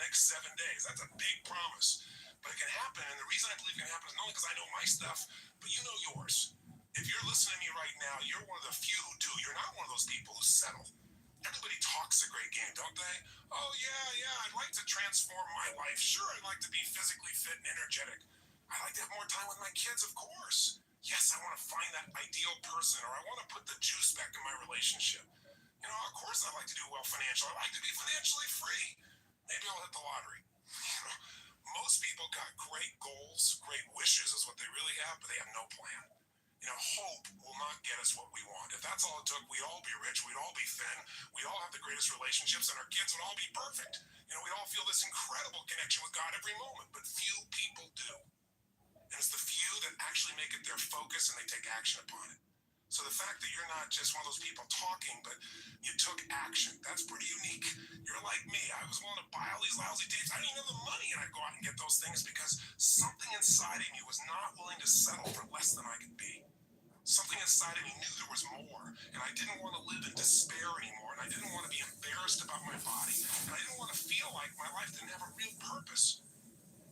next 7 days. That's a big promise. But it can happen, and the reason I believe it can happen is not only because I know my stuff, but you know yours. If you're listening to me right now, you're one of the few who do. You're not one of those people who settle. Everybody talks a great game, don't they? Oh, yeah, I'd like to transform my life. Sure, I'd like to be physically fit and energetic. I'd like to have more time with my kids, of course. Yes, I want to find that ideal person, or I want to put the juice back in my relationship. Of course I'd like to do well financially. I'd like to be financially free. Maybe I'll hit the lottery. Most people got great goals, great wishes is what they really have, but they have no plan. Hope will not get us what we want. If that's all it took, we'd all be rich, we'd all be thin, we'd all have the greatest relationships, and our kids would all be perfect. We'd all feel this incredible connection with God every moment, but few people do. And it's the few that actually make it their focus and they take action upon it. So the fact that you're not just one of those people talking, but you took action, that's pretty unique. You're like me. I was willing to buy all these lousy tapes. I didn't even have the money, and I'd go out and get those things because something inside of me was not willing to settle for less than I could be. Something inside of me knew there was more, and I didn't want to live in despair anymore, and I didn't want to be embarrassed about my body, and I didn't want to feel like my life didn't have a real purpose.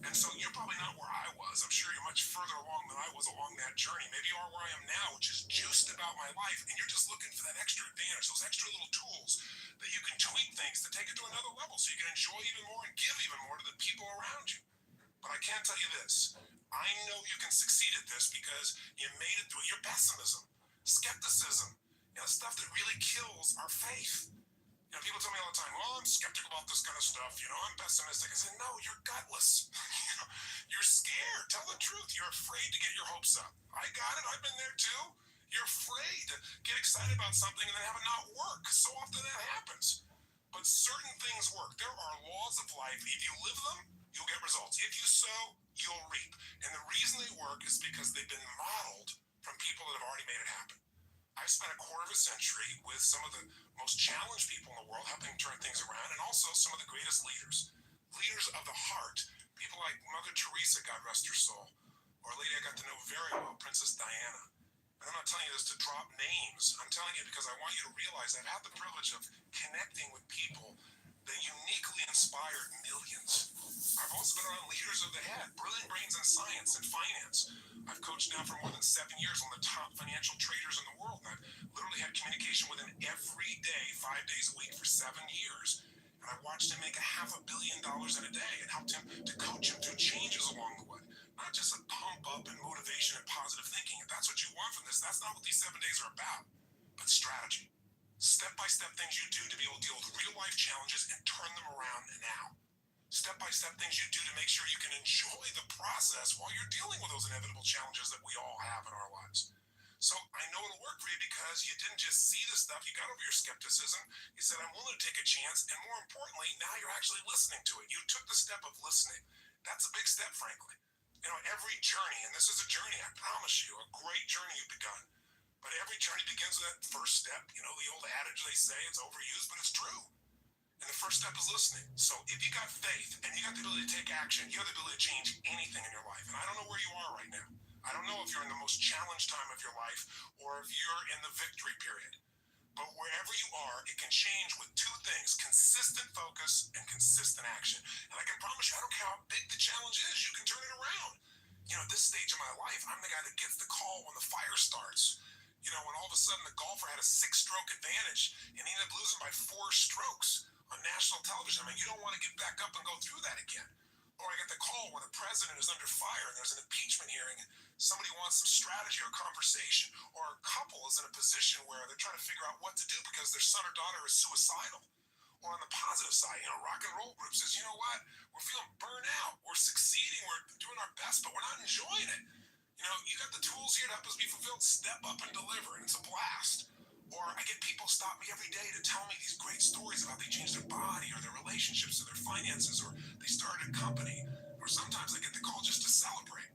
And so you're probably not where I was. I'm sure you're much further along than I was along that journey. Maybe you are where I am now, which is juiced about my life, and you're just looking for that extra advantage, those extra little tools that you can tweak things to take it to another level so you can enjoy even more and give even more to the people around you. But I can tell you this. I know you can succeed at this because you made it through your pessimism, skepticism, stuff that really kills our faith. People tell me all the time, well, I'm skeptical about this kind of stuff. I'm pessimistic. I say, no, you're gutless. You're scared. Tell the truth. You're afraid to get your hopes up. I got it. I've been there too. You're afraid to get excited about something and then have it not work. So often that happens. But certain things work. There are laws of life. If you live them, you'll get results. If you sow, you'll reap. And the reason they work is because they've been modeled from people that have already made it happen. I've spent a quarter of a century with some of the most challenged people in the world, helping turn things around, and also some of the greatest leaders. Leaders of the heart. People like Mother Teresa, God rest her soul, or a lady I got to know very well, Princess Diana. And I'm not telling you this to drop names. I'm telling you because I want you to realize I've had the privilege of connecting with people that uniquely inspired millions. I've also been around leaders of the head, brilliant brains in science and finance. I've coached now for more than 7 years on the top financial traders in the world. And I've literally had communication with them every day, 5 days a week for 7 years. And I watched him make $500 million in a day and helped him to coach him through changes along the way. Not just a pump up and motivation and positive thinking. If that's what you want from this, that's not what these 7 days are about, but strategy. Step-by-step things you do to be able to deal with real-life challenges and turn them around now. Step-by-step things you do to make sure you can enjoy the process while you're dealing with those inevitable challenges that we all have in our lives. So I know it'll work for you because you didn't just see the stuff, you got over your skepticism, you said, I'm willing to take a chance, and more importantly, now you're actually listening to it. You took the step of listening. That's a big step, frankly. Every journey, and this is a journey, I promise you, a great journey you've begun. But every journey begins with that first step. The old adage they say, it's overused, but it's true. And the first step is listening. So if you got faith and you got the ability to take action, you have the ability to change anything in your life. And I don't know where you are right now. I don't know if you're in the most challenged time of your life or if you're in the victory period. But wherever you are, it can change with two things: consistent focus and consistent action. And I can promise you, I don't care how big the challenge is, you can turn it around. At this stage of my life, I'm the guy that gets the call when the fire starts. When all of a sudden the golfer had a 6-stroke advantage and he ended up losing by 4 strokes on national television. I mean, you don't want to get back up and go through that again. Or I get the call where the president is under fire and there's an impeachment hearing and somebody wants some strategy or conversation, or a couple is in a position where they're trying to figure out what to do because their son or daughter is suicidal. Or on the positive side, rock and roll group says, you know what, we're feeling burnt out, we're succeeding, we're doing our best, but we're not enjoying it. You got the tools here to help us be fulfilled. Step up and deliver, and it's a blast. Or I get people stop me every day to tell me these great stories about they changed their body or their relationships or their finances, or they started a company. Or sometimes I get the call just to celebrate.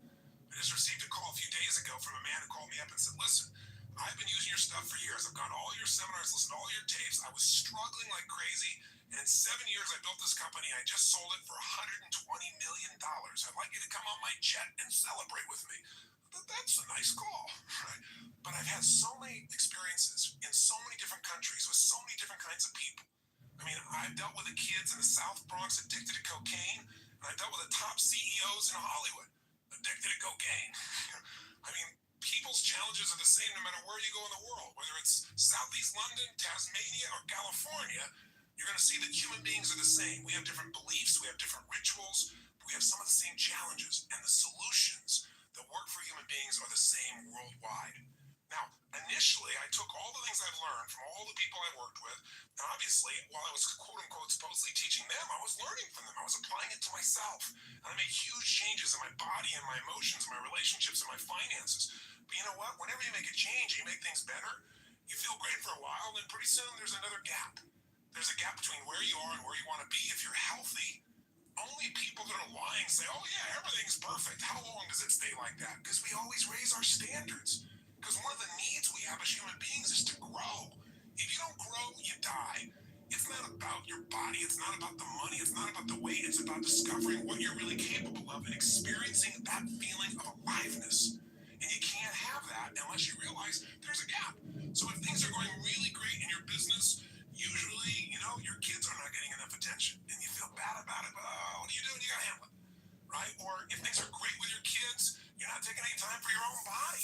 I just received a call a few days ago from a man who called me up and said, listen, I've been using your stuff for years. I've gone to all your seminars, listened to all your tapes. I was struggling like crazy. And in 7 years, I built this company. I just sold it for $120 million. I'd like you to come on my jet and celebrate with me. That's a nice call, right? But I've had so many experiences in so many different countries with so many different kinds of people. I mean, I've dealt with the kids in the South Bronx addicted to cocaine, and I dealt with the top CEOs in Hollywood addicted to cocaine. I mean, people's challenges are the same no matter where you go in the world, whether it's Southeast London, Tasmania, or California. You're going to see that human beings are the same. We have different beliefs, we have different rituals, but we have some of the same challenges, and the solutions that work for human beings are the same worldwide. Now, initially, I took all the things I've learned from all the people I worked with, and obviously, while I was quote unquote supposedly teaching them, I was learning from them. I was applying it to myself. And I made huge changes in my body and my emotions and my relationships and my finances. But you know what? Whenever you make a change, you make things better, you feel great for a while, and then pretty soon there's another gap. There's a gap between where you are and where you want to be. If you're healthy, only people that are lying say, oh yeah, everything's perfect. How long does it stay like that? Because we always raise our standards. Because one of the needs we have as human beings is to grow. If you don't grow, you die. It's not about your body. It's not about the money. It's not about the weight. It's about discovering what you're really capable of and experiencing that feeling of aliveness. And you can't have that unless you realize there's a gap. So if things are going really great in your business, usually, your kids are not getting enough attention. And you feel bad about it, but what do? You got to handle it. Right? Or if things are great with your kids, you're not taking any time for your own body.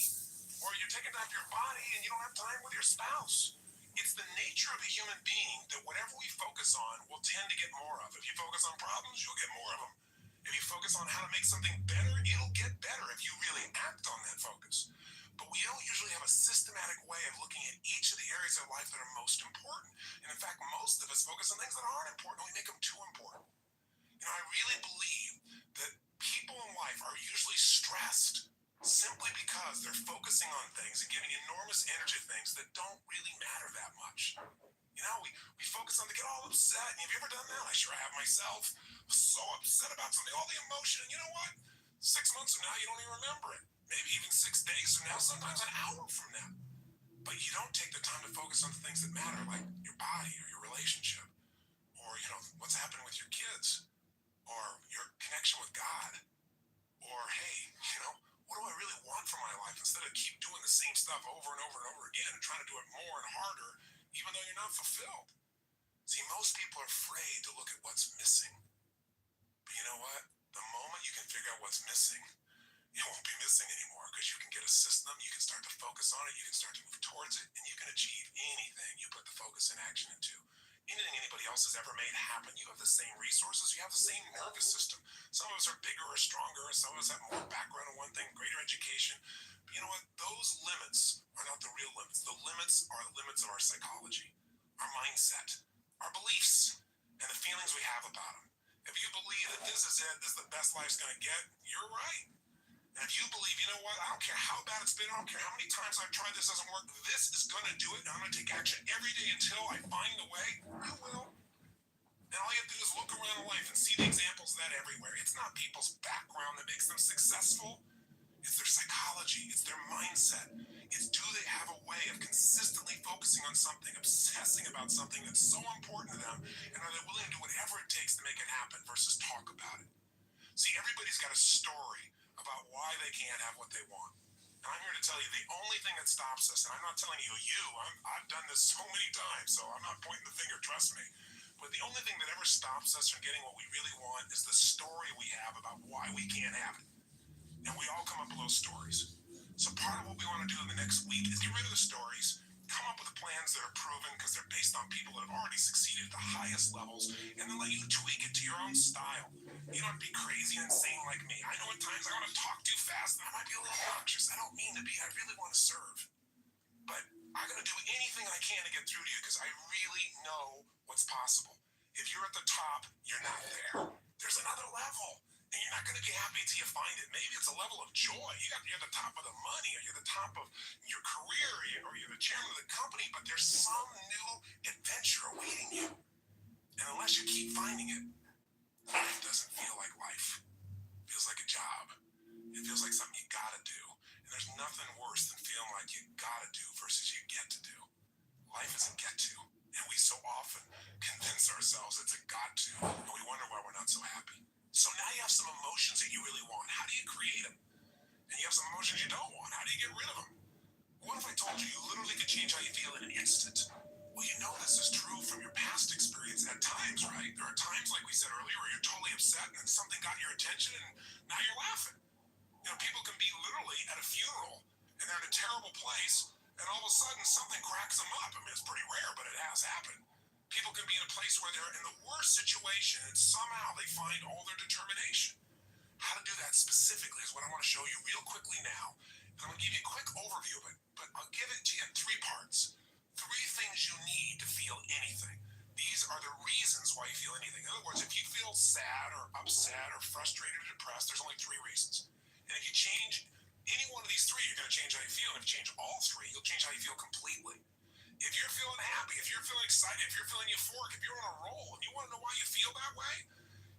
Or you're taking time for your body and you don't have time with your spouse. It's the nature of a human being that whatever we focus on, we'll tend to get more of. If you focus on problems, you'll get more of them. If you focus on how to make something better, it'll get better if you really act on that focus. But we don't usually have a systematic way of looking at each of the areas of life that are most important. And in fact, most of us focus on things that aren't important. We make them too important. I really believe that people in life are usually stressed simply because they're focusing on things and giving enormous energy to things that don't really matter that much. We focus on, they get all upset. And have you ever done that? I sure have myself. So upset about something, all the emotion. And you know what? 6 months from now, you don't even remember it. Maybe even 6 days from now, sometimes an hour from now. But you don't take the time to focus on the things that matter, like your body or your relationship, or, what's happening with your kids, or your connection with God, or, hey, what do I really want from my life instead of keep doing the same stuff over and over and over again and trying to do it more and harder, even though you're not fulfilled. See, most people are afraid to look at what's missing. But you know what? The moment you can figure out what's missing, it won't be missing anymore because you can get a system, you can start to focus on it, you can start to move towards it, and you can achieve anything you put the focus and action into. Anything anybody else has ever made happen, you have the same resources, you have the same nervous system. Some of us are bigger or stronger, some of us have more background in one thing, greater education. But you know what? Those limits are not the real limits. The limits are the limits of our psychology, our mindset, our beliefs, and the feelings we have about them. If you believe that this is it, this is the best life's going to get, you're right. And if you believe, you know what, I don't care how bad it's been, I don't care how many times I've tried this doesn't work, this is going to do it, and I'm going to take action every day until I find the way, you will. And all you have to do is look around life and see the examples of that everywhere. It's not people's background that makes them successful. It's their psychology. It's their mindset. It's do they have a way of consistently focusing on something, obsessing about something that's so important to them, and are they willing to do whatever it takes to make it happen versus talk about it? See, everybody's got a story about why they can't have what they want. And I'm here to tell you the only thing that stops us, and I'm not telling I've done this so many times, so I'm not pointing the finger, trust me. But the only thing that ever stops us from getting what we really want is the story we have about why we can't have it. And we all come up with those stories. So part of what we want to do in the next week is get rid of the stories, come up with plans that are proven because they're based on people that have already succeeded at the highest levels, and then let you tweak it to your own style. You don't have to be crazy and insane like me. I know at times I want to talk too fast and I might be a little obnoxious. I don't mean to be. I really want to serve. But I'm going to do anything I can to get through to you because I really know what's possible. If you're at the top, you're not there. There's another level. And you're not going to be happy until you find it. Maybe it's a level of joy. You're the top of the money, or you're the top of your career, or you're the chairman of the company, but there's some new adventure awaiting you. And unless you keep finding it, life doesn't feel like life. It feels like a job. It feels like something you gotta do. And there's nothing worse than feeling like you gotta do versus you get to do. Life is a get to. And we so often convince ourselves it's a got to, and we wonder why we're not so happy. So now you have some emotions that you really want. How do you create them? And you have some emotions you don't want. How do you get rid of them? What if I told you you literally could change how you feel in an instant? Well, you know this is true from your past experience at times, right? There are times, like we said earlier, where you're totally upset and something got your attention and now you're laughing. People can be literally at a funeral and they're in a terrible place, and all of a sudden something cracks them up. I mean, it's pretty rare, but it has happened. People can be in a place where they're in the worst situation and somehow they find all their determination. How to do that specifically is what I want to show you real quickly now. And I'm going to give you a quick overview of it, but I'll give it to you in three parts. Three things you need to feel anything. These are the reasons why you feel anything. In other words, if you feel sad or upset or frustrated or depressed, there's only three reasons. And if you change any one of these three, you're going to change how you feel. And if you change all three, you'll change how you feel completely. If you're feeling happy, if you're feeling excited, if you're feeling euphoric, if you're on a roll and you want to know why you feel that way,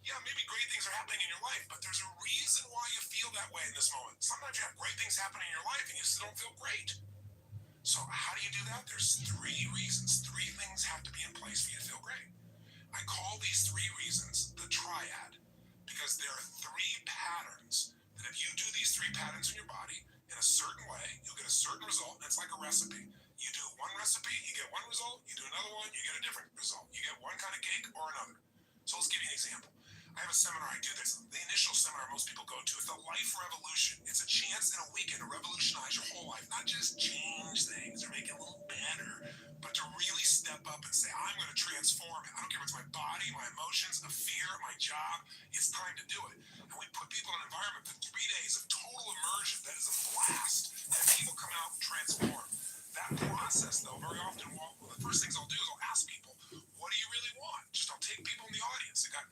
yeah, maybe great things are happening in your life, but there's a reason why you feel that way in this moment. Sometimes you have great things happening in your life and you still don't feel great. So how do you do that? There's three reasons. Three things have to be in place for you to feel great. I call these three reasons the triad because there are three patterns that if you do these three patterns in your body in a certain way, you'll get a certain result. And it's like a recipe. You do one recipe, you get one result. You do another one, you get a different result. You get one kind of cake or another. So let's give you an example. I have a seminar, I do this. The initial seminar most people go to is the Life Revolution. It's a chance in a weekend to revolutionize your whole life. Not just change things or make it a little better, but to really step up and say, I'm going to transform it. I don't care if it's my body, my emotions, a fear, my job. It's time to do it. And we put people in an environment for 3 days of total immersion. That is a blast. And people come out transformed. That process, though, very often, well, the first things I'll do is I'll ask people, what do you really want? Just I'll take people in the audience. I got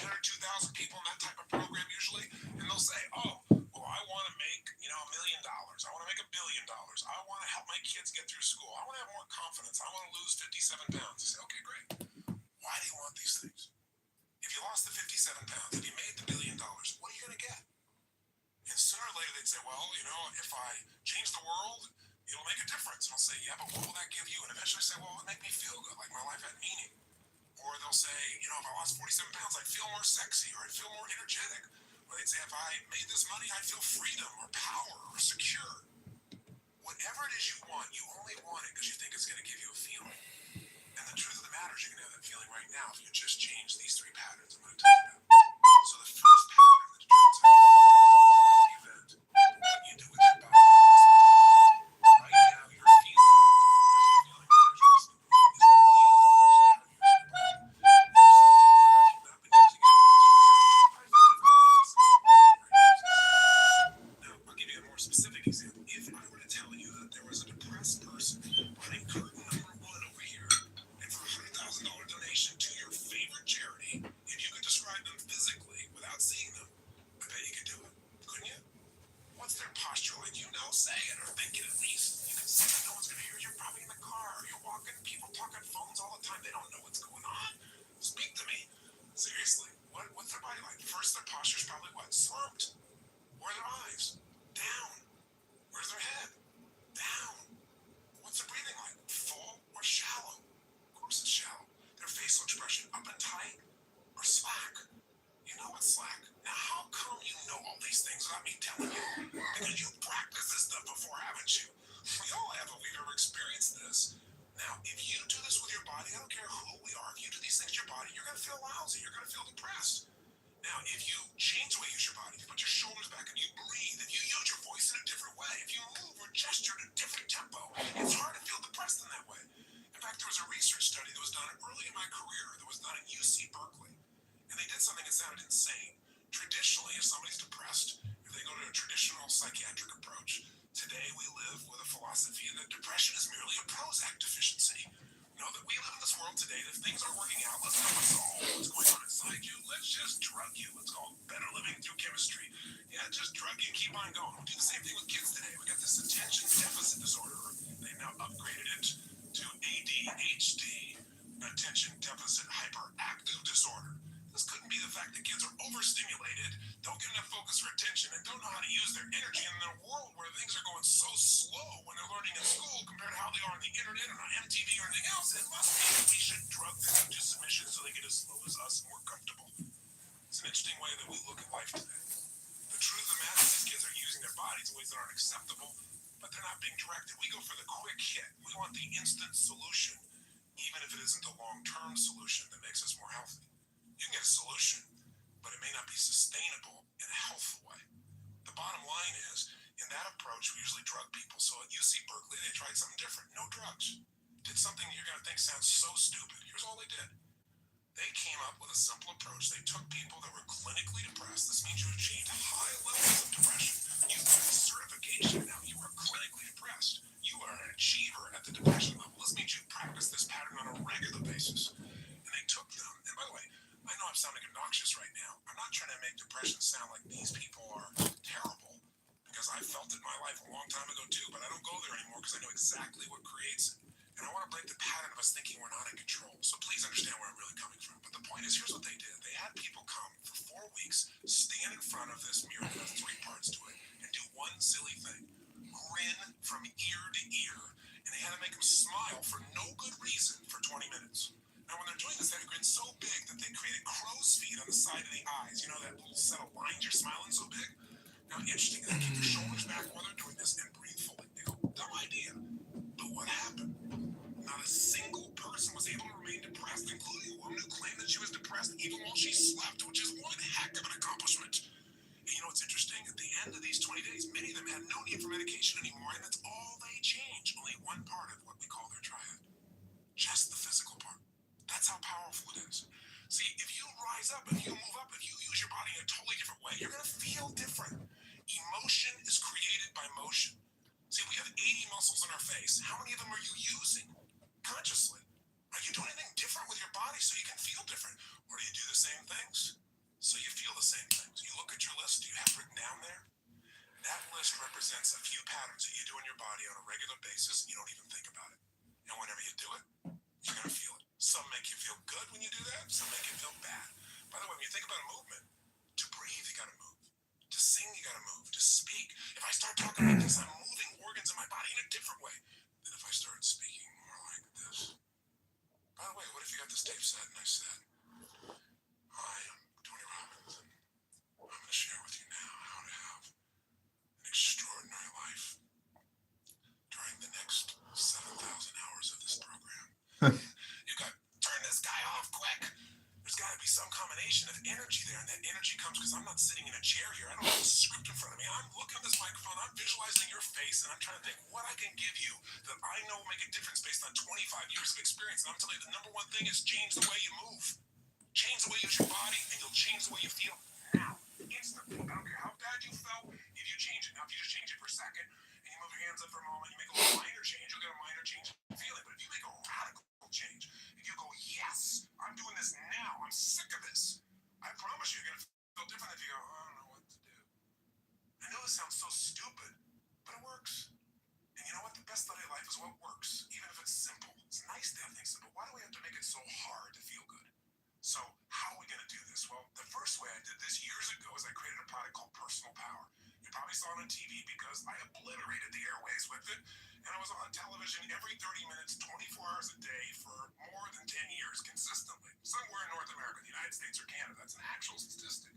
1,500, 2,000 people in that type of program usually, and they'll say, oh, well, I want to make, $1 million. I want to make $1 billion. I want to help my kids get through school. I want to have more confidence. I want to lose 57 pounds. I say, okay, great. Why do you want these things? If you lost the 57 pounds and you made the $1 billion, what are you going to get? And sooner or later they'd say, well, if I change the world, it'll make a difference. And I'll say, yeah, but what will that give you? And eventually say, well, it'll make me feel good, like my life had meaning. Or they'll say, if I lost 47 pounds, I'd feel more sexy, or I'd feel more energetic. Or they'd say, if I made this money, I'd feel freedom or power or secure. Whatever it is you want, you only want it because you think it's going to give you a feeling. And the truth of the matter is you can have that feeling right now if you just change these three patterns I'm going to tell you about. So the first pattern that determines how you feel in the event, what you do with your body. Right now, you're feeling Now, I'll give you a more specific example. If I were to tell you that there was a depressed person running curtain number one over here, and for a $100,000 donation to your favorite charity, if you could describe them physically without seeing them, I bet you could do it, couldn't you? What's their posture like? Say it or think it at least. You can say it, no one's going to hear you. You're probably in the car. You're walking. People talk on phones all the time. They don't know what's going on. Speak to me. Seriously, what's their body like? First, their posture's probably what? Slumped. Where are their eyes? Down. Where's their head? Down. What's their breathing like? Full or shallow? Of course it's shallow. Their facial expression up and tight or slack? You know it's slack. Now, how come you know all these things without me telling you? Because you practiced this stuff before, haven't you? We all have if we've ever experienced this. Now, if you do this with your body, I don't care who we are, if you do these things to your body, you're going to feel lousy. You're going to feel depressed. Now, if you change the way you use your body, if you put your shoulders back and you breathe, if you use your voice in a different way, if you move or gesture at a different tempo, it's hard to feel depressed in that way. In fact, there was a research study that was done early in my career that was done at UC Berkeley. And they did something that sounded insane. Traditionally, if somebody's depressed, if they go to a traditional psychiatric approach, today we live with a philosophy that depression is merely a Prozac deficiency. That we live in this world today, that if things aren't working out, let's not solve what's going on inside you. Let's just drug you. It's called better living through chemistry. Yeah, just drug you and keep on going. We do the same thing with kids today. We got this attention deficit disorder. They've now upgraded it to ADHD, attention deficit hyperactive disorder. This couldn't be the fact that kids are overstimulated, don't get enough focus or attention, and don't know how to use their energy in a world where things are going so slow when they're learning in school compared to how they are on the internet and on MTV or anything else. It must be that we should drug them into submission so they get as slow as us and more comfortable. It's an interesting way that we look at life today. The truth of the matter is these kids are using their bodies in ways that aren't acceptable, but they're not being directed. We go for the quick hit. We want the instant solution. even if it isn't the long-term solution that makes us more healthy. You can get a solution, but it may not be sustainable in a healthful way. The bottom line is, in that approach, we usually drug people. So at UC Berkeley, they tried something different. No drugs. Did something you're going to think sounds so stupid. Here's all they did. They came up with a simple approach. They took people that were clinically depressed. This means you achieved high levels of depression. You've got a certification now. You are clinically depressed. You are an achiever at the depression level. This means you practice this pattern on a regular basis. And they took them. And by the way, I know I'm sounding obnoxious right now. I'm not trying to make depression sound like these people are terrible, because I felt it in my life a long time ago too, but I don't go there anymore because I know exactly what creates it. And I want to break the pattern of us thinking we're not in control. So please understand where I'm really coming from. But the point is, here's what they did. They had people come for 4 weeks, stand in front of this mirror that has 3 parts to it, and do one silly thing. Grin from ear to ear. And they had to make them smile for no good reason for 20 minutes. Now, when they're doing this, they had to grin so big that they created crow's feet on the side of the eyes. You know that little set of lines you're smiling so big? Now, interesting, they keep their shoulders back while they're doing this and breathe fully. They go, dumb idea. But what happened? Not a single person was able to remain depressed, including a woman who claimed that she was depressed even while she slept, which is one heck of an accomplishment. And you know what's interesting? At the end of these 20 days, many of them had no need for medication anymore, and that's all they changed. Only one part of what we call their triad. Just the physical part. That's how powerful it is. See, if you rise up, if you move up, if you use your body in a totally different way, you're going to feel different. Emotion is created by motion. See, we have 80 muscles in our face. How many of them are you using consciously? Are you doing anything different with your body so you can feel different? Or do you do the same things so you feel the same things? You look at your list, do you have written down there? That list represents a few patterns that you do in your body on a regular basis, and you don't even think about it. And whenever you do it, you're going to feel it. Some make you feel good when you do that. Some make you feel bad. By the way, when you think about a movement, to breathe, you got to move. To sing, you got to move. To speak. If I start talking like this, I'm moving organs in my body in a different way than if I started speaking more like this. By the way, what if you got this tape set and I said, hi, I'm Tony Robbins, and I'm going to share with you now how to have an extraordinary life during the next 7,000 hours of this program. You got to turn this guy off quick. There's got to be some combination of energy there, and that energy comes because I'm not sitting in a chair here. I don't have a script in front of me. I'm looking at this microphone. I'm visualizing your face, and I'm trying to think what I can give you that I know will make a difference based on 25 years of experience. And I'm telling you, the number one thing is change the way you move. Change the way you use your body, and you'll change the way you feel now. Instantly. I don't care how bad you felt. If you change it, now if you just change it for a second, and you move your hands up for a moment, you make a little minor change, you'll get a minor change in feeling. But if you make a radical change, if you go, yes, I'm doing this now, I'm sick of this, I promise you're going to feel different if you go, I don't know what to do. I know this sounds so stupid, but it works. And you know what? The best study of life is what works, even if it's simple. It's nice to have things simple. Why do we have to make it so hard to feel good? So how are we going to do this? Well, the first way I did this years ago is I created a product called Personal Power. You probably saw it on TV because I obliterated the airways with it. And I was on television every 30 minutes, 24 hours a day for more than 10 years consistently. Somewhere in North America, the United States or Canada. That's an actual statistic.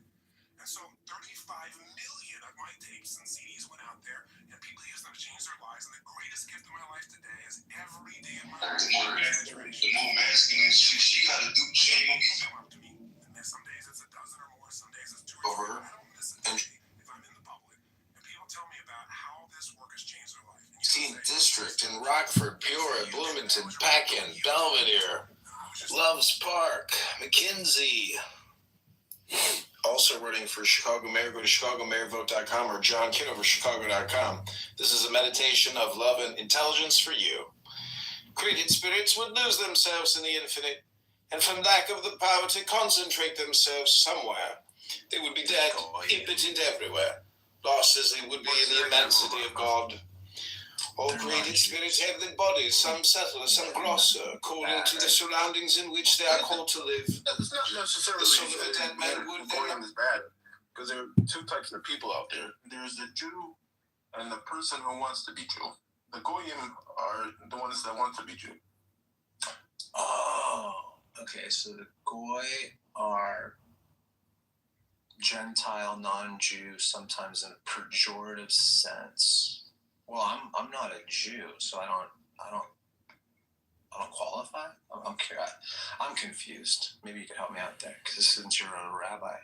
And so 35 million of my tapes and CDs went out there, and people used them to change their lives. And the greatest gift of my life today is every day of my life. The more masculine shit she gotta do, change. Come up to me. And some days it's a dozen or more, some days it's 2 or 3. I don't miss a day if I'm in the public. And people tell me about how this work has changed their life. Teen District in Rockford, Peoria, Bloomington, Packin, Belvedere, Loves Park, McKinsey. Also running for Chicago Mayor, go to ChicagoMayorVote.com or JohnKitover.Chicago.com. This is a meditation of love and intelligence for you. Created spirits would lose themselves in the infinite, and from lack of the power to concentrate themselves somewhere, they would be dead, impotent everywhere, lost as they would be in the immensity of God. All created spirits have their bodies, some subtler, some grosser, according to the surroundings in which they are called to live. It's not necessarily the soul of a dead man would goyim is bad, because there are 2 types of people out there. There's the Jew and the person who wants to be Jew. The goyim are the ones that want to be Jew. Oh, okay. So the goy are Gentile, non-Jew, sometimes in a pejorative sense. Well, I'm not a Jew, so I don't I don't qualify? I'm confused. Maybe you could help me out there, because since you're a rabbi.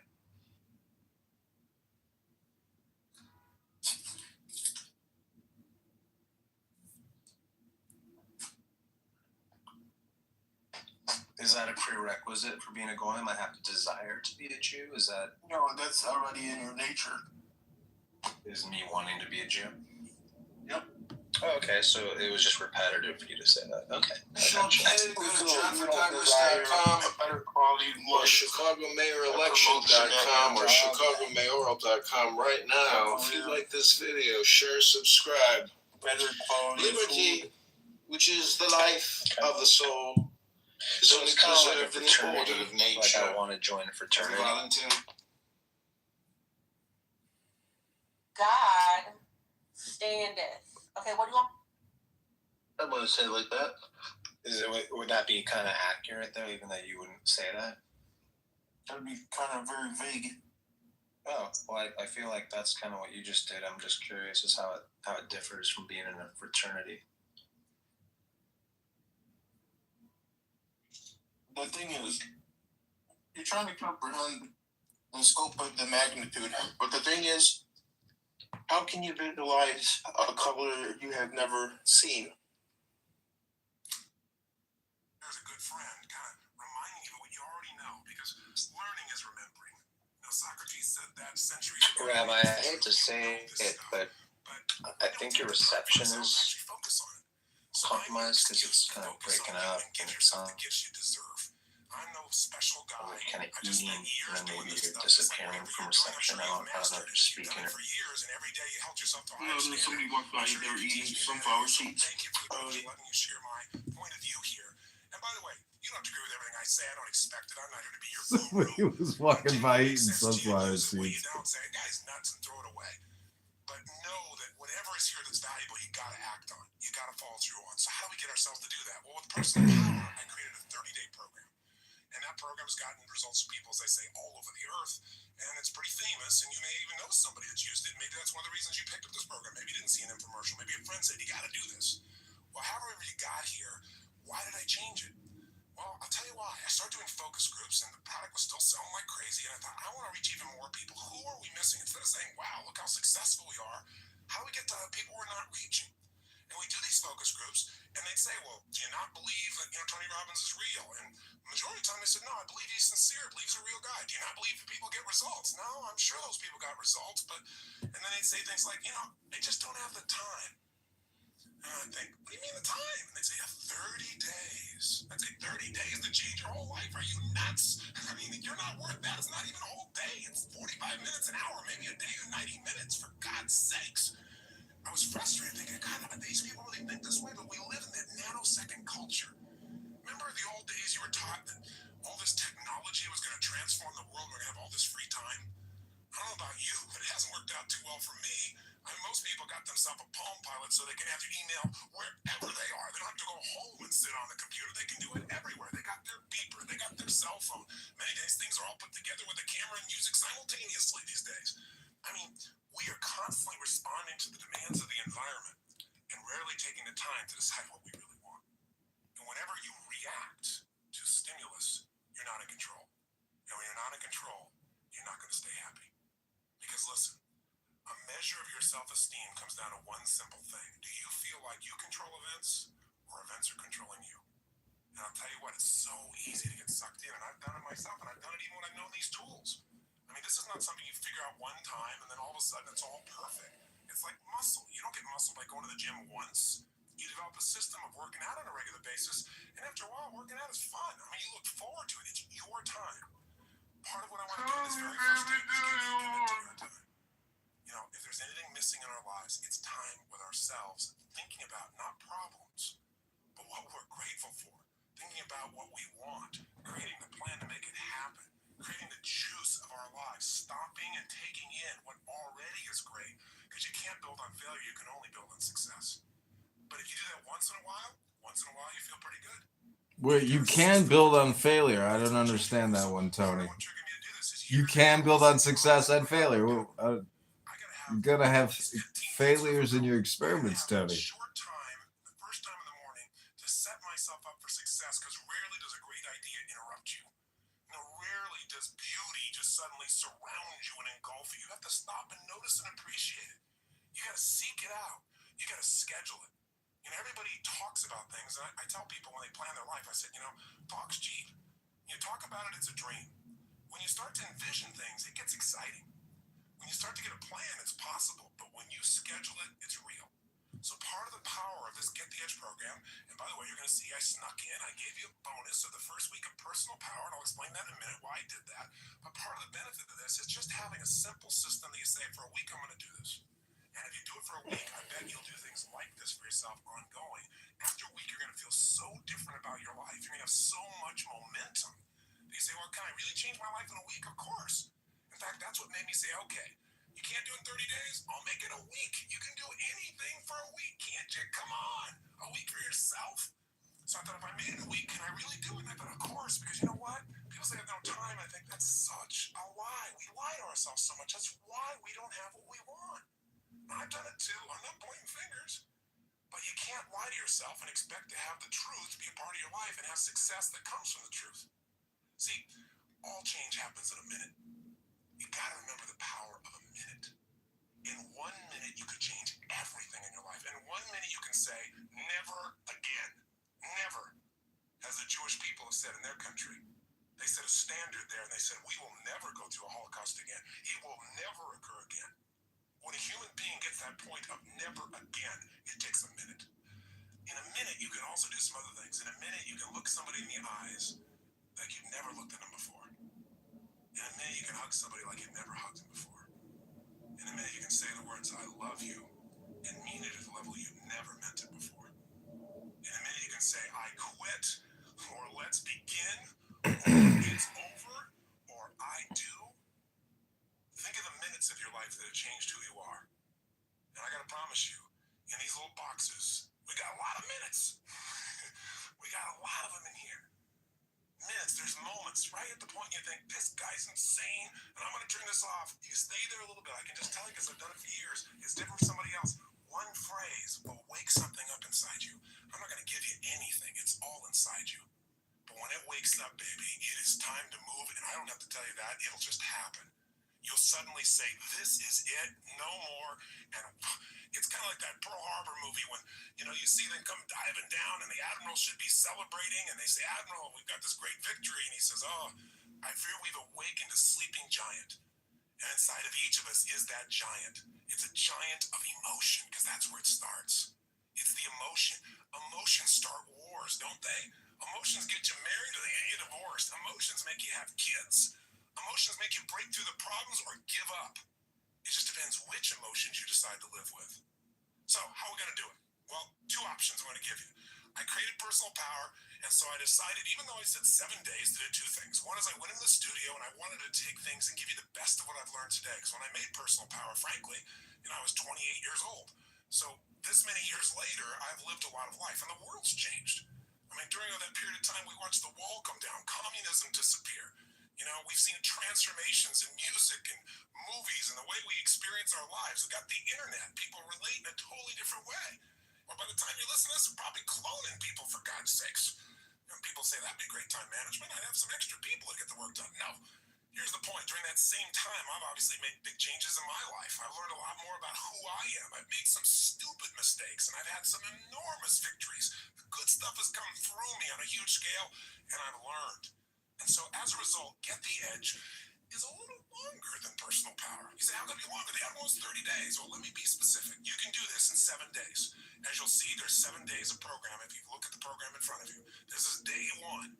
Is that a prerequisite for being a goyim? I have to desire to be a Jew? Is that No, that's already in your nature. is me wanting to be a Jew? Yep. Oh, okay, so it was just repetitive for you to say that. Okay. So I gotcha. hey, go to You don't JohnForCongress.com desire a better quality or life. ChicagoMayorElection.com or ChicagoMayoral.com right now. If you like this video, share, subscribe. Better quality Liberty, food. which is the life of the soul, is So only it's kind of like a preserved in the fraternity. order of Like nature. I want to join a fraternity. Valentin. God standeth. Okay, what do you want? I wouldn't say it like that. Would that be kind of accurate though, even though you wouldn't say that? That'd be kind of very vague. Oh, well, I feel like that's kind of what you just did. I'm just curious as how it differs from being in a fraternity. The thing is, you're trying to comprehend the scope of the magnitude, but the thing is, how can you visualize a color you have never seen? There's a good friend, kind of reminding you of what you already know, because learning is remembering. Now, Socrates said that centuries ago. Rabbi, I hate to say it, but I think your reception is compromised because it's kind of breaking up and it sounds I'm no special guy. like kind of eating, and then maybe you're disappearing from reception. I don't know if you're speaking or. For years, and every day you held yourself to a You know, higher there's standard. somebody walked by, I'm sure they're you eating teach me sunflower that. seeds. Thank you for letting you share my point of view here. And by the way, you don't have to agree with everything I say. I don't expect it. I'm not here to be your Somebody guru. was walking by It eating makes sense to you, sunflower use it, weigh seeds. it down, say, that guy's nuts, and throw it away. But know that whatever is here that's valuable, you got to act on. You got to follow through on. So how do we get ourselves to do that? Well, with personal power, I created a 30-day program. And that program's gotten results from people, as I say, all over the earth. And it's pretty famous, and you may even know somebody that's used it. Maybe that's one of the reasons you picked up this program. Maybe you didn't see an infomercial. Maybe a friend said, you got to do this. Well, however you got here, why did I change it? Well, I'll tell you why. I started doing focus groups, and the product was still selling like crazy, and I thought, I want to reach even more people. Who are we missing? Instead of saying, wow, look how successful we are, how do we get to people we're not reaching? And we do these focus groups, and they'd say, well, do you not believe that, Tony Robbins is real? And the majority of the time they said, no, I believe he's sincere. I believe he's a real guy. Do you not believe that people get results? No, I'm sure those people got results, but, and then they'd say things like, they just don't have the time. And I'd think, what do you mean the time? And they'd say, 30 days. I'd say, 30 days to change your whole life? Are you nuts? I mean, you're not worth that. It's not even a whole day. It's 45 minutes, an hour, maybe a day or 90 minutes, for God's sakes. I was frustrated thinking, God, these people really think this way, but we live in that nanosecond culture. Remember the old days you were taught that all this technology was going to transform the world, we're going to have all this free time? I don't know about you, but it hasn't worked out too well for me. Most people got themselves a Palm Pilot so they can have their email wherever they are. They don't have to go home and sit on the computer. They can do it everywhere. They got their beeper. They got their cell phone. Many days things are all put together with a camera and music simultaneously these days. We are constantly responding to the demands of the environment and rarely taking the time to decide what we really want. And whenever you react to stimulus, you're not in control. And when you're not in control, you're not going to stay happy. Because listen, a measure of your self-esteem comes down to one simple thing. Do you feel like you control events, or events are controlling you? And I'll tell you what, it's so easy to get sucked in, and I've done it myself, and I've done it even when I've known these tools. This is not something you figure out one time, and then all of a sudden it's all perfect. It's like muscle. You don't get muscle by going to the gym once. You develop a system of working out on a regular basis, and after a while, working out is fun. You look forward to it. It's your time. Part of what I want to do in this very first day is give you a commitment to your time. If there's anything missing in our lives, it's time with ourselves, thinking about not problems, but what we're grateful for, thinking about what we want, creating the plan to make it happen, creating the juice of our lives, stopping and taking in what already is great, because you can't build on failure, you can only build on success. But if you do that once in a while you feel pretty good. Wait, you can build on failure. I don't understand that one, Tony. You can build on success and failure. You're gonna have failures in your experiments, Tony. Short time, the first time in the morning, to set myself up to stop and notice and appreciate it. You got to seek it out. You got to schedule it. You know, everybody talks about things, and I tell people when they plan their life, I said, talk's cheap. You talk about it, it's a dream. When you start to envision things, it gets exciting. When you start to get a plan, it's possible. But when you schedule it, it's real. So part of the power of this Get the Edge program, and by the way, you're going to see I snuck in. I gave you a bonus of the first week of personal power, and I'll explain that in a minute why I did that. But part of the benefit of this is just having a simple system that you say, for a week, I'm going to do this. And if you do it for a week, I bet you'll do things like this for yourself ongoing. After a week, you're going to feel so different about your life. You're going to have so much momentum. You say, well, can I really change my life in a week? Of course. In fact, that's what made me say, okay, you can't do it in 30 days? I'll make it a week. You can do anything for a week, can't you? Come on. A week for yourself. So I thought, if I made it a week, can I really do it? And I thought, of course, because you know what? People say I have no time. I think that's such a lie. We lie to ourselves so much. That's why we don't have what we want. I've done it too. I'm not pointing fingers. But you can't lie to yourself and expect to have the truth be a part of your life and have success that comes from the truth. See, all change happens in a minute. You gotta remember the power of a minute. In 1 minute, you could change everything in your life. In 1 minute, you can say, never again. Never. As the Jewish people have said in their country. They set a standard there, and they said, we will never go through a Holocaust again. It will never occur again. When a human being gets that point of never again, it takes a minute. In a minute, you can also do some other things. In a minute, you can look somebody in the eyes like you've never looked at them before. In a minute, you can hug somebody like you've never hugged them before. In a minute, you can say the words, I love you, and mean it at a level you've never meant it before. In a minute, you can say, I quit, or let's begin, or it's over, or I do. Think of the minutes of your life that have changed who you are. And I gotta promise you, in these little boxes, we got a lot of minutes. We got a lot of them in here. Minutes, there's moments right at the point you think, this guy's insane, and I'm gonna turn this off. You stay there a little bit. I can just tell you because I've done it for years. It's different for somebody else. One phrase will wake something up inside you. I'm not gonna give you anything. It's all inside you. But when it wakes up, baby, it is time to move, and I don't have to tell you that. It'll just happen. You'll suddenly say, this is it, no more. And it's kind of like that Pearl Harbor movie when, you see them come diving down and the Admiral should be celebrating. And they say, Admiral, we've got this great victory. And he says, oh, I fear we've awakened a sleeping giant. And inside of each of us is that giant. It's a giant of emotion because that's where it starts. It's the emotion. Emotions start wars, don't they? Emotions get you married or they get you divorced. Emotions make you have kids. Emotions make you break through the problems or give up. It just depends which emotions you decide to live with. So, how are we going to do it? Well, 2 options I'm going to give you. I created personal power, and so I decided, even though I said 7 days, to do 2 things. One is I went in the studio, and I wanted to take things and give you the best of what I've learned today. Because when I made personal power, frankly, I was 28 years old. So, this many years later, I've lived a lot of life, and the world's changed. I mean, during that period of time, we watched the wall come down, communism disappear. We've seen transformations in music and movies and the way we experience our lives. We've got the internet. People relate in a totally different way. Or by the time you listen to this, we're probably cloning people, for God's sakes. And people say, that'd be great time management. I'd have some extra people to get the work done. No. Here's the point. During that same time, I've obviously made big changes in my life. I've learned a lot more about who I am. I've made some stupid mistakes, and I've had some enormous victories. The good stuff has come through me on a huge scale, and I've learned. And so, as a result, Get the Edge is a little longer than personal power. You say, how could it be longer? The other one was 30 days. Well, let me be specific. You can do this in 7 days. As you'll see, there's 7 days of program. If you look at the program in front of you, this is day 1.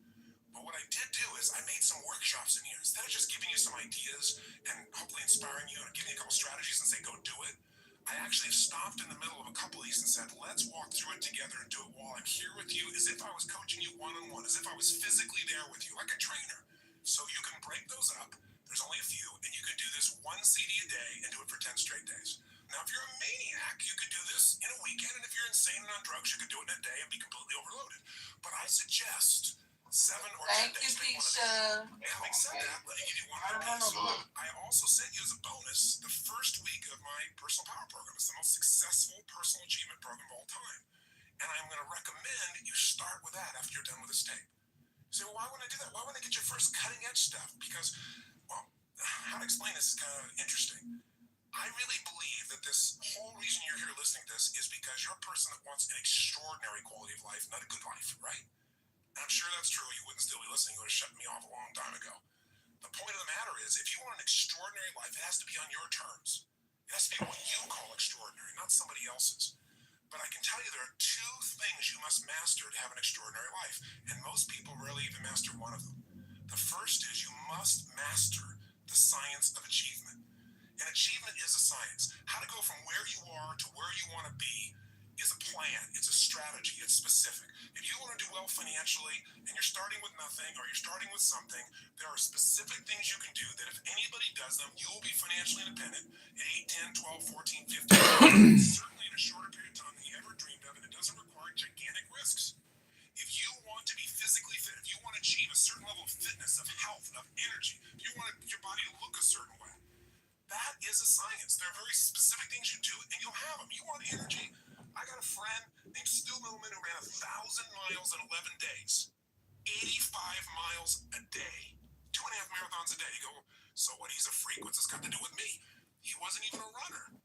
But what I did do is I made some workshops in here. Instead of just giving you some ideas and hopefully inspiring you and giving you a couple strategies and say, go do it, I actually stopped in the middle of a couple of these and said, let's walk through it together and do it while I'm here with you, as if I was coaching you one-on-one, as if I was physically there with you, like a trainer. So you can break those up. There's only a few, and you can do this 1 CD a day and do it for 10 straight days. Now, if you're a maniac, you could do this in a weekend, and if you're insane and on drugs, you could do it in a day and be completely overloaded. But I suggest 7 or 10 Thank you, days. Keisha. Having said that, let me give you one more piece. I also sent you as a bonus the first week of my personal power program. It's the most successful personal achievement program of all time. And I'm going to recommend you start with that after you're done with this tape. You say, well, why wouldn't I do that? Why wouldn't I get your first cutting edge stuff? Because, well, how to explain this is kind of interesting. I really believe that this whole reason you're here listening to this is because you're a person that wants an extraordinary quality of life, not a good life, right? And I'm sure that's true. You wouldn't still be listening. You would have shut me off a long time ago. The point of the matter is, if you want an extraordinary life, it has to be on your terms. It has to be what you call extraordinary, not somebody else's. But I can tell you there are two things you must master to have an extraordinary life, and most people rarely even master one of them. The first is you must master the science of achievement. And achievement is a science. How to go from where you are to where you want to be is a plan. It's a strategy. It's specific. If you want to do well financially and you're starting with nothing or you're starting with something, there are specific things you can do that if anybody does them, you will be financially independent at 8, 10, 12, 14, 15, certainly in a shorter period of time than you ever dreamed of, and it doesn't require gigantic risks. If you want to be physically fit, if you want to achieve a certain level of fitness, of health, of energy, if you want your body to look a certain way, that is a science. There are very specific things you do, and you'll have them. You want energy? I got a friend named Stu Middleman who ran 1,000 miles in 11 days, 85 miles a day, 2.5 marathons a day. You go, so what? He's a freak. What's this got to do with me? He wasn't even a runner.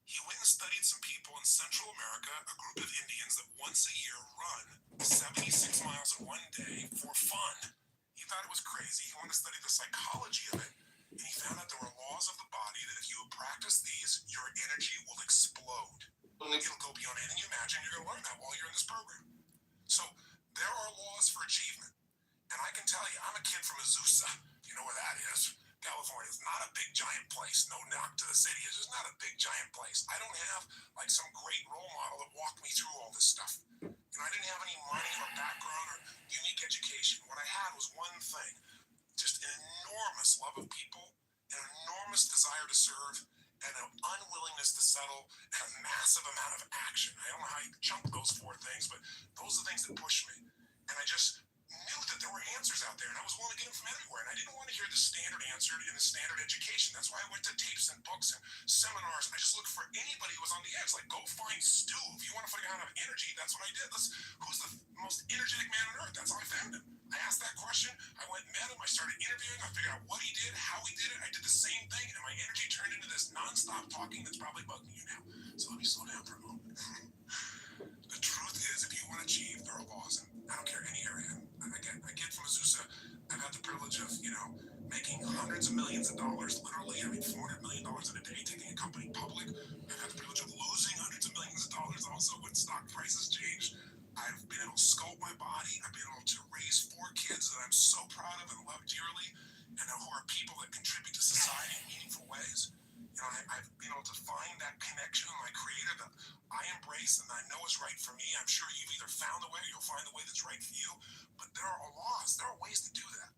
He went and studied some people in Central America, a group of Indians that once a year run 76 miles in one day for fun. He thought it was crazy. He wanted to study the psychology of it. And he found out there were laws of the body that if you practice these, your energy will explode. It'll go beyond anything you imagine. You're going to learn that while you're in this program. So there are laws for achievement. And I can tell you, I'm a kid from Azusa. You know where that is. California is not a big, giant place. No knock to the city. It's just not a big, giant place. I don't have like some great role model that walked me through all this stuff. And I didn't have any money or background or unique education. What I had was one thing. Just an enormous love of people, an enormous desire to serve, and an unwillingness to settle, and a massive amount of action. I don't know how you chunk those four things, but those are the things that push me. And I just knew that there were answers out there, and I was willing to get them from everywhere. And I didn't want to hear the standard answer in the standard education. That's why I went to tapes and books and seminars. I just looked for anybody who was on the edge. Like, go find Stu. If you want to figure out how to have energy, that's what I did. Who's the most energetic man on earth? That's how I found him. I asked that question. I went and met him. I started interviewing. I figured out what he did, how he did it. I did the same thing, and my energy turned into this nonstop talking that's probably bugging you now. So let me slow down for a moment. The truth is, if you want to achieve, there are laws, and I don't care any area. I get from Azusa. I've had the privilege of, making hundreds of millions of dollars, literally. I mean, $400 million in a day, taking a company public. I've had the privilege of losing hundreds of millions of dollars also when stock prices changed. I've been able to sculpt my body. I've been able to raise 4 kids that I'm so proud of and love dearly, and who are people that contribute to society in meaningful ways. I've been able to find that connection with my creator that I embrace and I know is right for me. I'm sure you've either found the way or you'll find the way that's right for you. But there are laws. There are ways to do that.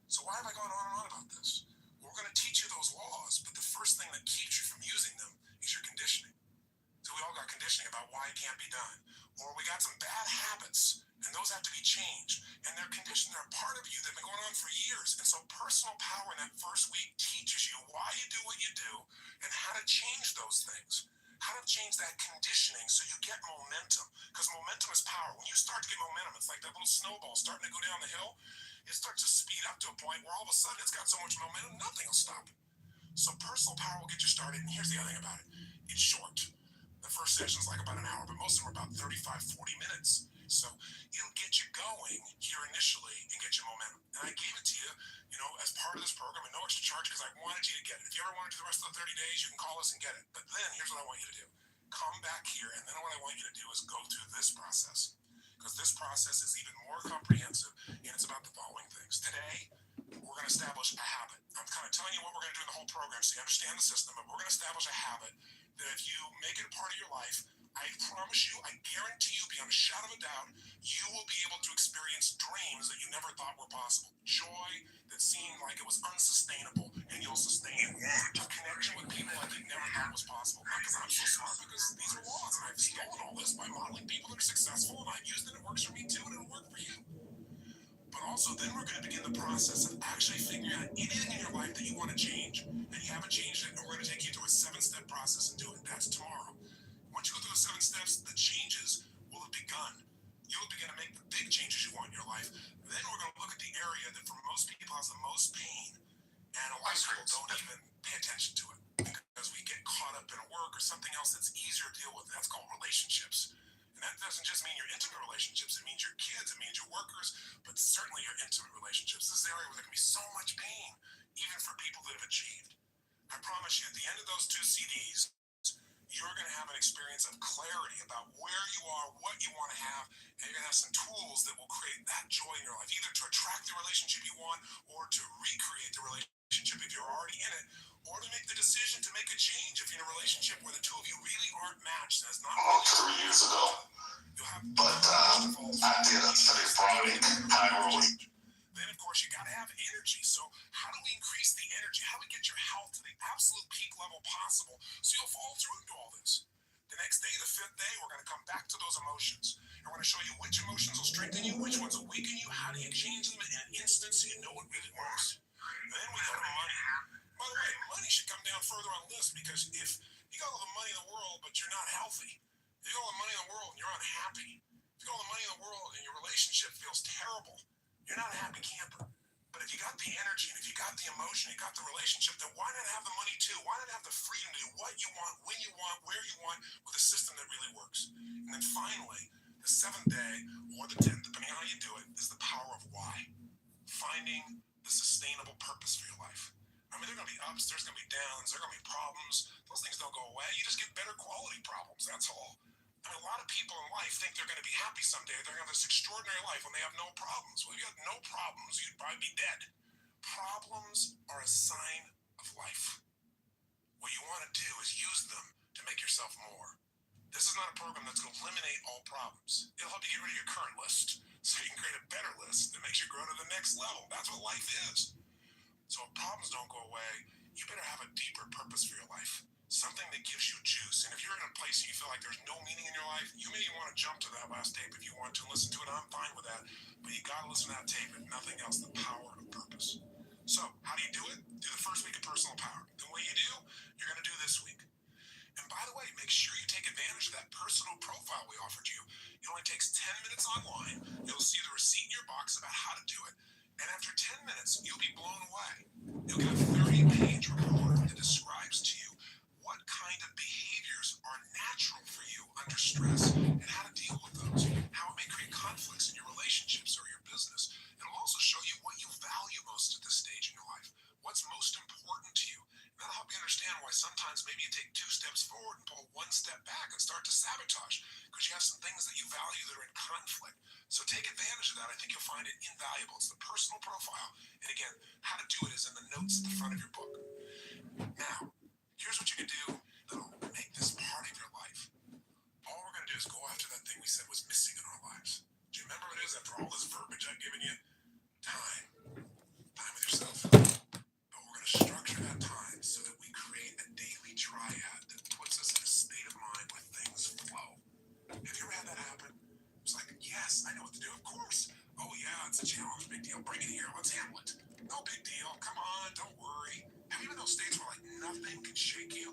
So why have I gone on and on about this? Well, we're going to teach you those laws, but the first thing that keeps you from using them is your conditioning. So we all got conditioning about why it can't be done. Or we got some bad habits, and those have to be changed. And they're conditioned, they're a part of you. They've been going on for years. And so personal power in that first week teaches you why you do what you do and how to change those things. How to change that conditioning so you get momentum. Because momentum is power. When you start to get momentum, it's like that little snowball starting to go down the hill. It starts to speed up to a point where all of a sudden it's got so much momentum, nothing will stop it. So personal power will get you started. And here's the other thing about it. It's short. The first session is like about an hour, but most of them are about 35, 40 minutes. So it'll get you going here initially and get you momentum. And I gave it to you, as part of this program at no extra charge because I wanted you to get it. If you ever want to do the rest of the 30 days, you can call us and get it. But then here's what I want you to do. Come back here, and then what I want you to do is go through this process. Because this process is even more comprehensive, and it's about the following things. Today, we're going to establish a habit. I'm kind of telling you what we're going to do in the whole program so you understand the system, but we're going to establish a habit that if you make it a part of your life, I promise you, I guarantee you, beyond a shadow of a doubt, you will be able to experience dreams that you never thought were possible. Joy that seemed like it was unsustainable, and you'll sustain it. A connection with people like you never thought was possible. Not because I'm so smart, because these are laws, and I've stolen all this by modeling people that are successful, and I've used it. It works for me too, and it'll work for you. But also, then we're going to begin the process of actually figuring out anything in your life that you want to change, and you haven't changed it, and we're going to take you through a 7-step process and do it. That's tomorrow. Once you go through the 7 steps, the changes will have begun. You'll begin to make the big changes you want in your life. Then we're going to look at the area that for most people has the most pain, and a lot of people don't even pay attention to it because we get caught than a work or something else that's easier to deal with. That's called relationships. And that doesn't just mean your intimate relationships. It means your kids. It means your workers, but certainly your intimate relationships. This is the area where there can be so much pain, even for people that have achieved. I promise you, at the end of those 2 CDs, you're going to have an experience of clarity about where you are, what you want to have, and you're going to have some tools that will create that joy in your life, either to attract the relationship you want or to recreate the relationship if you're already in it, or to make the decision to make a change if you're in a relationship where the two of you really aren't matched. That's not About 3 years ago. But I did a study abroad primarily. Then, of course, you got to have energy. So, how do we increase the energy? How do we get your health to the absolute peak level possible so you'll follow through and do all this? The next day, the 5th day, we're going to come back to those emotions. And we're going to show you which emotions will strengthen you, which ones will weaken you, how do you change them in an instant so you know what really works. Then we go to money. By the way, money should come down further on the list because if you got all the money in the world but you're not healthy, if you got all the money in the world and you're unhappy, if you got all the money in the world and your relationship feels terrible, you're not a happy camper. But if you got the energy and if you got the emotion, you got the relationship, then why not have the money too? Why not have the freedom to do what you want, when you want, where you want, with a system that really works? And then finally, the 7th day or the 10th, depending on how you do it, is the power of why. Finding the sustainable purpose for your life. I mean, there are going to be ups, there's going to be downs, there are going to be problems. Those things don't go away. You just get better quality problems, that's all. I mean, a lot of people in life think they're going to be happy someday. They're going to have this extraordinary life when they have no problems. Well, if you had no problems, you'd probably be dead. Problems are a sign of life. What you want to do is use them to make yourself more. This is not a program that's going to eliminate all problems. It'll help you get rid of your current list so you can create a better list that makes you grow to the next level. That's what life is. So if problems don't go away, you better have a deeper purpose for your life. Something that gives you juice. And if you're in a place and you feel like there's no meaning in your life, you may want to jump to that last tape if you want to listen to it. I'm fine with that. But you got to listen to that tape if nothing else, the power of purpose. So how do you do it? Do the first week of personal power. Then what you do, you're going to do this week. And by the way, make sure you take advantage of that personal profile we offered you. It only takes 10 minutes online. You'll see the receipt in your box about how to do it. And after 10 minutes, you'll be blown away. You'll get a 30-page report that describes to you what kind of behaviors are natural for you under stress and how to deal with those, how it may create conflicts in your relationships or your business. It'll also show you what you value most at this stage in your life, what's most important to you. And that'll help you understand why sometimes maybe you take 2 steps forward and pull 1 step back and start to sabotage because you have some things that you value that are in conflict. So take advantage of that. I think you'll find it invaluable. It's the personal profile. And again, how to do it is in the notes at the front of your book. Now, here's what you can do that'll make this part of your life. All we're going to do is go after that thing we said was missing in our lives. Do you remember what it is after all this verbiage I've given you? Time. Time with yourself. But we're going to structure that time so that we create a daily triad that puts us in a state of mind where things flow. Have you ever had that happen? It's like, yes, I know what to do, of course. Oh, yeah, it's a challenge. Big deal. Bring it here. Let's handle it. No big deal. Come on. Don't worry. Have you been in those states where, like, nothing can shake you?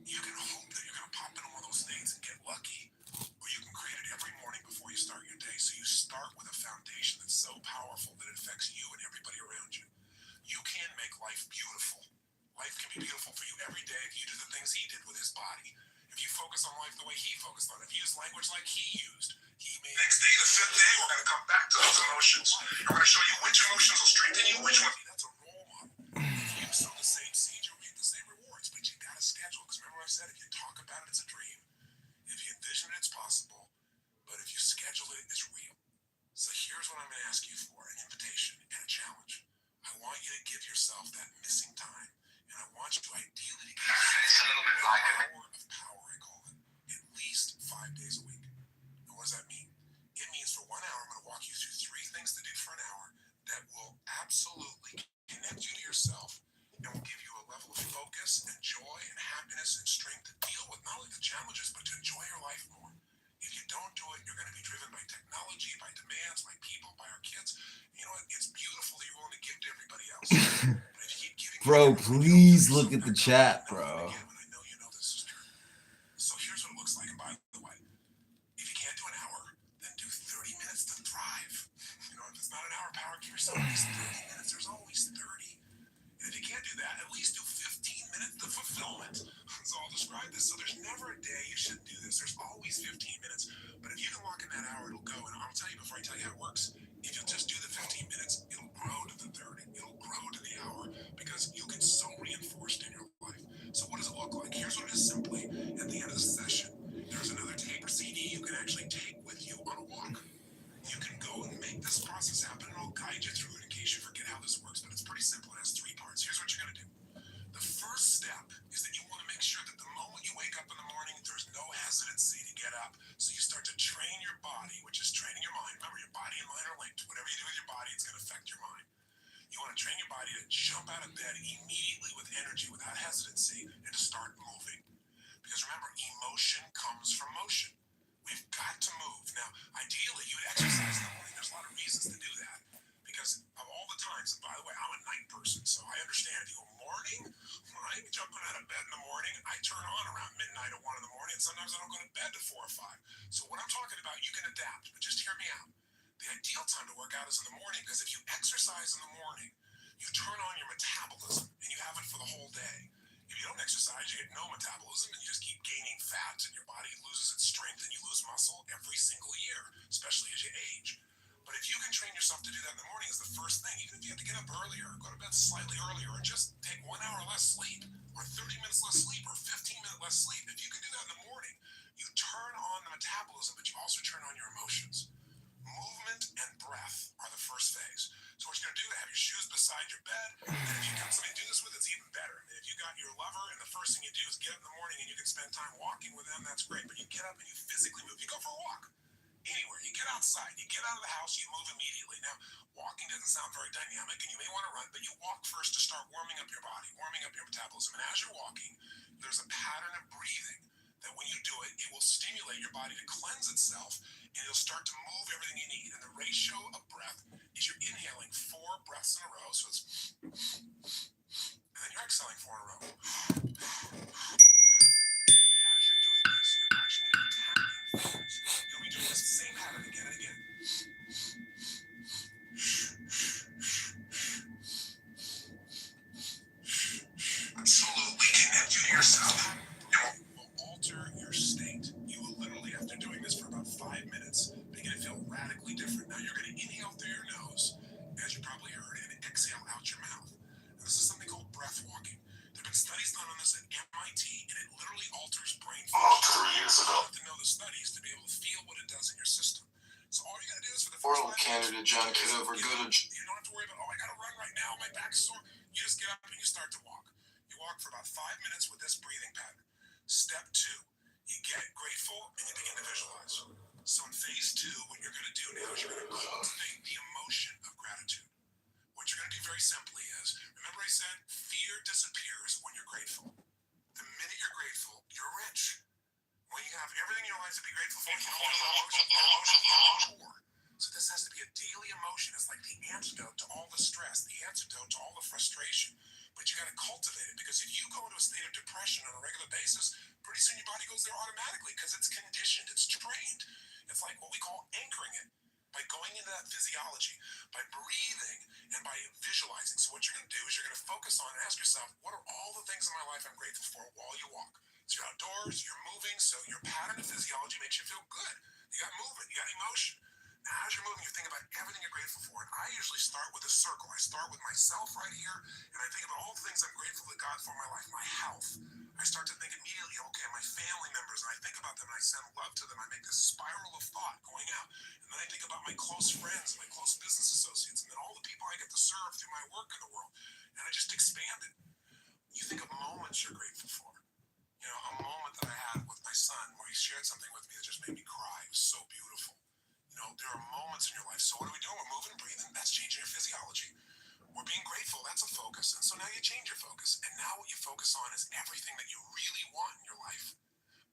You can hope that you're going to pop into one of those states and get lucky. Or you can create it every morning before you start your day. So you start with a foundation that's so powerful that it affects you and everybody around you. You can make life beautiful. Life can be beautiful for you every day if you do the things he did with his body. If you focus on life the way he focused on it, if you use language like he used, Next day, the 5th day, we're going to come back to those emotions. We're going to show you which emotions will strengthen you, which ones. That's a role model. If you sow the same seed, you'll reap the same rewards. But you got to schedule. Because remember what I said, if you talk about it, it's a dream. If you envision it, it's possible. But if you schedule it, it's real. So here's what I'm going to ask you for, an invitation and a challenge. I want you to give yourself that missing time. And I want you to ideally give yourself the hour of power, I call it. At least 5 days a week. What does that mean? It means for 1 hour, I'm going to walk you through 3 things to do for an hour that will absolutely connect you to yourself and will give you a level of focus and joy and happiness and strength to deal with not only the challenges, but to enjoy your life more. If you don't do it, you're going to be driven by technology, by demands, by people, by our kids. You know what? It's beautiful that you're willing to give to everybody else. But if you keep giving Bro, please look at the chat, bro. I know you know this is true. So here's what it looks like. And by the way, if you can't do an hour, then do 30 minutes to thrive. You know, if it's not an hour power, give yourself at least 30 minutes. There's always 30. And if you can't do that, at least do 15 minutes to fulfillment. So I'll describe body, which is training your mind. Remember, your body and mind are linked. Whatever you do with your body, it's going to affect your mind. You want to train your body to jump out of bed immediately with energy, without hesitancy, and to start moving. Because remember, emotion comes from motion. We've got to move. Now, ideally, you would exercise in the morning. There's a lot of reasons to do that. Because of all the times, and by the way, I'm a night person, so I understand if you go morning, when I'm jumping out of bed in the morning, I turn on around midnight or 1 in the morning, and sometimes I don't go to bed to 4 or 5. So what I'm talking about, you can adapt, but just hear me out. The ideal time to work out is in the morning, because if you exercise in the morning, you turn on your metabolism, and you have it for the whole day. If you don't exercise, you get no metabolism, and you just keep gaining fat, and your body loses its strength, and you lose muscle every single year, especially as you age. But if you can train yourself to do that in the morning, is the first thing. Even if you have to get up earlier, go to bed slightly earlier, or just take 1 hour less sleep, or 30 minutes less sleep, or 15-minute less sleep, if you can do that in the morning, you turn on the metabolism, but you also turn on your emotions. Movement and breath are the first phase. So what you're going to do is have your shoes beside your bed, and if you've got somebody to do this with, it's even better. I mean, if you got your lover, and the first thing you do is get up in the morning and you can spend time walking with them, that's great. But you get up and you physically move. You go for a walk. Anywhere. You get outside. You get out of the house, you move immediately. Now, walking doesn't sound very dynamic, and you may want to run, but you walk first to start warming up your body, warming up your metabolism. And as you're walking, there's a pattern of breathing that when you do it, it will stimulate your body to cleanse itself, and it'll start to move everything you need. And the ratio of breath is you're inhaling 4 breaths in a row, so it's, and then you're exhaling 4 in a row. As you're doing this, you're actually tapping things. You'll be doing this same pattern again and again. Absolutely connect you to yourself. It will alter your state. You will literally, after doing this for about 5 minutes, begin to feel radically different. Now, you're going to inhale through your nose, as you probably heard, and exhale out your mouth. Now, this is something called breath walking. There have been studies done on this at MIT, and it literally alters brain function. 3 years ago. You have to know the studies to be able to feel what it does in your system. So all you got to do is for the first Oral 5 minutes, candidate John Kitover, you go to don't have to worry about, oh, I got to run right now, my back's sore. You just get up and you start to walk. You walk for about 5 minutes with this breathing pattern. Step 2, you get grateful and you begin to visualize. So in phase 2, what you're going to do now is you're going to cultivate the emotion of gratitude. What you're going to do very simply is, remember I said fear disappears when you're grateful. The minute you're grateful, you're rich. When you have everything in your life to be grateful for, you don't feel emotion, your emotions are poor. So this has to be a daily emotion. It's like the antidote to all the stress, the antidote to all the frustration. But you got to cultivate it, because if you go into a state of depression on a regular basis, pretty soon your body goes there automatically, because it's conditioned, it's trained. It's like what we call anchoring it. By going into that physiology, by breathing, and by visualizing. So what you're going to do is you're going to focus on and ask yourself, what are all the things in my life I'm grateful for while you walk? So you're outdoors, you're moving, so your pattern of physiology makes you feel good. You got movement, you got emotion. Now, as you're moving, you think about everything you're grateful for. And I usually start with a circle. I start with myself right here, and I think about all the things I'm grateful to God for in my life. My health. I start to think immediately, okay, my family members, and I think about them, and I send love to them. I make this spiral of thought going out. And then I think about my close friends, my close business associates, and then all the people I get to serve through my work in the world. And I just expand it. You think of moments you're grateful for. You know, a moment that I had with my son where he shared something with me that just made me cry. It was so beautiful. You know, there are moments in your life. So what are we doing? We're moving and breathing. That's changing your physiology. We're being grateful. That's a focus. And so now you change your focus. And now what you focus on is everything that you really want in your life.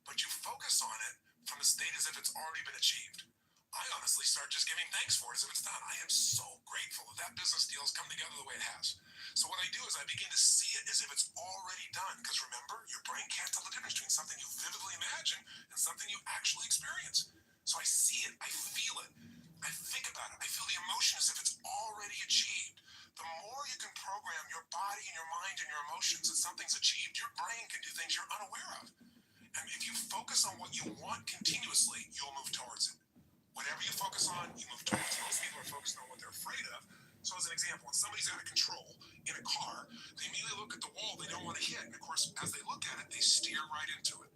But you focus on it from the state as if it's already been achieved. I honestly start just giving thanks for it as if it's done. I am so grateful that business deal has come together the way it has. So what I do is I begin to see it as if it's already done. Because remember, your brain can't tell the difference between something you vividly imagine and something you actually experience. So I see it, I feel it, I think about it, I feel the emotion as if it's already achieved. The more you can program your body and your mind and your emotions that something's achieved, your brain can do things you're unaware of. And if you focus on what you want continuously, you'll move towards it. Whatever you focus on, you move towards. Most people are focused on what they're afraid of. So as an example, when somebody's out of control in a car, they immediately look at the wall they don't want to hit. And of course, as they look at it, they steer right into it.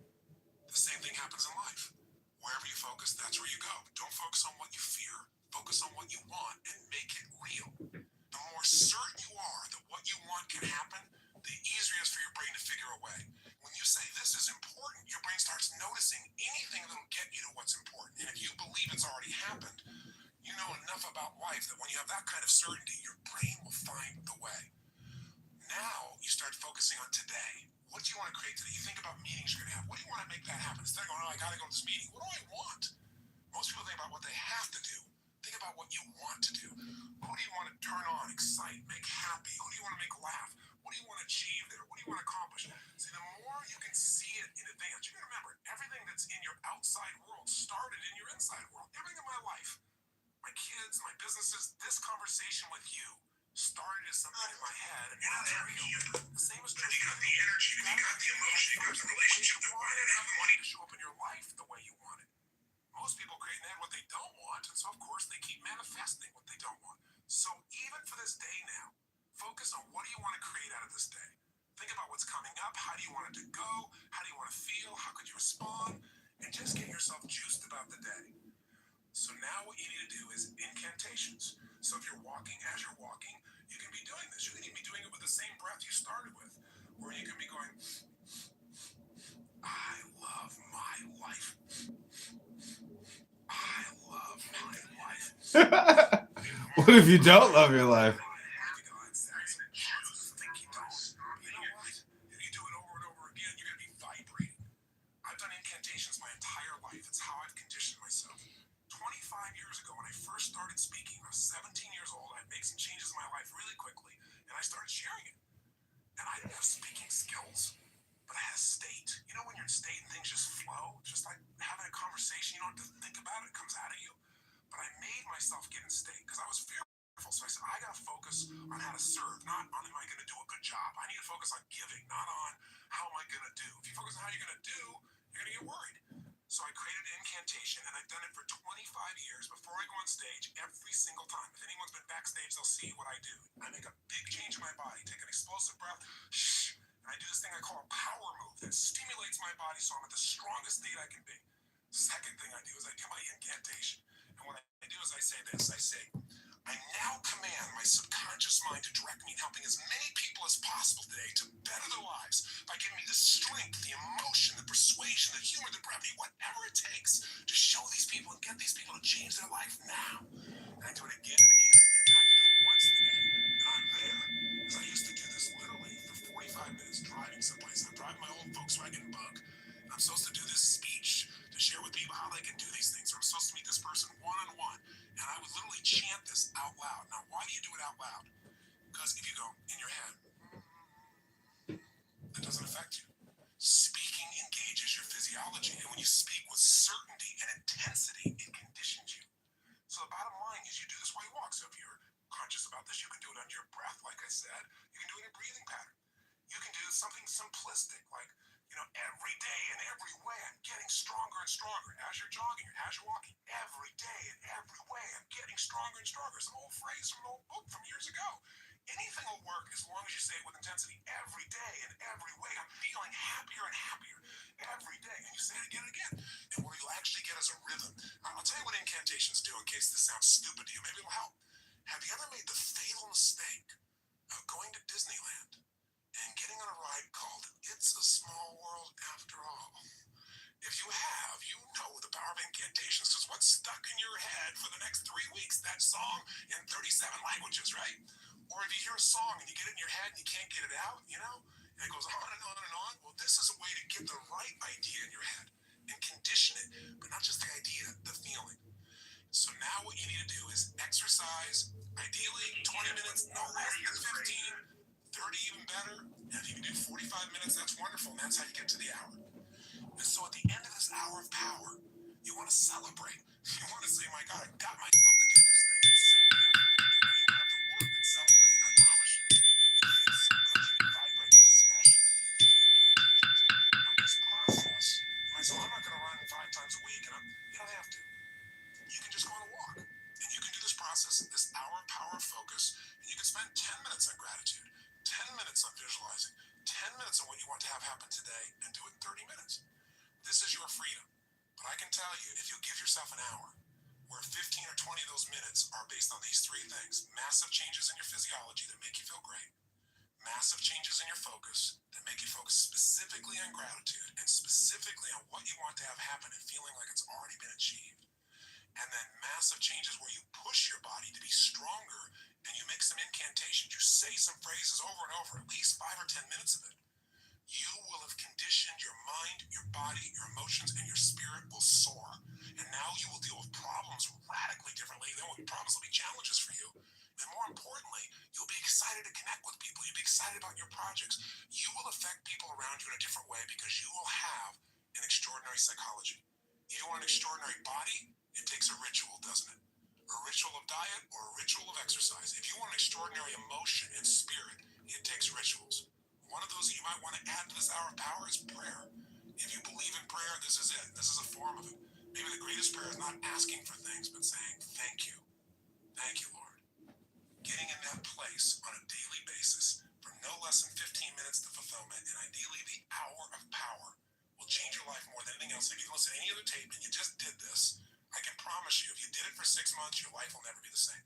The same thing happens in life. Wherever you focus, that's where you go. Don't focus on what you fear. Focus on what you want and make it real. The more certain you are that what you want can happen, the easier it is for your brain to figure a way. When you say this is important, your brain starts noticing anything that'll get you to what's important. And if you believe it's already life that when you have that kind of certainty, your brain will find the way. Now you start focusing on today. What do you want to create today? You think about meetings you're going to have. What do you want to make that happen? Instead of going, oh, I got to go to this meeting. What do I want? Most people think about what they have to do. Think about what you want to do. Who do you want to turn on, excite, make happy? Who do you want to make laugh? What do you want to achieve there? What do you want to accomplish? See, the more you can see it in advance, you got to remember, everything that's in your outside world started in your inside world. Everything in my life, my kids, my businesses, this conversation with you started as something in my head, and now it's real. The same is true. If you got the energy, if you got the emotion, you got the relationship that wanted and have the money to show up in your life the way you want it. Most people create in their head what they don't want, and so of course they keep manifesting what they don't want. So even for this day now, focus on what do you want to create out of this day. Think about what's coming up. How do you want it to go? How do you want to feel? How could you respond? And just get yourself juiced about the day. So now what you need to do is incantations. So if you're walking, as you're walking, you can be doing this. You can even be doing it with the same breath you started with. Or you can be going, I love my life. I love my life. What if you don't love your life? Started speaking. I was 17 years old. I made some changes in my life really quickly, and I started sharing it. And I didn't have speaking skills, but I had a state. You know, when you're in state and things just flow, just like having a conversation, you don't have to think about it, it comes out of you. But I made myself get in state because I was fearful. So I said, I got to focus on how to serve, not on am I going to do a good job. I need to focus on giving, not on how am I going to do. If you focus on how you're going to do, you're going to get worried. So I created an incantation, and I've done it for 25 years. Before I go on stage, every single time, if anyone's been backstage, they'll see what I do. I make a big change in my body, take an explosive breath, and I do this thing I call a power move that stimulates my body so I'm at the strongest state I can be. Second thing I do is I do my incantation. And what I do is I say this. I say, I now command my subconscious mind to direct me in helping as many people as possible today to better their lives by giving me the strength, the emotion, the persuasion, the humor, the brevity, whatever it takes to show these people and get these people to change their life now. And I do it again and again and again. Now I can do it once today, and I'm there. Because I used to do this literally for 45 minutes driving someplace. I'm driving my old Volkswagen Bug. And I'm supposed to do this speech to share with people how they can do these things. Or I'm supposed to meet this person one-on-one. And I would literally chant this out loud. Now, why do you do it out loud? Because if you go in your head, that doesn't affect you. Speaking engages your physiology. And when you speak with certainty and intensity, it conditions you. So the bottom line is you do this while you walk. So if you're conscious about this, you can do it under your breath, like I said. You can do it in a breathing pattern. You can do something simplistic, like, every day and every way I'm getting stronger and stronger. As you're jogging, as you're walking, every day and every way I'm getting stronger and stronger. It's an old phrase from an old book from years ago. Anything will work as long as you say it with intensity. Every day and every way I'm feeling happier and happier every day. And you say it again and again. And what you'll actually get is a rhythm. I'll tell you what incantations do in case this sounds stupid to you. Maybe it'll help. Have you ever made the fatal mistake of going to Disneyland and getting on a ride called It's a Small World After All? If you have, you know the power of incantations, because what's stuck in your head for the next 3 weeks, that song in 37 languages, right? Or if you hear a song and you get it in your head and you can't get it out, and it goes on and on and on, well, this is a way to get the right idea in your head and condition it, but not just the idea, the feeling. So now what you need to do is exercise, ideally 20 minutes, no less than 15, 30 even better. And if you can do 45 minutes, that's wonderful, and that's how you get to the hour. And so at the end of this hour of power, you want to celebrate. You want to say, my God, I got myself to do this thing. It's set me up. You don't have to work and celebrate, I promise you. It feels so good. You can vibrate, especially if you're doing incantations. Now this process, so I'm not going to run 5 times a week, and you don't have to. You can just go on a walk. And you can do this process, this hour of power of focus, and you can spend 10 minutes on gratitude, 10 minutes on visualizing, 10 minutes on what you want to have happen today, and do it in 30 minutes. This is your freedom. But I can tell you, if you'll give yourself an hour, where 15 or 20 of those minutes are based on these 3 things: massive changes in your physiology that make you feel great, massive changes in your focus that make you focus specifically on gratitude and specifically on what you want to have happen and feeling like it's already been achieved, and then massive changes where you push your body to be stronger and you make some incantations, you say some phrases over and over, at least 5 or 10 minutes of it, you will have conditioned your mind, your body, your emotions, and your spirit will soar. And now you will deal with problems radically differently. Problems will be challenges for you. And more importantly, you'll be excited to connect with people. You'll be excited about your projects. You will affect people around you in a different way because you will have an extraordinary psychology. You want an extraordinary body? It takes a ritual, doesn't it? A ritual of diet or a ritual of exercise. If you want an extraordinary emotion and spirit, it takes rituals. One of those that you might want to add to this hour of power is prayer. If you believe in prayer, this is it. This is a form of it. Maybe the greatest prayer is not asking for things, but saying, thank you. Thank you, Lord. Getting in that place on a daily basis for no less than 15 minutes to fulfillment, and ideally the hour of power, will change your life more than anything else. If you listen to any other tape and you just did this, I can promise you, if you did it for 6 months, your life will never be the same.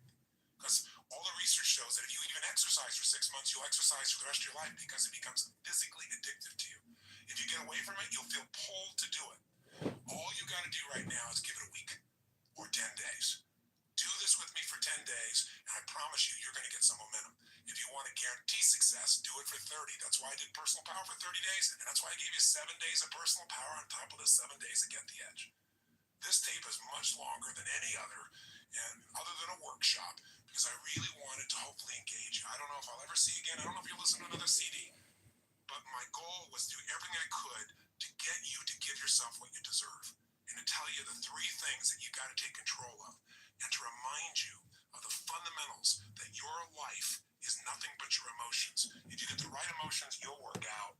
Because all the research shows that if you even exercise for 6 months, you'll exercise for the rest of your life because it becomes physically addictive to you. If you get away from it, you'll feel pulled to do it. All you got to do right now is give it a week or 10 days. Do this with me for 10 days, and I promise you, you're going to get some momentum. If you want to guarantee success, do it for 30. That's why I did personal power for 30 days, and that's why I gave you 7 days of personal power on top of the 7 days to get the edge. This tape is much longer than any other, and other than a workshop, because I really wanted to hopefully engage you. I don't know if I'll ever see you again. I don't know if you'll listen to another CD, but my goal was to do everything I could to get you to give yourself what you deserve, and to tell you the 3 things that you got to take control of, and to remind you of the fundamentals that your life is nothing but your emotions. If you get the right emotions, you'll work out.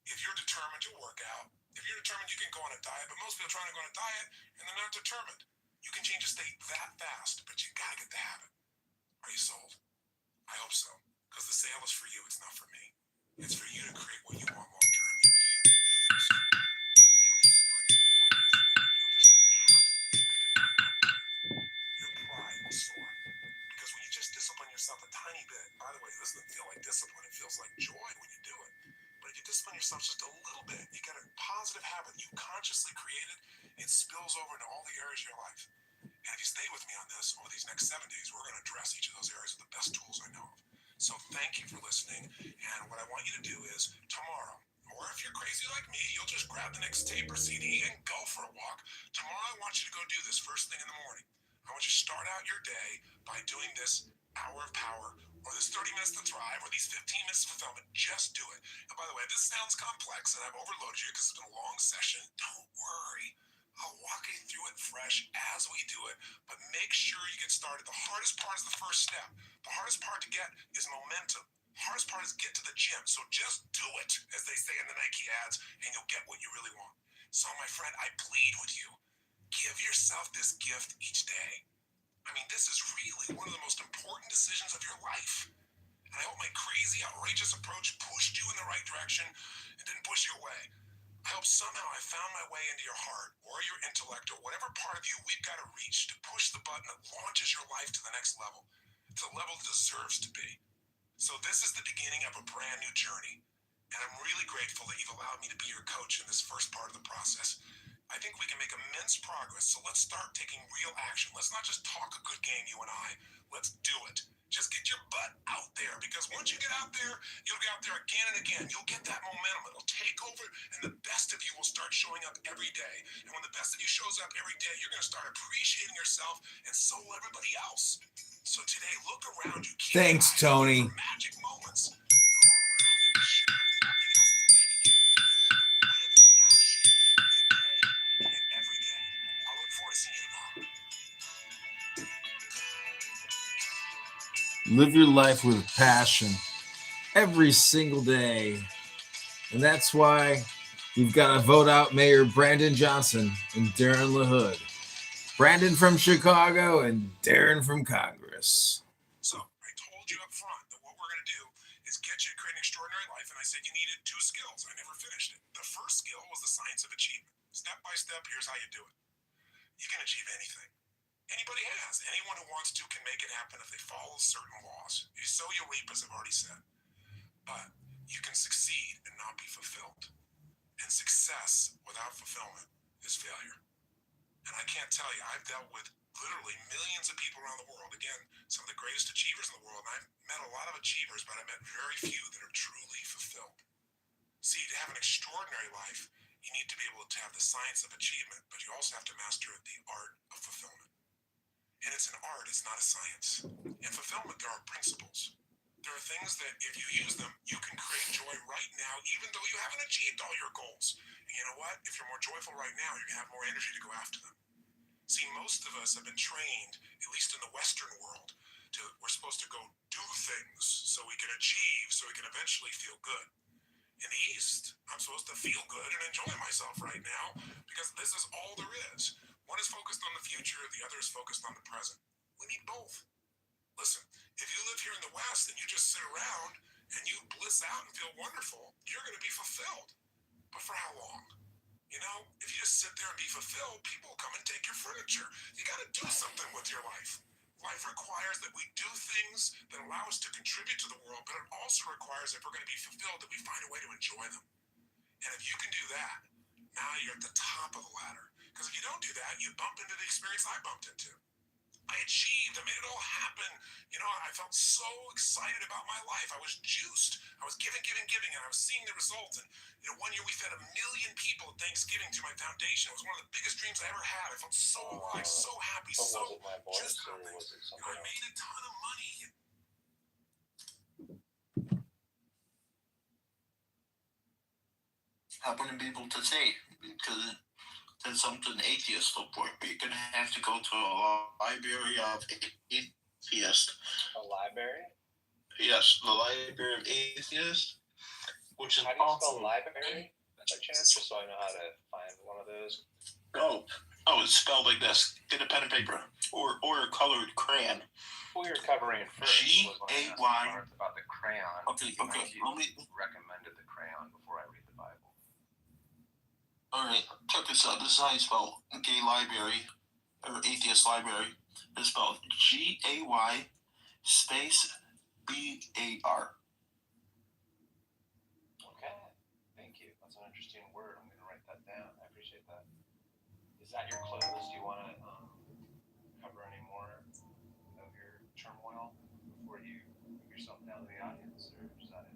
If you're determined, you'll work out. If you're determined, you can go on a diet, but most people are trying to go on a diet and they're not determined. You can change a state that fast, but you gotta get the habit. Are you sold? I hope so, because the sale is for you, it's not for me. It's for you to create what you want long term. If you will do this, you'll do it 4 days a week. You'll just get a habit. Your pride will soar. Because when you just discipline yourself a tiny bit, by the way, this doesn't feel like discipline, it feels like joy when you do it. But if you discipline yourself just a little bit, you get a positive habit you consciously created, it spills over into all the areas of your life. And if you stay with me on this over these next 7 days, we're going to address each of those areas with the best tools I know of. So thank you for listening. And what I want you to do is tomorrow, or if you're crazy like me, you'll just grab the next tape or CD and go for a walk. Tomorrow, I want you to go do this first thing in the morning. I want you to start out your day by doing this hour of power, or this 30 minutes to thrive, or these 15 minutes of fulfillment. Just do it. And by the way, this sounds complex and I've overloaded you because it's been a long session. Don't worry. I'll walk you through it fresh as we do it, but make sure you get started. The hardest part is the first step. The hardest part to get is momentum. The hardest part is get to the gym. So just do it, as they say in the Nike ads, and you'll get what you really want. So my friend, I plead with you, give yourself this gift each day. I mean, this is really one of the most important decisions of your life. And I hope my crazy, outrageous approach pushed you in the right direction and didn't push you away. I hope somehow I found my way into your heart or your intellect or whatever part of you we've got to reach to push the button that launches your life to the next level, to the level it deserves to be. So this is the beginning of a brand new journey. And I'm really grateful that you've allowed me to be your coach in this first part of the process. I think we can make immense progress, so let's start taking real action. Let's not just talk a good game, you and I. Let's do it. Just get your butt out there, because once you get out there, you'll get out there again and again. You'll get that momentum. It'll take over, and the best of you will start showing up every day. And when the best of you shows up every day, you're going to start appreciating yourself, and so will everybody else. So today, look around you. Thanks, Tony. Magic moments. They're all around you. Share nothing else today. Live with passion today and every day. I look forward to seeing you tomorrow. Live your life with passion every single day. And that's why we've got to vote out Mayor Brandon Johnson and Darren LaHood. Brandon from Chicago and Darren from Congress. So I told you up front that what we're going to do is get you to create an extraordinary life, and I said you needed 2 skills. I never finished it. The first skill was the science of achievement. Step by step, here's how you do it. You can achieve anything. Anybody has. Anyone who wants to can make it happen if they follow certain laws. You sow, you reap, as I've already said. But you can succeed and not be fulfilled. And success without fulfillment is failure. And I can't tell you, I've dealt with literally millions of people around the world. Again, some of the greatest achievers in the world. And I've met a lot of achievers, but I met very few that are truly fulfilled. See, to have an extraordinary life, you need to be able to have the science of achievement, but you also have to master the art of fulfillment. And it's an art, it's not a science. In fulfillment, there are principles. There are things that if you use them, you can create joy right now, even though you haven't achieved all your goals. And you know what? If you're more joyful right now, you're going to have more energy to go after them. See, most of us have been trained, at least in the Western world, we're supposed to go do things so we can achieve, so we can eventually feel good. In the East, I'm supposed to feel good and enjoy myself right now because this is all there is. One is focused on the future, the other is focused on the present. We need both. Listen, if you live here in the West and you just sit around and you bliss out and feel wonderful, you're going to be fulfilled. But for how long? You know, if you just sit there and be fulfilled, people will come and take your furniture. You got to do something with your life. Life requires that we do things that allow us to contribute to the world, but it also requires, if we're going to be fulfilled, that we find a way to enjoy them. And if you can do that, now you're at the top of the ladder. Because if you don't do that, you bump into the experience I bumped into. I achieved. I made it all happen. You know, I felt so excited about my life. I was juiced. I was giving, and I was seeing the results. And, you know, one year we fed 1 million people at Thanksgiving to my foundation. It was one of the biggest dreams I ever had. I felt so alive, so happy, But so was it my voice juiced or about things. was it You know, something I made else? a ton of money. I wouldn't be able to say because there's something atheists look for. You're gonna have to go to a library of atheists. A library? Yes, the library of atheists, which is How do you also spell library? By chance, just so I know how to find one of those. oh, it's spelled like this. Get a pen and paper or a colored crayon. Who you're covering first was when I asked G-A-Y. Mark about the crayon. Okay. He Let me. recommended the crayon before I read the Bible. All right, check this out. This is how you spell gay library or atheist library. It's spelled G-A-Y space B-A-R. Okay, thank you. That's an interesting word. I'm going to write that down. I appreciate that. Is that your close? Do you want to cover any more of your turmoil before you move yourself down to the audience, or is that it?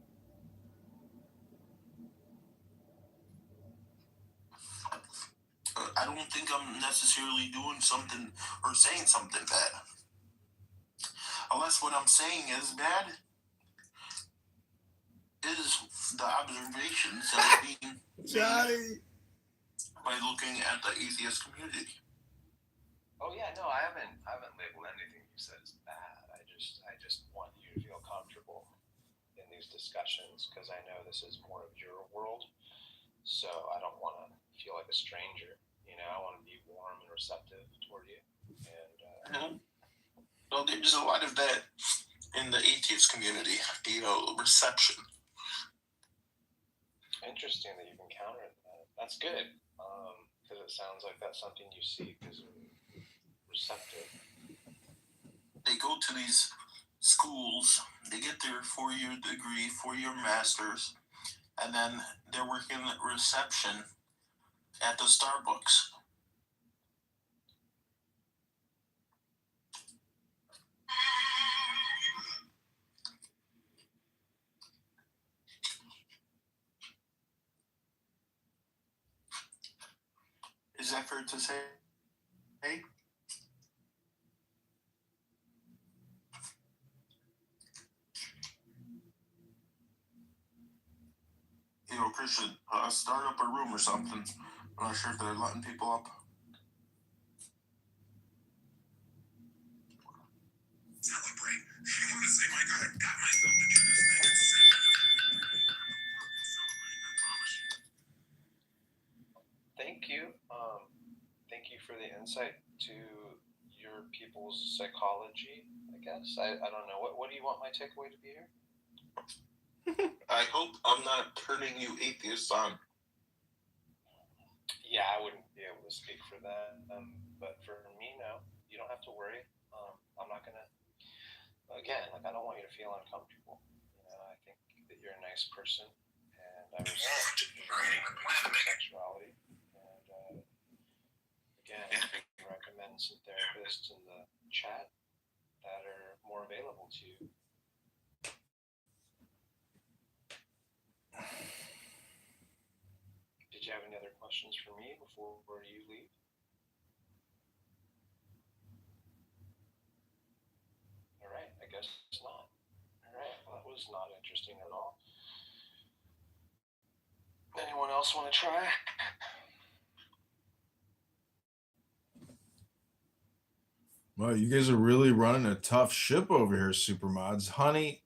I don't think I'm necessarily doing something or saying something bad. Unless what I'm saying is bad is the observations that are being Johnny. by looking at the atheist community. Oh yeah, no, I haven't labeled anything you said as bad. I just want you to feel comfortable in these discussions because I know this is more of your world. So I don't want to feel like a stranger. You know, I want to be warm and receptive toward you. And Well, there's a lot of that in the atheist community. You know, reception. interesting that you've encountered that. That's good because it sounds like that's something you seek is receptive. They go to these schools, they get their 4-year degree, 4-year master's, and then they're working at reception at the Starbucks. Is that fair to say? Hey? You know, Christian, start up a room or something. I'm not sure if they're letting people up. Celebrate. I'm going to say, my God, I got myself to do this thing at 7. Celebrate, I promise you. Thank you. Thank you for the insight to your people's psychology, I guess. I don't know. What do you want my takeaway to be here? I hope I'm not turning you atheists on. Yeah, I wouldn't be able to speak for that. But for me, no. You don't have to worry. I'm not going to, again, like I don't want you to feel uncomfortable. You know, I think that you're a nice person and I respect your sexuality. And again, I recommend and some therapists in the chat that are more available to you. Did you have any other questions for me before you leave? All right, I guess it's not. All right, well, that was not interesting at all. Anyone else want to try? Well, you guys are really running a tough ship over here, Supermods. Honey,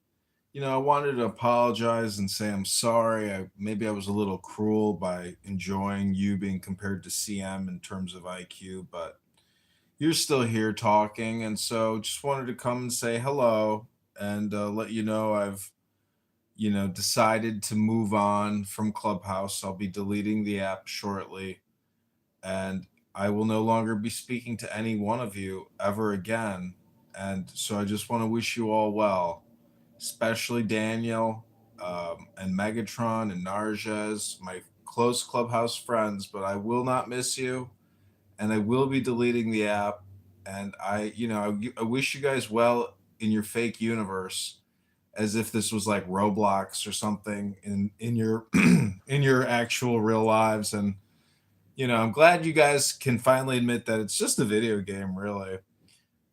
I wanted to apologize and say I'm sorry. Maybe I was a little cruel by enjoying you being compared to CM in terms of IQ, but you're still here talking, and so just wanted to come and say hello and let you know I've decided to move on from Clubhouse. I'll be deleting the app shortly, and I will no longer be speaking to any one of you ever again. And so I just want to wish you all well, especially Daniel and Megatron and Narges, my close Clubhouse friends. But I will not miss you, and I will be deleting the app. And I wish you guys well in your fake universe, as if this was like Roblox or something in your in your actual real lives. And I'm glad you guys can finally admit that it's just a video game, really.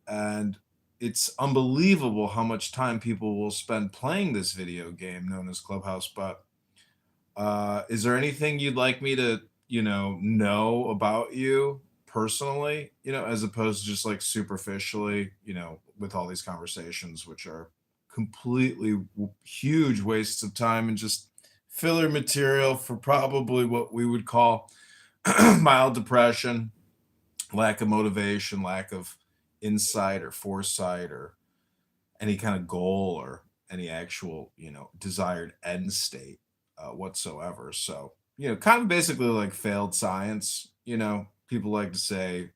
And it's unbelievable how much time people will spend playing this video game known as Clubhouse. But is there anything you'd like me to, know about you personally, as opposed to just like superficially, with all these conversations, which are completely huge wastes of time and just filler material for probably what we would call mild depression, lack of motivation, lack of insight or foresight or any kind of goal or any actual, desired end state whatsoever. So, kind of basically like failed science. People like to say,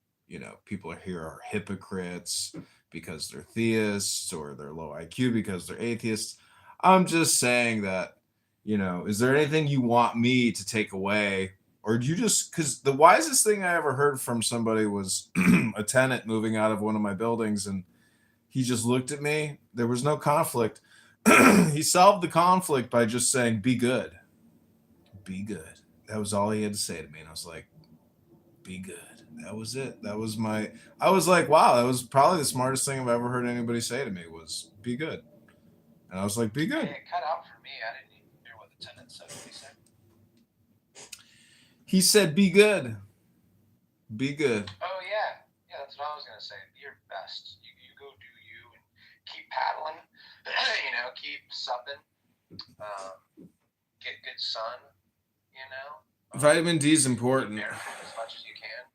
people here are hypocrites because they're theists, or they're low IQ because they're atheists. I'm just saying that, is there anything you want me to take away? Or do you just, because the wisest thing I ever heard from somebody was a tenant moving out of one of my buildings, and he just looked at me. There was no conflict. He solved the conflict by just saying, be good. Be good. That was all he had to say to me. And I was like, be good. That was it. I was like, wow, that was probably the smartest thing I've ever heard anybody say to me was be good. And I was like, be good. Hey, it cut out for me. I didn't even hear what the tenant said. What he said? He said, be good. Be good. Oh, yeah. Yeah, that's what I was going to say. Be your best. You go do you and keep paddling, keep supping, get good sun, Vitamin D is important. Be barefoot as much as you can.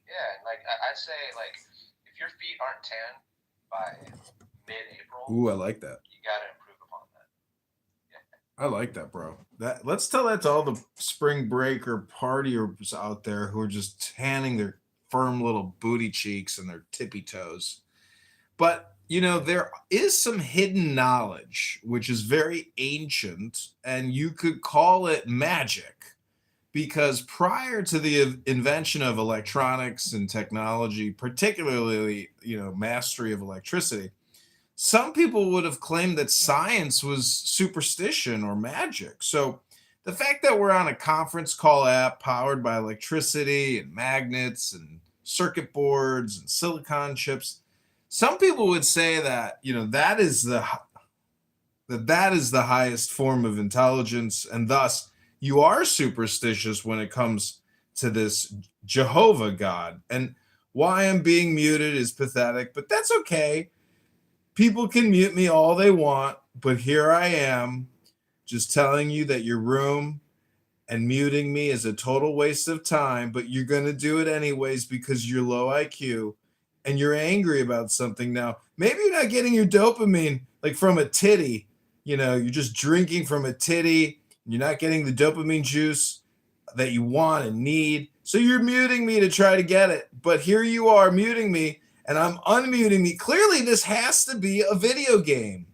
Yeah, and I'd say, if your feet aren't tan by mid-April, Ooh, I like that. You got to improve upon that. Yeah. I like that, bro. Let's tell that to all the spring breaker partiers out there who are just tanning their firm little booty cheeks and their tippy toes. But there is some hidden knowledge which is very ancient, and you could call it magic, because prior to the invention of electronics and technology, particularly mastery of electricity, some people would have claimed that science was superstition or magic. So the fact that we're on a conference call app powered by electricity and magnets and circuit boards and silicon chips, some people would say that, that is the highest form of intelligence, and thus you are superstitious when it comes to this Jehovah God. And why I'm being muted is pathetic, but that's okay. People can mute me all they want, but here I am just telling you that your room and muting me is a total waste of time, but you're going to do it anyways because you're low IQ and you're angry about something. Now, maybe you're not getting your dopamine like from a titty. You're just drinking from a titty. You're not getting the dopamine juice that you want and need. So you're muting me to try to get it. But here you are muting me, and I'm unmuting me. Clearly, this has to be a video game.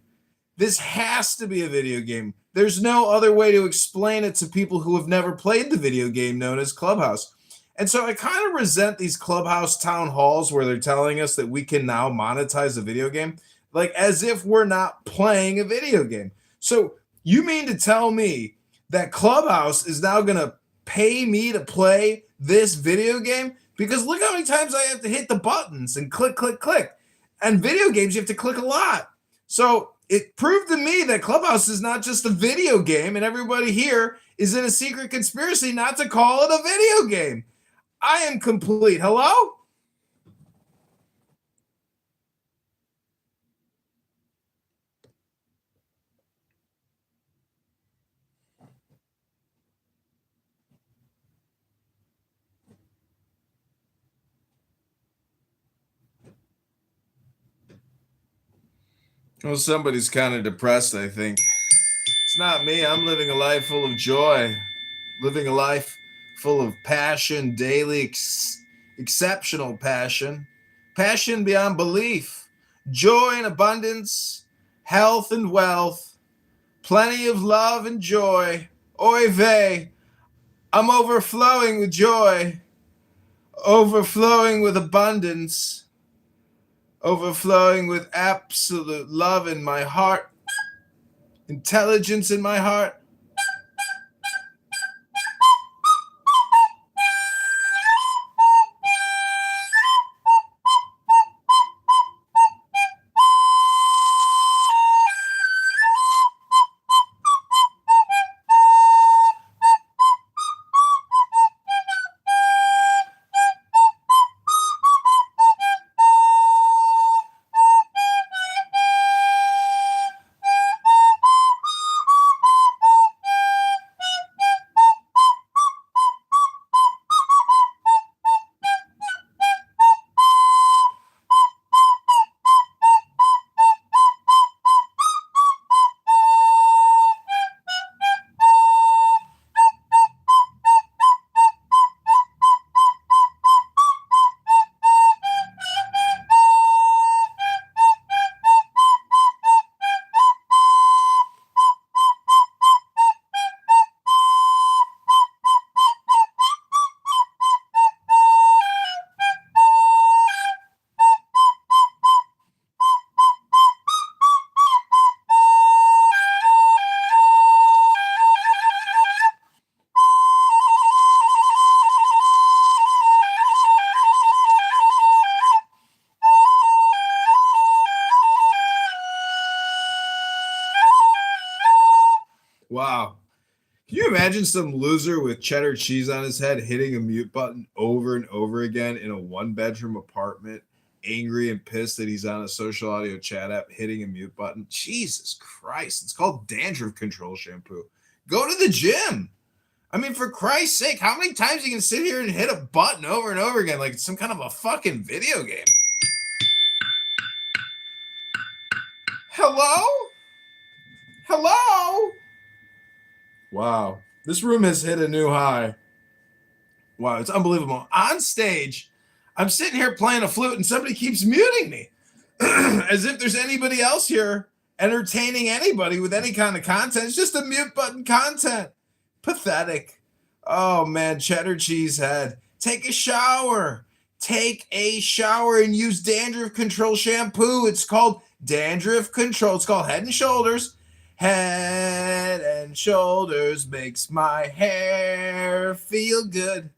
This has to be a video game. There's no other way to explain it to people who have never played the video game known as Clubhouse. And so I kind of resent these clubhouse town halls where they're telling us that we can now monetize a video game, like as if we're not playing a video game. So you mean to tell me that Clubhouse is now going to pay me to play this video game? Because look how many times I have to hit the buttons and click, click, click. And video games, you have to click a lot. So it proved to me that Clubhouse is not just a video game, and everybody here is in a secret conspiracy not to call it a video game. I am complete. Hello? Well, somebody's kind of depressed, I think. It's not me. I'm living a life full of joy, living a life full of passion, daily, exceptional passion, passion beyond belief, joy and abundance, health and wealth, plenty of love and joy. Oy vey, I'm overflowing with joy, overflowing with abundance, overflowing with absolute love in my heart, intelligence in my heart. Wow. Can you imagine some loser with cheddar cheese on his head hitting a mute button over and over again in a one-bedroom apartment, angry and pissed that he's on a social audio chat app hitting a mute button? Jesus Christ. It's called dandruff control shampoo. Go to the gym. I mean, for Christ's sake, how many times are you going to sit here and hit a button over and over again like it's some kind of a fucking video game? Hello? Hello? Wow. This room has hit a new high. Wow, it's unbelievable. On stage, I'm sitting here playing a flute and somebody keeps muting me. As if there's anybody else here entertaining anybody with any kind of content. It's just a mute button content. Pathetic. Oh man, cheddar cheese head. Take a shower. Take a shower and use dandruff control shampoo. It's called dandruff control. It's called Head and Shoulders. Head and Shoulders makes my hair feel good.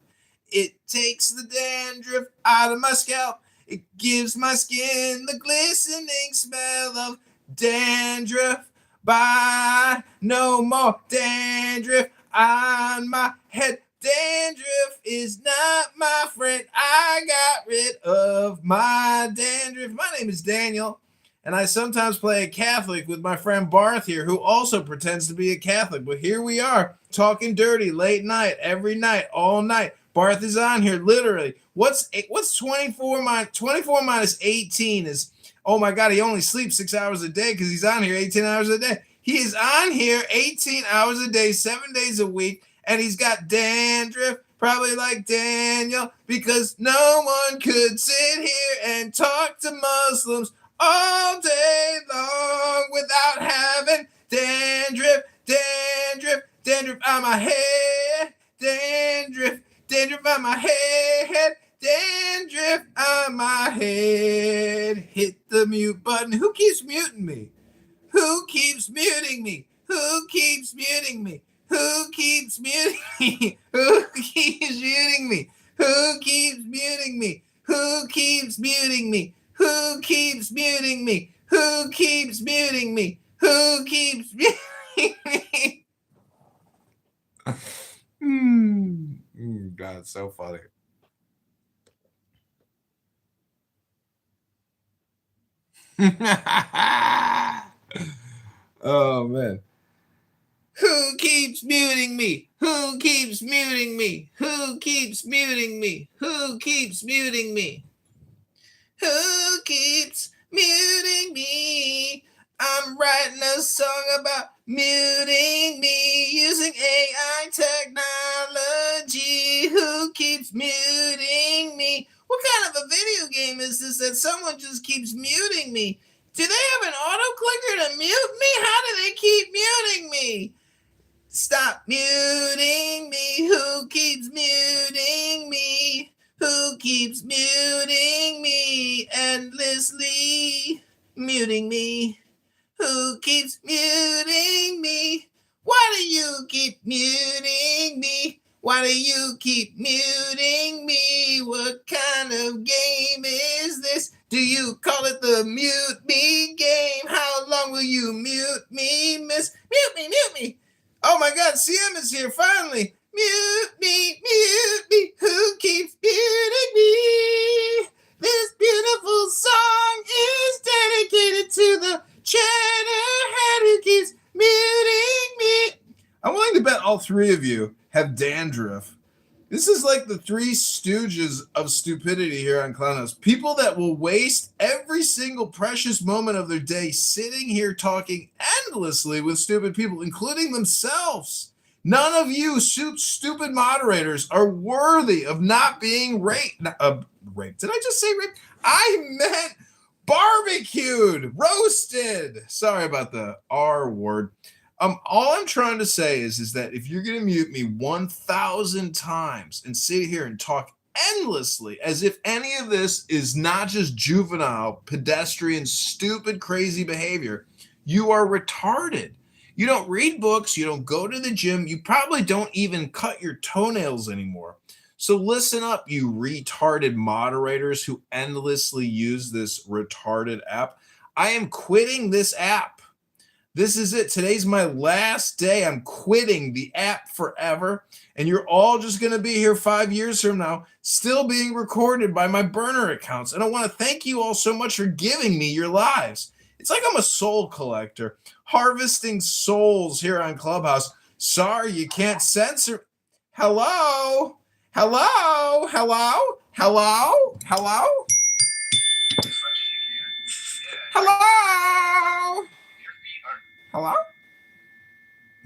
It takes the dandruff out of my scalp. It gives my skin the glistening smell of dandruff. Bye. No more dandruff on my head. Dandruff is not my friend. I got rid of my dandruff. My name is Daniel, and I sometimes play a Catholic with my friend Barth here, who also pretends to be a Catholic. But here we are, talking dirty late night, every night, all night. Barth is on here, literally. What's 24 minus 18 is, oh my God, he only sleeps 6 hours a day because he's on here 18 hours a day. He is on here 18 hours a day, 7 days a week, and he's got dandruff, probably like Daniel, because no one could sit here and talk to Muslims all day long without having dandruff on my head. Dandruff Dandruff on my head. Dandruff on my head. Hit the mute button. Who keeps muting me? Who keeps muting me? Who keeps muting me? Who keeps muting me? Who keeps muting me? Who keeps muting me? Who keeps muting me? Who keeps muting me? Who keeps muting me? Who keeps muting me? God, it's so funny. Oh man. Who keeps muting me? Who keeps muting me? Who keeps muting me? Who keeps muting me? Who keeps muting me? I'm writing a song about muting me using AI technology. Who keeps muting me? What kind of a video game is this that someone just keeps muting me? Do they have an auto clicker to mute me? How do they keep muting me? Stop muting me. Who keeps muting me? Who keeps muting me? Endlessly muting me. Who keeps muting me? Why do you keep muting me? Why do you keep muting me? What kind of game is this? Do you call it the mute me game? How long will you mute me, miss? Mute me, mute me. Oh my God, CM is here finally. Mute me, mute me. Who keeps muting me? This beautiful song is dedicated to the Chatterhead who keeps muting me. I'm willing to bet all three of you have dandruff. This is like the Three Stooges of stupidity here on Clownhouse. People that will waste every single precious moment of their day sitting here talking endlessly with stupid people, including themselves. None of you stupid moderators are worthy of not being raped. Raped? Did I just say raped? I meant barbecued, roasted. Sorry about the R word. All I'm trying to say is that if you're going to mute me 1,000 times and sit here and talk endlessly as if any of this is not just juvenile, pedestrian, stupid, crazy behavior, you are retarded. You don't read books. You don't go to the gym. You probably don't even cut your toenails anymore. So listen up, you retarded moderators who endlessly use this retarded app. I am quitting this app. This is it. Today's my last day. I'm quitting the app forever. And you're all just going to be here 5 years from now, still being recorded by my burner accounts. And I want to thank you all so much for giving me your lives. It's like I'm a soul collector, harvesting souls here on Clubhouse. Sorry, you can't censor. Hello? Hello? Hello? Hello? Hello? Hello? Hello?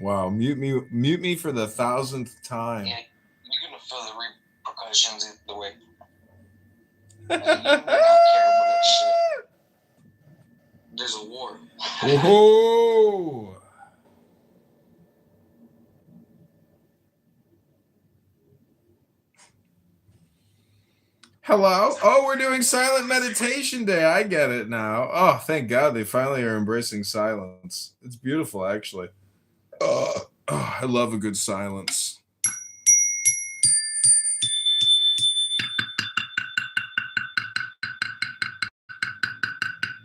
Wow, mute me for the 1,000th time. Yeah, you're gonna feel the repercussions either way. You don't care about shit. There's a war. Whoa! Hello? Oh, we're doing silent meditation day. I get it now. Oh, thank God they finally are embracing silence. It's beautiful, actually. Oh, I love a good silence.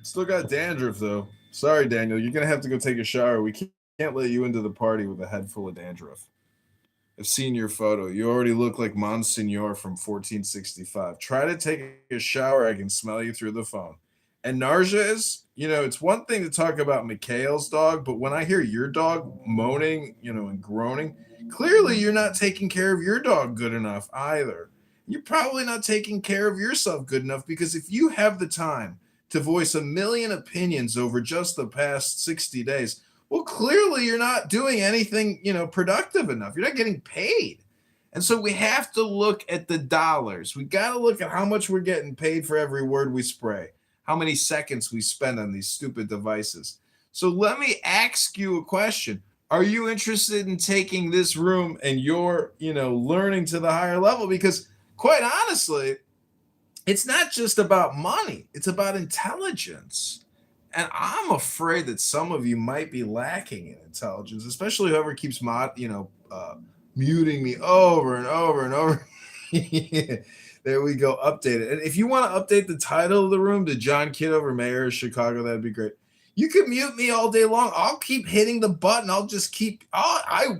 Still got dandruff, though. Sorry, Daniel. You're going to have to go take a shower. We can't let you into the party with a head full of dandruff. I've seen your photo. You already look like Monsignor from 1465. Try to take a shower. I can smell you through the phone. And Narja it's one thing to talk about Mikhail's dog, but when I hear your dog moaning, and groaning, clearly you're not taking care of your dog good enough either. You're probably not taking care of yourself good enough, because if you have the time to voice a million opinions over just the past 60 days, well, clearly you're not doing anything, productive enough. You're not getting paid. And so we have to look at the dollars. We got to look at how much we're getting paid for every word we spray, how many seconds we spend on these stupid devices. So let me ask you a question. Are you interested in taking this room and your, learning to the higher level? Because quite honestly, it's not just about money, it's about intelligence. And I'm afraid that some of you might be lacking in intelligence, especially whoever keeps muting me over and over and over. There we go, update it. And if you want to update the title of the room to John Kitover, Mayor of Chicago, that'd be great. You can mute me all day long. I'll keep hitting the button. I'll just keep. I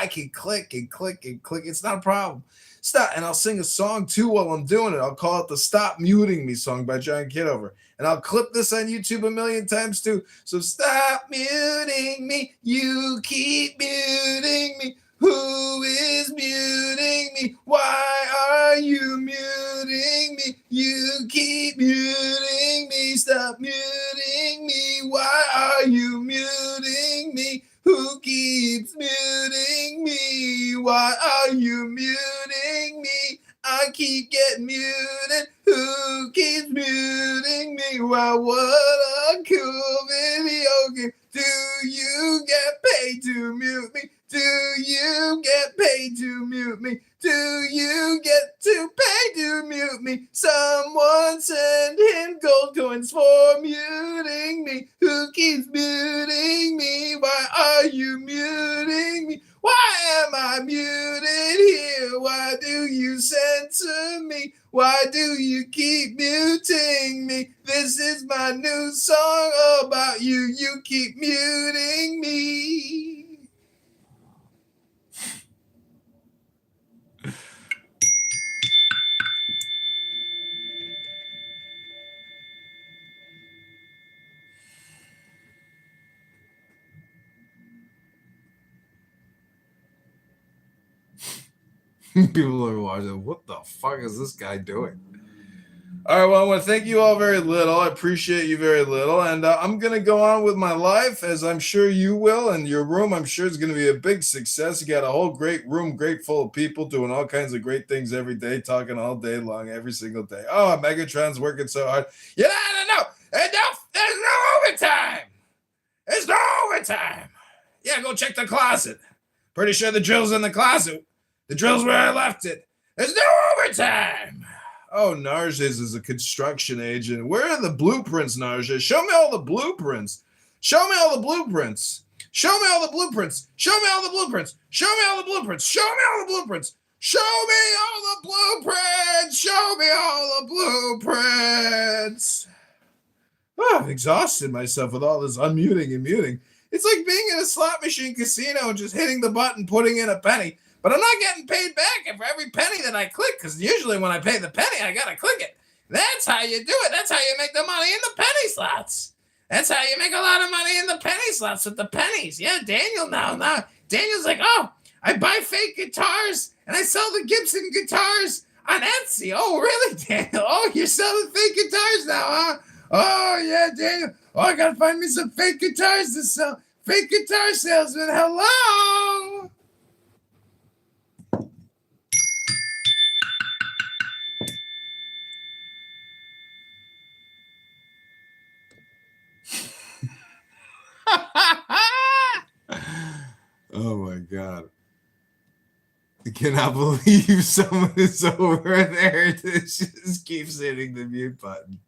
can click and click and click. It's not a problem. Stop. And I'll sing a song too while I'm doing it. I'll call it the Stop Muting Me song by John Kitover. And I'll clip this on YouTube a million times too. So stop muting me. You keep muting me. Who is muting me? Why are you muting me? You keep muting me. Stop muting me. Why are you muting me? Who keeps muting me? Why are you muting me? I keep getting muted. Who keeps muting me? Wow, what a cool video game. Do you get paid to mute me? Do you get paid to mute me? Do you get to pay to mute me? Someone send him gold coins for muting me. Who keeps muting me? Why are you muting me? Why am I muted here? Why do you censor me? Why do you keep muting me? This is my new song about you. You keep muting me. People are watching. What the fuck is this guy doing? All right, well, I want to thank you all very little. I appreciate you very little. And I'm going to go on with my life, as I'm sure you will. And your room, I'm sure, is going to be a big success. You got a whole great room, great full of people doing all kinds of great things every day, talking all day long, every single day. Oh, Megatron's working so hard. Yeah, I don't know. There's no overtime. There's no overtime. Yeah, go check the closet. Pretty sure the drill's in the closet. The drill's where I left it. There's no overtime. Oh, Narges is a construction agent. Where are the blueprints, Narges? Show me all the blueprints. Show me all the blueprints. Show me all the blueprints. Show me all the blueprints. Show me all the blueprints. Show me all the blueprints. Show me all the blueprints. Show me all the blueprints. Oh, I've exhausted myself with all this unmuting and muting. It's like being in a slot machine casino and just hitting the button, putting in a penny. But I'm not getting paid back for every penny that I click, because usually when I pay the penny, I got to click it. That's how you do it. That's how you make the money in the penny slots. That's how you make a lot of money in the penny slots with the pennies. Yeah, Daniel now. Daniel's like, oh, I buy fake guitars and I sell the Gibson guitars on Etsy. Oh, really, Daniel? Oh, you're selling fake guitars now, huh? Oh, yeah, Daniel. Oh, I got to find me some fake guitars to sell. Fake guitar salesman, hello. Oh my God. I cannot believe someone is over there that just keeps hitting the mute button.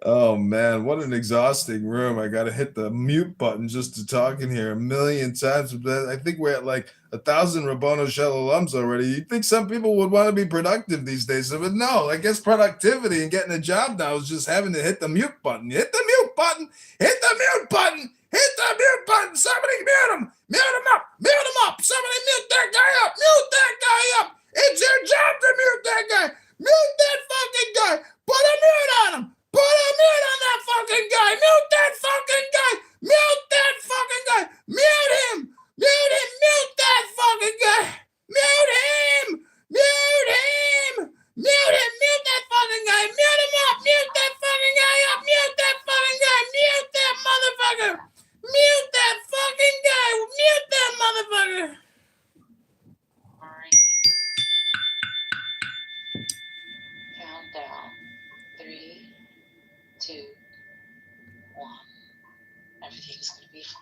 Oh man, what an exhausting room. I got to hit the mute button just to talk in here a million times. I think we're at like 1,000 Rabono Shell alums already. You'd think some people would want to be productive these days. But no, I guess productivity and getting a job now is just having to hit the mute button. Hit the mute button. Hit the mute button. Hit the mute button. Somebody mute him. Mute him up. Mute him up. Somebody mute that guy up. Mute that guy up. It's your job to mute that guy. Mute that fucking guy. Put a mute on him. Put a mute on that fucking guy. Mute that fucking guy. Mute that fucking guy. Mute him. Mute him. Mute that fucking guy. Mute him. Mute him. Mute him. Mute that fucking guy. Mute him up. Mute that fucking guy up. Mute that fucking guy. Mute that motherfucker. Mute that fucking guy. Mute that motherfucker. Countdown. 3, 2, 1. Everything's gonna be fine.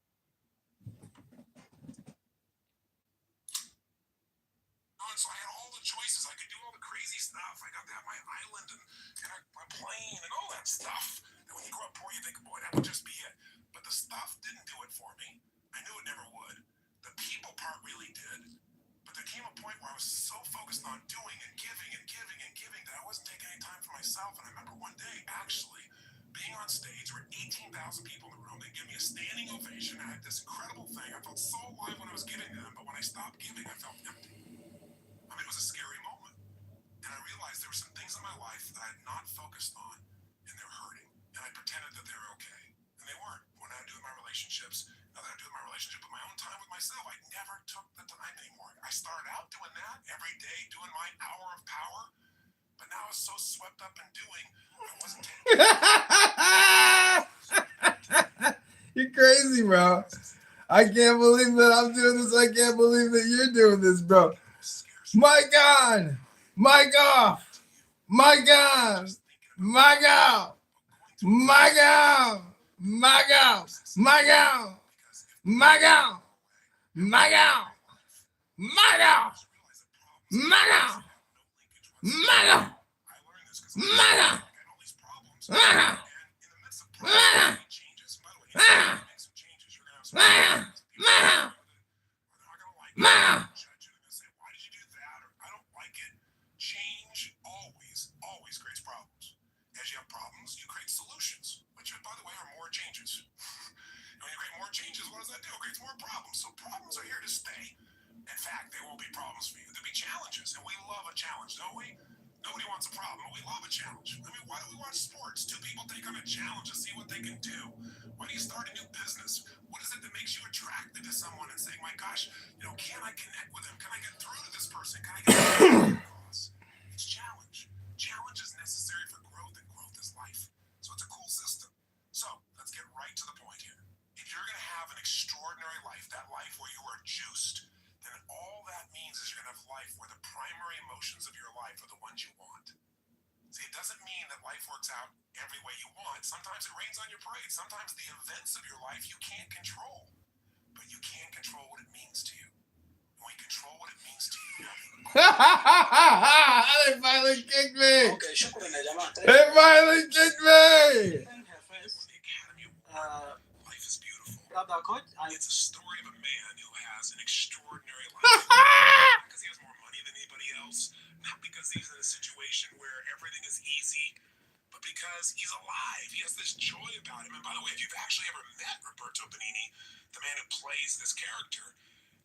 and so I had all the choices. I could do all the crazy stuff. I got to have my island and my plane and all that stuff. And when you grow up poor, you think, boy, that would just be it. But the stuff didn't do it for me. I knew it never would. The people part really did. But there came a point where I was so focused on doing and giving and giving and giving that I wasn't taking any time for myself. And I remember one day, actually, being on stage, there were 18,000 people in the room. They gave me a standing ovation. I had this incredible thing. I felt so alive when I was giving them, but when I stopped giving, I felt empty. I mean, it was a scary moment. And I realized there were some things in my life that I had not focused on, and they were hurting. And I pretended that they were okay. And they weren't. What I do with my relationships, nothing to do with my relationship, but my own time with myself. I never took the time anymore. I started out doing that every day, doing my hour of power. But now I was so swept up in doing, I wasn't taking. You're crazy, bro. I can't believe that I'm doing this. I can't believe that you're doing this, bro. Mike on. Mike off. Mike on. Mike out. Mike out. Mike out. Mike out. Mike out. Mike out. Mike out. Mike out. Mike out. Mike out. Change always creates problems. As you have problems, you create solutions, which, by the way, are more changes. And when you create more changes, what does that do? It creates more problems. So problems are here to stay. In fact, they will be problems for you. There'll be challenges, and we love a challenge, don't we? Nobody wants a problem, but we love a challenge. I mean, why do we watch sports? Two people take on a challenge to see what they can do. Why do you start a new business? What is it that makes you attracted to someone and saying, my gosh, can I connect with them? Can I get through to this person? Can I get across? It's challenge. Challenge is necessary for growth, and growth is life. So it's a cool system. So let's get right to the point here. If you're going to have an extraordinary life, that life where you are juiced, then all that means is you're going to have life where the primary emotions of your life are the ones you want. See, it doesn't mean that life works out every way you want. Sometimes it rains on your parade. Sometimes the events of your life you can't control. But you can control what it means to you. And when you control what it means to you, They finally kicked me. They finally kicked me. life is beautiful. It's a story of a man who has an extraordinary life. Not because he has more money than anybody else, not because he's in a situation where everything is easy, but because he's alive. He has this joy about him. And by the way, if you've actually ever met Roberto Benigni, the man who plays this character,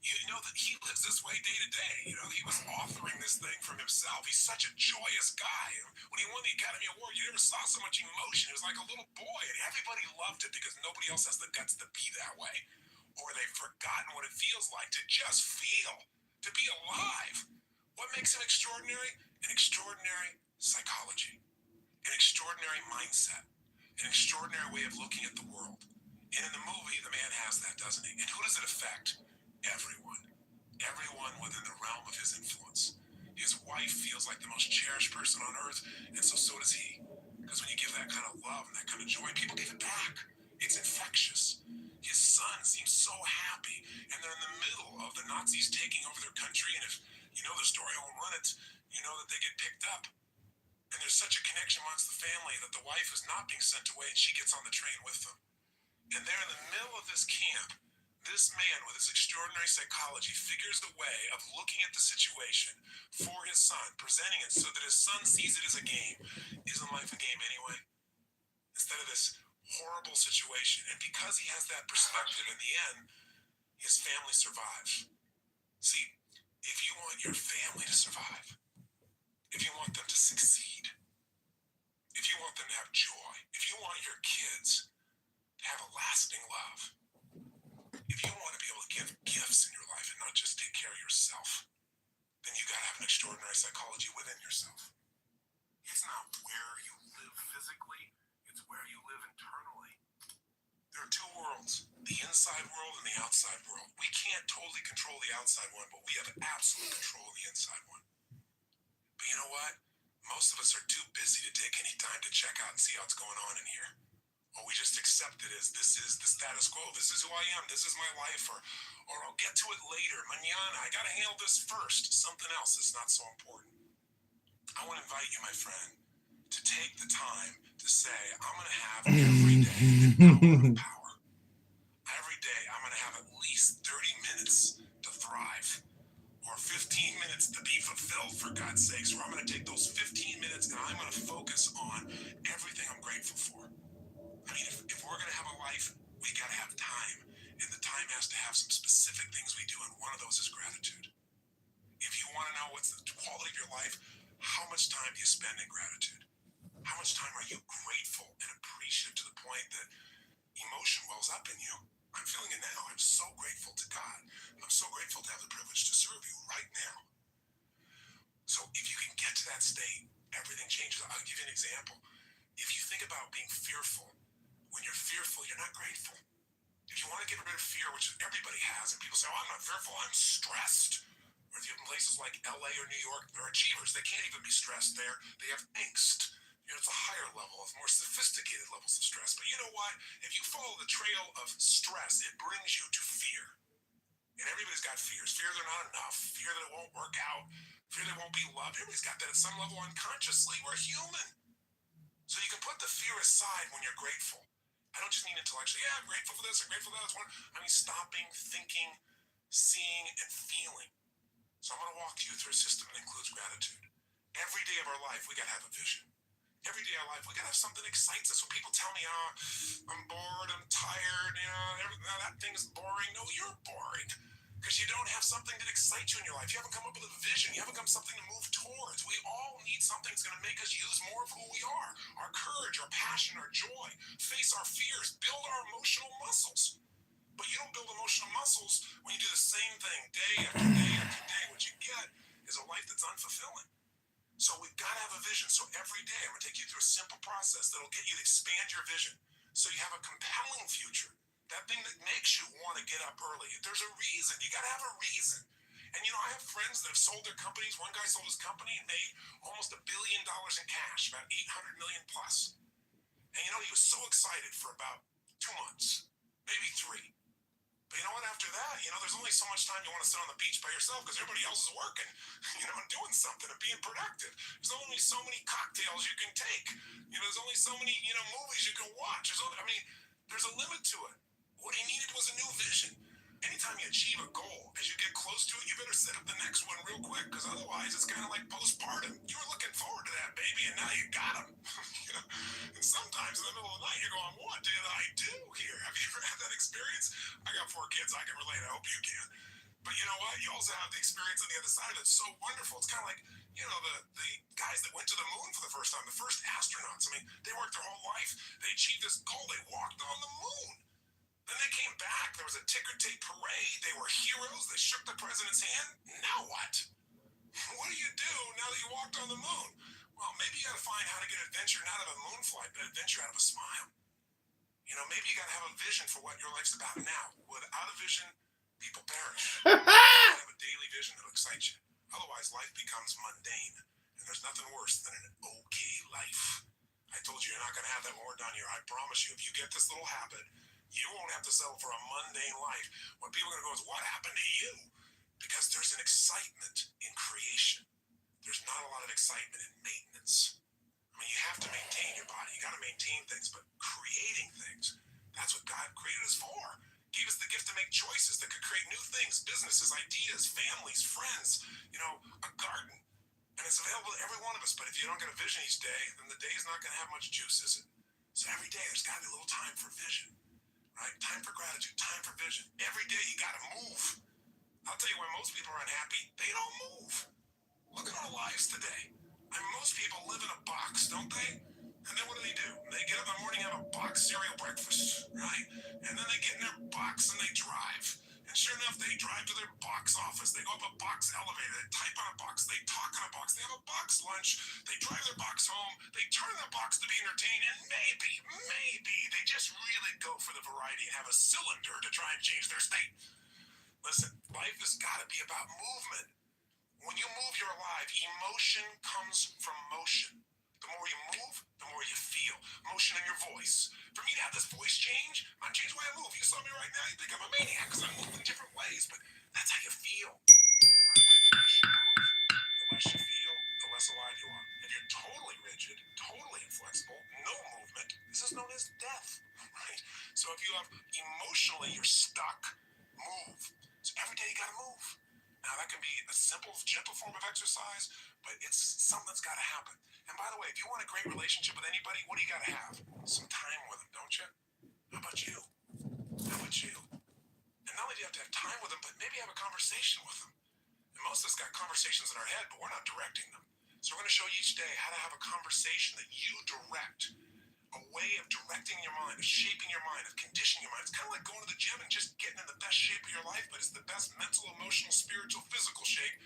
you know that he lives this way day to day. He was authoring this thing from himself. He's such a joyous guy. When he won the Academy Award, you never saw so much emotion. It was like a little boy, and everybody loved it because nobody else has the guts to be that way. Or they've forgotten what it feels like to just feel, to be alive. What makes him extraordinary? An extraordinary psychology, an extraordinary mindset, an extraordinary way of looking at the world. And in the movie, the man has that, doesn't he? And who does it affect? Everyone. Everyone within the realm of his influence. His wife feels like the most cherished person on earth, and so does he. Because when you give that kind of love and that kind of joy, people give it back. It's infectious. His son seems so happy, and they're in the middle of the Nazis taking over their country, and if you know the story, I won't run it, you know that they get picked up. And there's such a connection amongst the family that the wife is not being sent away, and she gets on the train with them. And they're in the middle of this camp. This man with his extraordinary psychology figures a way of looking at the situation for his son, presenting it so that his son sees it as a game. Isn't life a game anyway? Instead of this horrible situation. And because he has that perspective, in the end, his family survives. See, if you want your family to survive, if you want them to succeed, if you want them to have joy, if you want your kids to have a lasting love, if you want to be able to give gifts in your life and not just take care of yourself, then you got to have an extraordinary psychology within yourself. It's not where you live physically, it's where you live internally. There are two worlds, the inside world and the outside world. We can't totally control the outside one, but we have absolute control of the inside one. But you know what? Most of us are too busy to take any time to check out and see what's going on in here. or we just accept it as this is the status quo, this is who I am, this is my life, or I'll get to it later, mañana, I gotta handle this first, something else is not so important. I want to invite you, my friend, to take the time to say, I'm going to have every day an hour of power. Every day, I'm going to have at least 30 minutes to thrive, or 15 minutes to be fulfilled, for God's sakes, or I'm going to take those 15 minutes and I'm going to focus on everything I'm grateful for. I mean, if we're going to have a life, we got to have time, and the time has to have some specific things we do, and one of those is gratitude. If you want to know what's the quality of your life, how much time do you spend in gratitude? How much time are you grateful and appreciative to the point that emotion wells up in you? I'm feeling it now. I'm so grateful to God. I'm so grateful to have the privilege to serve you right now. So if you can get to that state, everything changes. I'll give you an example. If you think about being fearful, when you're fearful, you're not grateful. If you want to get rid of fear, which everybody has, and people say, oh, I'm not fearful, I'm stressed. Or if you have places like LA or New York, they're achievers. They can't even be stressed there. They have angst. It's a higher level of more sophisticated levels of stress. But you know what? If you follow the trail of stress, it brings you to fear. And everybody's got fears. Fear they're not enough. Fear that it won't work out. Fear they won't be loved. Everybody's got that at some level unconsciously. We're human. So you can put the fear aside when you're grateful. I don't just mean intellectually, yeah, I'm grateful for this, I'm grateful for that. I mean stopping, thinking, seeing, and feeling. So I'm going to walk you through a system that includes gratitude. Every day of our life, we got to have a vision. Every day of our life, we got to have something that excites us. When people tell me, oh, I'm bored, I'm tired, that thing is boring. No, you're boring. Because you don't have something that excites you in your life. You haven't come up with a vision. You haven't come something to move towards. We all need something that's going to make us use more of who we are. Our courage, our passion, our joy. Face our fears. Build our emotional muscles. But you don't build emotional muscles when you do the same thing day after day after day. What you get is a life that's unfulfilling. So we've got to have a vision. So every day I'm going to take you through a simple process that'll get you to expand your vision so you have a compelling future. That thing that makes you want to get up early. There's a reason. You got to have a reason. And I have friends that have sold their companies. One guy sold his company and made almost $1 billion in cash, about 800 million plus. And he was so excited for about 2 months, maybe 3. But you know what? After that, there's only so much time you want to sit on the beach by yourself because everybody else is working, and doing something and being productive. There's only so many cocktails you can take. There's only so many, movies you can watch. There's a limit to it. What he needed was a new vision. Anytime you achieve a goal, as you get close to it, you better set up the next one real quick because otherwise it's kind of like postpartum. You were looking forward to that baby and now you got him. And sometimes in the middle of the night you're going, what did I do here? Have you ever had that experience? I got 4 kids. I can relate. I hope you can. But you know what? You also have the experience on the other side that's so wonderful. It's kind of like, the guys that went to the moon for the first time, the first astronauts. They worked their whole life. They achieved this goal. They walked on the moon. Then they came back. There was a ticker tape parade. They were heroes. They shook the president's hand. Now what? What do you do now that you walked on the moon? Well, maybe you got to find how to get adventure not out of a moon flight, but adventure out of a smile. Maybe you got to have a vision for what your life's about now. Without a vision, people perish. You gotta have a daily vision that excites you. Otherwise, life becomes mundane. And there's nothing worse than an okay life. I told you you're not going to have that when we're done here. I promise you, if you get this little habit, you won't have to settle for a mundane life. What people are going to go is, what happened to you? Because there's an excitement in creation. There's not a lot of excitement in maintenance. You have to maintain your body. You got to maintain things, but creating things, that's what God created us for. Gave us the gift to make choices that could create new things, businesses, ideas, families, friends, a garden. And it's available to every one of us. But if you don't get a vision each day, then the day is not going to have much juice, is it? So every day there's got to be a little time for vision, right? Time for gratitude, time for vision. Every day you got to move. I'll tell you why most people are unhappy. They don't move. Look at our lives today. Most people live in a box, don't they? And then what do? They get up in the morning and have a box cereal breakfast, right? And then they get in their box and they drive. And sure enough, they drive to their box office. They go up a box elevator. They type on a box. They talk on a box. They have a box lunch. They drive their box home. They turn the box to be entertained. And maybe they just really go for the variety and have a cylinder to try and change their state. Listen, life has got to be about movement. When you move, you're alive. Emotion comes from motion. The more you move, the more you feel. Motion in your voice. For me to have this voice change, I'm changing the way I move. You saw me right now, you think I'm a maniac because I'm moving different ways, but that's how you feel. By the way, the less you move, the less you feel, the less alive you are. If you're totally rigid, totally inflexible, no movement, this is known as death, right? So if you have emotionally, you're stuck, move. So every day you gotta move. Now that can be a simple, gentle form of exercise, but it's something that's gotta happen. And by the way, if you want a great relationship with anybody, what do you gotta have? Some time with them, don't you? How about you? How about you? And not only do you have to have time with them, but maybe have a conversation with them. And most of us got conversations in our head, but we're not directing them. So we're going to show you each day how to have a conversation that you direct, a way of directing your mind, of shaping your mind, of conditioning your mind. It's kind of like going to the gym and just getting in the best shape of your life, but it's the best mental, emotional, spiritual, physical shape.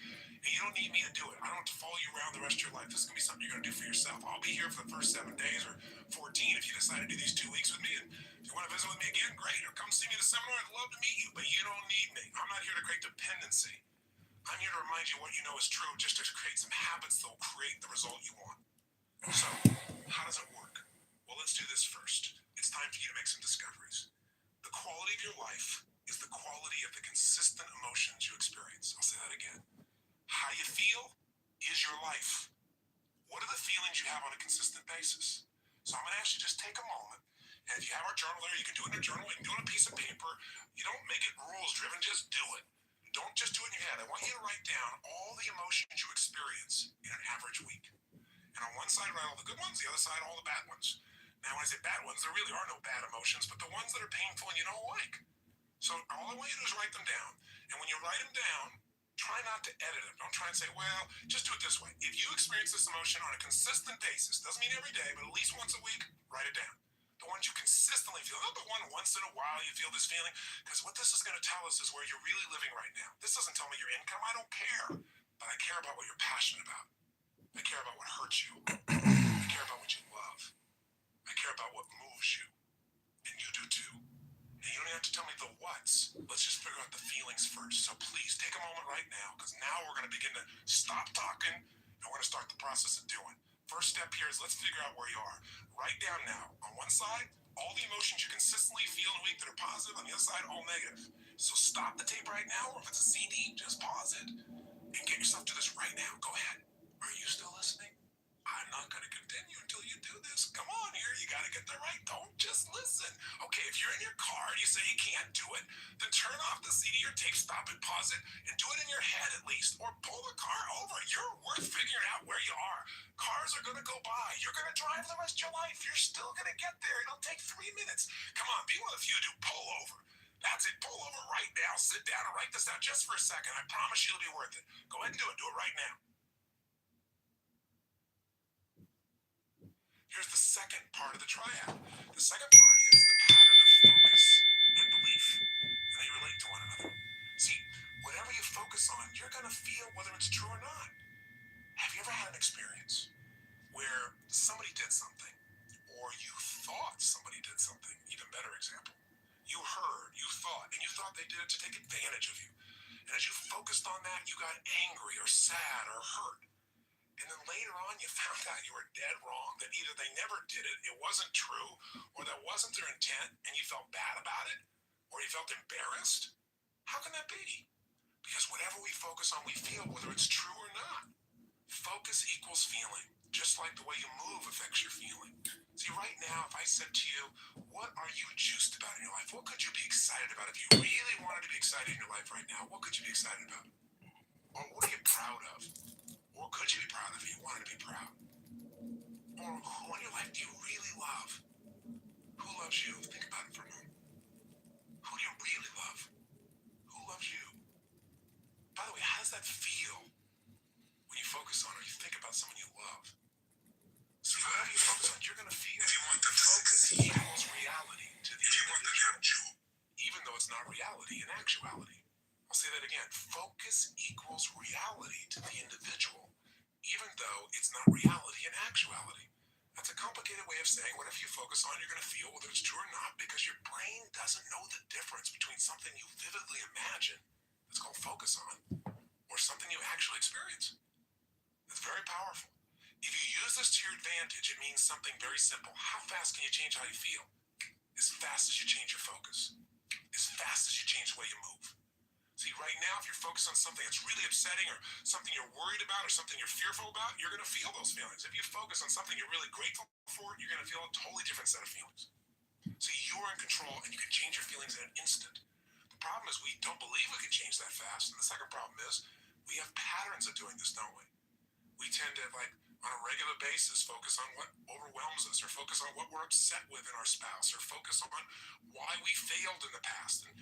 And you don't need me to do it. I don't have to follow you around the rest of your life. This is going to be something you're going to do for yourself. I'll be here for the first 7 days or 14 if you decide to do these 2 weeks with me. And if you want to visit with me again, great. Or come see me at a seminar. I'd love to meet you, but you don't need me. I'm not here to create dependency. I'm here to remind you what you know is true, just to create some habits that will create the result you want. So, how does it work? Well, let's do this first. It's time for you to make some discoveries. The quality of your life is the quality of the consistent emotions you experience. I'll say that again. How you feel is your life. What are the feelings you have on a consistent basis? So I'm going to ask you just take a moment. And if you have our journal there, you can do it in a journal. You can do it on a piece of paper. You don't make it rules driven, just do it. Don't just do it in your head. I want you to write down all the emotions you experience in an average week. And on one side, write all the good ones, the other side, all the bad ones. Now, when I say bad ones, there really are no bad emotions, but the ones that are painful and you don't like. So all I want you to do is write them down. And when you write them down, try not to edit them. Don't try and say, well, just do it this way. If you experience this emotion on a consistent basis, doesn't mean every day, but at least once a week, write it down. The ones you consistently feel, not the one once in a while you feel this feeling, because what this is going to tell us is where you're really living right now. This doesn't tell me your income. I don't care. But I care about what you're passionate about. I care about what hurts you. I care about what you love. I care about what moves you. And you do too. And you don't have to tell me the what's. Let's just figure out the feelings first. So please take a moment right now, because now we're going to begin to stop talking and we're going to start the process of doing. First step here is let's figure out where you are. Write down now. On one side, all the emotions you consistently feel in a week that are positive. On the other side, all negative. So stop the tape right now, or if it's a CD, just pause it and get yourself to this right now. Go ahead. Are you still listening? I'm not going to continue until you do this. Come on here. You got to get there right. Don't just listen. Okay, if you're in your car and you say you can't do it, then turn off the CD or tape, stop it, pause it, and do it in your head at least. Or pull the car over. You're worth figuring out where you are. Cars are going to go by. You're going to drive the rest of your life. You're still going to get there. It'll take 3 minutes. Come on, be one of the few who do. Pull over. That's it. Pull over right now. Sit down and write this out just for a second. I promise you it'll be worth it. Go ahead and do it. Do it right now. Here's the second part of the triad. The second part is the pattern of focus and belief, and they relate to one another. See, whatever you focus on, you're going to feel whether it's true or not. Have you ever had an experience where somebody did something, or you thought somebody did something? Even better example. You heard, you thought, and you thought they did it to take advantage of you. And as you focused on that, you got angry or sad or hurt. And then later on, you found out you were dead wrong, that either they never did it, it wasn't true, or that wasn't their intent, and you felt bad about it, or you felt embarrassed. How can that be? Because whatever we focus on, we feel, whether it's true or not. Focus equals feeling, just like the way you move affects your feeling. See, right now, if I said to you, what are you juiced about in your life? What could you be excited about? If you really wanted to be excited in your life right now, what could you be excited about? Or what are you proud of? Or could you be proud if you wanted to be proud? Or who in your life do you really love? Who loves you? Think about it for a moment. Who do you really love? Who loves you? By the way, how does that feel when you focus on or you think about someone you love? So whatever you focus on, you're going to feel. If you want the focus equals reality to the individual, even though it's not reality in actuality. I'll say that again. Focus equals reality to the individual, even though it's not reality in actuality. That's a complicated way of saying whatever you focus on, you're going to feel, whether it's true or not, because your brain doesn't know the difference between something you vividly imagine, that's called focus on, or something you actually experience. It's very powerful. If you use this to your advantage, it means something very simple. How fast can you change how you feel? as fast as you change your focus, as fast as you change the way you move. See, right now, if you're focused on something that's really upsetting or something you're worried about or something you're fearful about, you're going to feel those feelings. If you focus on something you're really grateful for, you're going to feel a totally different set of feelings. See, you're in control and you can change your feelings in an instant. The problem is we don't believe we can change that fast. And the second problem is we have patterns of doing this, don't we? We tend to, like, on a regular basis, focus on what overwhelms us, or focus on what we're upset with in our spouse, or focus on why we failed in the past. And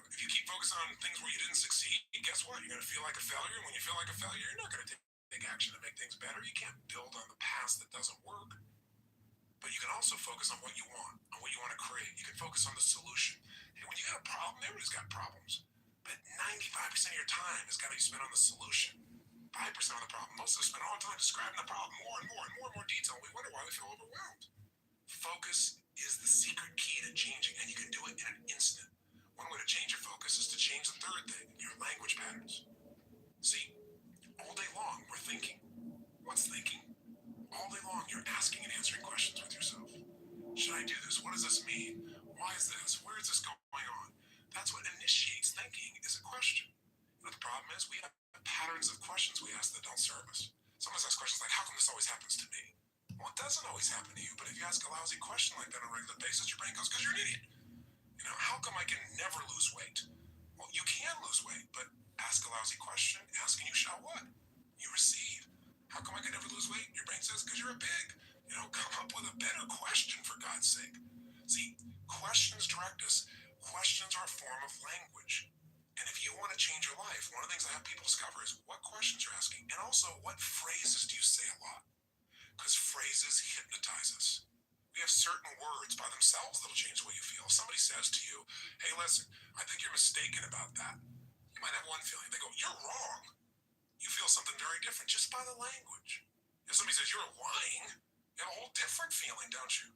if you keep focusing on things where you didn't succeed, guess what? You're going to feel like a failure. And when you feel like a failure, you're not going to take action to make things better. You can't build on the past that doesn't work. But you can also focus on what you want, on what you want to create. You can focus on the solution. Hey, when you got a problem, everybody's got problems. But 95% of your time has got to be spent on the solution. 5% of the problem. Most of us spend all the time describing the problem more and more and more and more detail. We wonder why we feel overwhelmed. Focus is the secret key to changing, and you can do it in an instant. One way to change your focus is to change the third thing, your language patterns. See, all day long we're thinking. What's thinking? All day long you're asking and answering questions with yourself. Should I do this? What does this mean? Why is this? Where is this going on? That's what initiates thinking, is a question. But the problem is we have patterns of questions we ask that don't serve us. Some of us ask questions like, how come this always happens to me? Well, it doesn't always happen to you, but if you ask a lousy question like that on a regular basis, your brain goes, because you're an idiot. You know, how come I can never lose weight? Well, you can lose weight, but ask a lousy question, ask and you shall what? You receive. How come I can never lose weight? Your brain says, because you're a pig. You know, come up with a better question, for God's sake. See, questions direct us. Questions are a form of language. And if you want to change your life, one of the things I have people discover is what questions you're asking, and also what phrases do you say a lot? Because phrases hypnotize us. We have certain words by themselves that'll change the way you feel. If somebody says to you, hey, listen, I think you're mistaken about that. You might have one feeling. They go, you're wrong. You feel something very different just by the language. If somebody says you're lying, you have a whole different feeling, don't you?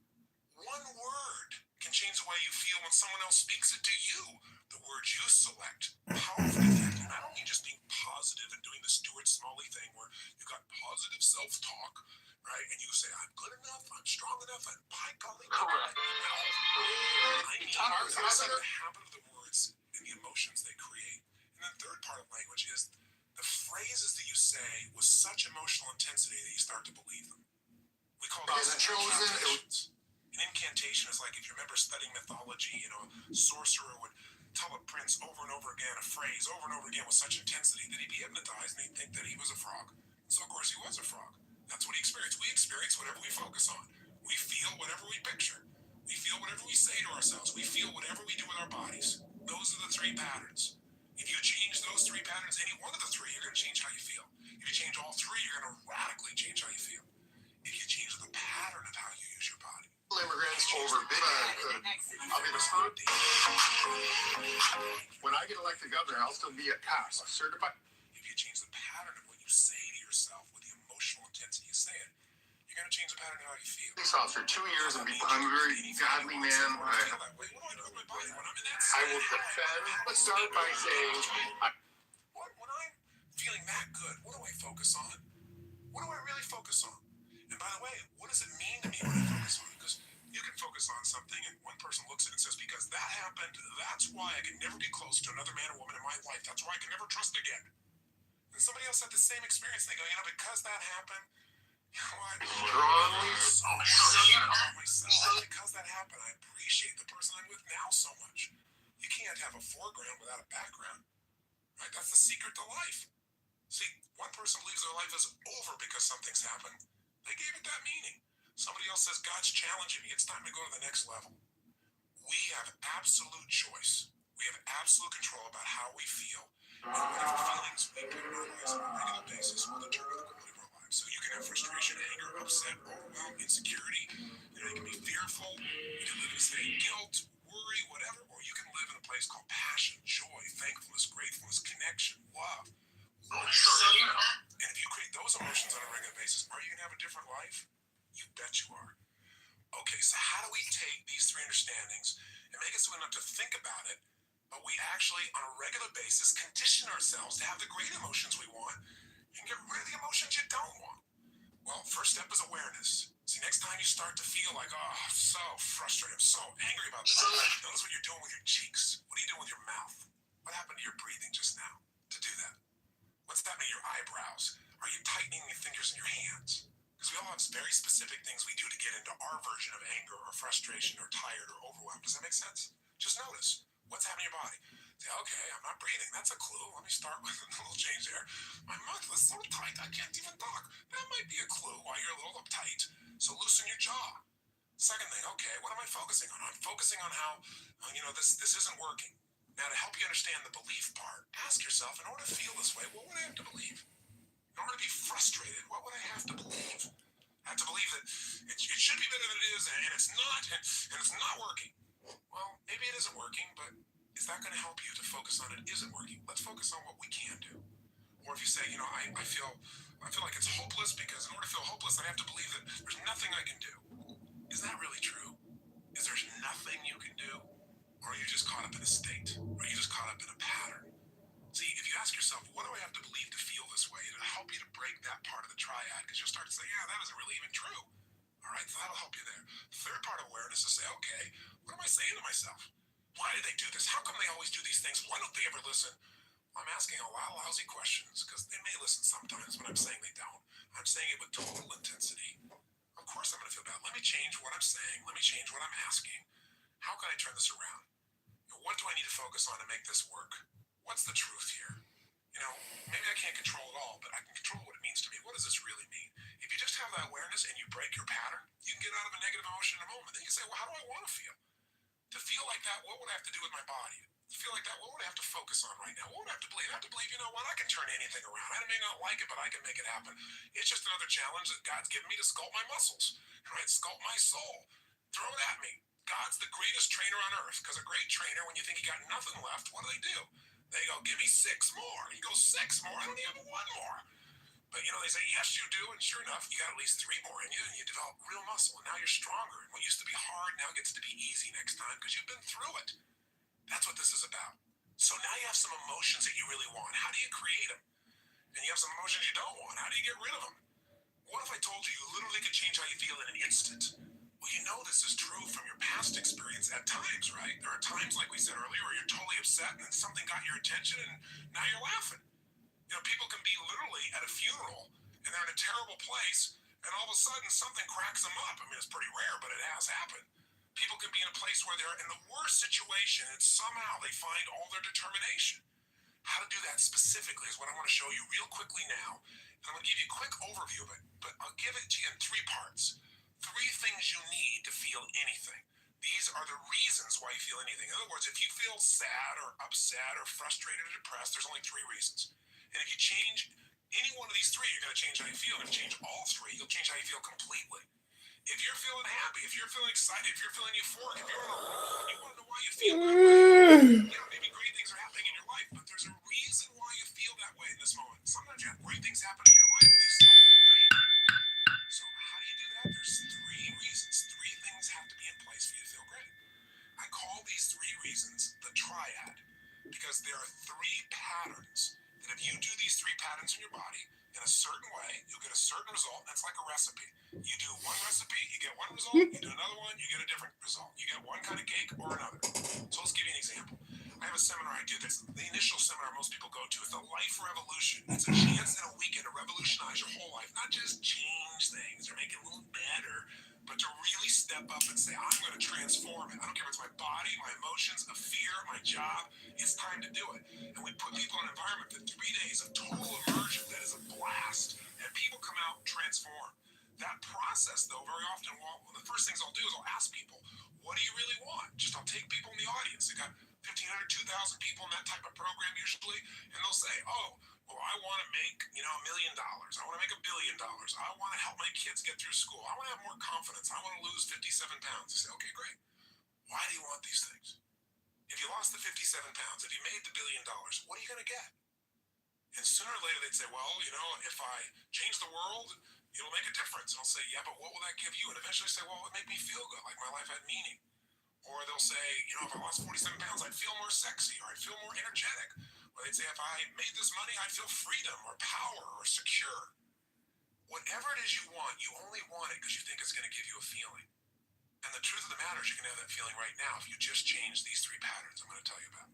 One word can change the way you feel when someone else speaks it to you. The words you select, powerful. And I don't mean just being positive and doing the Stuart Smalley thing where you've got positive self-talk, right? And you say, I'm good enough, I'm strong enough, and by golly, no. I mean, the habit of the words and the emotions they create. And then the third part of language is the phrases that you say with such emotional intensity that you start to believe them. We call those incantations. An incantation is like, if you remember studying mythology, you know, a sorcerer would tell a prince over and over again a phrase over and over again with such intensity that he'd be hypnotized and he'd think that he was a frog. So of course he was a frog. That's what he experienced. We experience whatever we focus on. We feel whatever we picture. We feel whatever we say to ourselves. We feel whatever we do with our bodies. Those are the three patterns. If you change those three patterns, any one of the three, you're going to change how you feel. If you change all three, you're going to radically change how you feel. If you change the pattern of how you use your body. Immigrants overbid. I'll be the first. When I get elected governor, I'll still be a CAS, certified. If you change the pattern of what you say to yourself with the emotional intensity you say it, you're going to change the pattern of how you feel. Police officer 2 years and I'm a very godly man. I will defend. Let's start by saying. When I'm feeling that good, what do I focus on? What do I really focus on? And by the way, what does it mean to me when I focus on it? Because you can focus on something and one person looks at it and says, because that happened, that's why I can never be close to another man or woman in my life. That's why I can never trust again. And somebody else had the same experience. They go, you know, because that happened, you know what? Strongly Myself. Because that happened, I appreciate the person I'm with now so much. You can't have a foreground without a background. Right? That's the secret to life. See, one person believes their life is over because something's happened. They gave it that meaning. Somebody else says, God's challenging me. It's time to go to the next level. We have absolute choice. We have absolute control about how we feel. And whatever feelings we put in our lives on a regular basis will determine the quality of our lives. So you can have frustration, anger, upset, overwhelm, insecurity. You know, you can be fearful. You can live in a state of guilt, worry, whatever. Or you can live in a place called passion, joy, thankfulness, gratefulness, connection, love. And if you create those emotions on a regular basis, are you going to have a different life? You bet you are. Okay, so how do we take these three understandings and make it so we don't have to think about it, but we actually, on a regular basis, condition ourselves to have the great emotions we want and get rid of the emotions you don't want? Well, first step is awareness. See, next time you start to feel like, oh, I'm so frustrated, I'm so angry about this, notice what you're doing with your cheeks. What are you doing with your mouth? What happened to your breathing just now to do that? What's happening to your eyebrows? Are you tightening your fingers in your hands? Because we all have very specific things we do to get into our version of anger or frustration or tired or overwhelmed. Does that make sense? Just notice what's happening in your body. Say, okay, I'm not breathing. That's a clue. Let me start with a little change there. My mouth is so tight, I can't even talk. That might be a clue why you're a little uptight. So loosen your jaw. Second thing, okay, what am I focusing on? I'm focusing on how, this isn't working. Now, to help you understand the belief part, ask yourself, in order to feel this way, what would I have to believe? In order to be frustrated, what would I have to believe? I have to believe that it should be better than it is, and it's not, and it's not working. Well, maybe it isn't working, but is that going to help you to focus on it isn't working? Let's focus on what we can do. Or if you say, I feel like it's hopeless because in order to feel hopeless, I have to believe that there's nothing I can do. Is that really true? Is there nothing you can do? Or are you just caught up in a state? Or are you just caught up in a pattern? See, if you ask yourself, what do I have to believe to feel this way? It'll help you to break that part of the triad because you'll start to say, yeah, that isn't really even true. All right, so that'll help you there. The third part of awareness is say, okay, what am I saying to myself? Why do they do this? How come they always do these things? Why don't they ever listen? I'm asking a lot of lousy questions because they may listen sometimes, but I'm saying they don't. I'm saying it with total intensity. Of course I'm going to feel bad. Let me change what I'm saying. Let me change what I'm asking. How can I turn this around? What do I need to focus on to make this work? What's the truth here? Maybe I can't control it all, but I can control what it means to me. What does this really mean? If you just have that awareness and you break your pattern, you can get out of a negative emotion in a moment. Then you can say, well, how do I want to feel? To feel like that, what would I have to do with my body? To feel like that, what would I have to focus on right now? What would I have to believe? I have to believe, you know what, I can turn anything around. I may not like it, but I can make it happen. It's just another challenge that God's given me to sculpt my muscles, right? Sculpt my soul. Throw it at me. God's the greatest trainer on earth, because a great trainer, when you think you got nothing left, what do? They go, give me 6 more. You go, 6 more? I don't even have 1 more. But they say, yes, you do, and sure enough, you got at least 3 more in you, and you develop real muscle, and now you're stronger. And what used to be hard now gets to be easy next time because you've been through it. That's what this is about. So now you have some emotions that you really want. How do you create them? And you have some emotions you don't want. How do you get rid of them? What if I told you you literally could change how you feel in an instant? Well, this is true from your past experience at times, right? There are times, like we said earlier, where you're totally upset and something got your attention and now you're laughing. People can be literally at a funeral and they're in a terrible place and all of a sudden something cracks them up. I mean, it's pretty rare, but it has happened. People can be in a place where they're in the worst situation and somehow they find all their determination. How to do that specifically is what I want to show you real quickly now. And I'm going to give you a quick overview of it, but I'll give it to you in 3 parts. 3 things you need to feel anything. These are the reasons why you feel anything. In other words, if you feel sad or upset or frustrated or depressed, there's only 3 reasons. And if you change any one of these 3, you're going to change how you feel. If you change all 3, you'll change how you feel completely. If you're feeling happy, if you're feeling excited, if you're feeling euphoric, if you're on a roll and you want to know why you feel that way, maybe great things are happening in your life, but there's a reason why you feel that way in this moment. Sometimes you have great things happen in your life and you still feel great. So how do you do that? There's 3 reasons. 3 things have to be in place for you to feel great. I call these 3 reasons the triad because there are 3 patterns that if you do these 3 patterns in your body in a certain way, you'll get a certain result. That's like a recipe. You do one recipe, you get one result. You do another one, you get a different result. You get one kind of cake or another. So let's give you an example. I have a seminar I do this. The initial seminar most people go to is the Life Revolution. It's a chance in a weekend to revolutionize your whole life. Not just change things or make it a little better, but to really step up and say, I'm going to transform it. I don't care if it's my body, my emotions, a fear, my job. It's time to do it. And we put people in an environment for 3 days of total immersion that is a blast. And people come out transformed. That process, though, very often, the first things I'll do is I'll ask people, what do you really want? I'll take people in the audience. They got 1,500, 2,000 people in that type of program usually, and they'll say, oh, well, I want to make, $1 million. I want to make $1 billion. I want to help my kids get through school. I want to have more confidence. I want to lose 57 pounds. I say, okay, great. Why do you want these things? If you lost the 57 pounds, if you made the $1 billion, what are you going to get? And sooner or later they'd say, well, if I change the world, it'll make a difference. And I'll say, yeah, but what will that give you? And eventually say, well, it made me feel good, like my life had meaning. Or they'll say, if I lost 47 pounds, I'd feel more sexy, or I'd feel more energetic. Or they'd say, if I made this money, I'd feel freedom or power or secure. Whatever it is you only want it because you think it's going to give you a feeling. And the truth of the matter is you can have that feeling right now if you just change these 3 patterns I'm going to tell you about.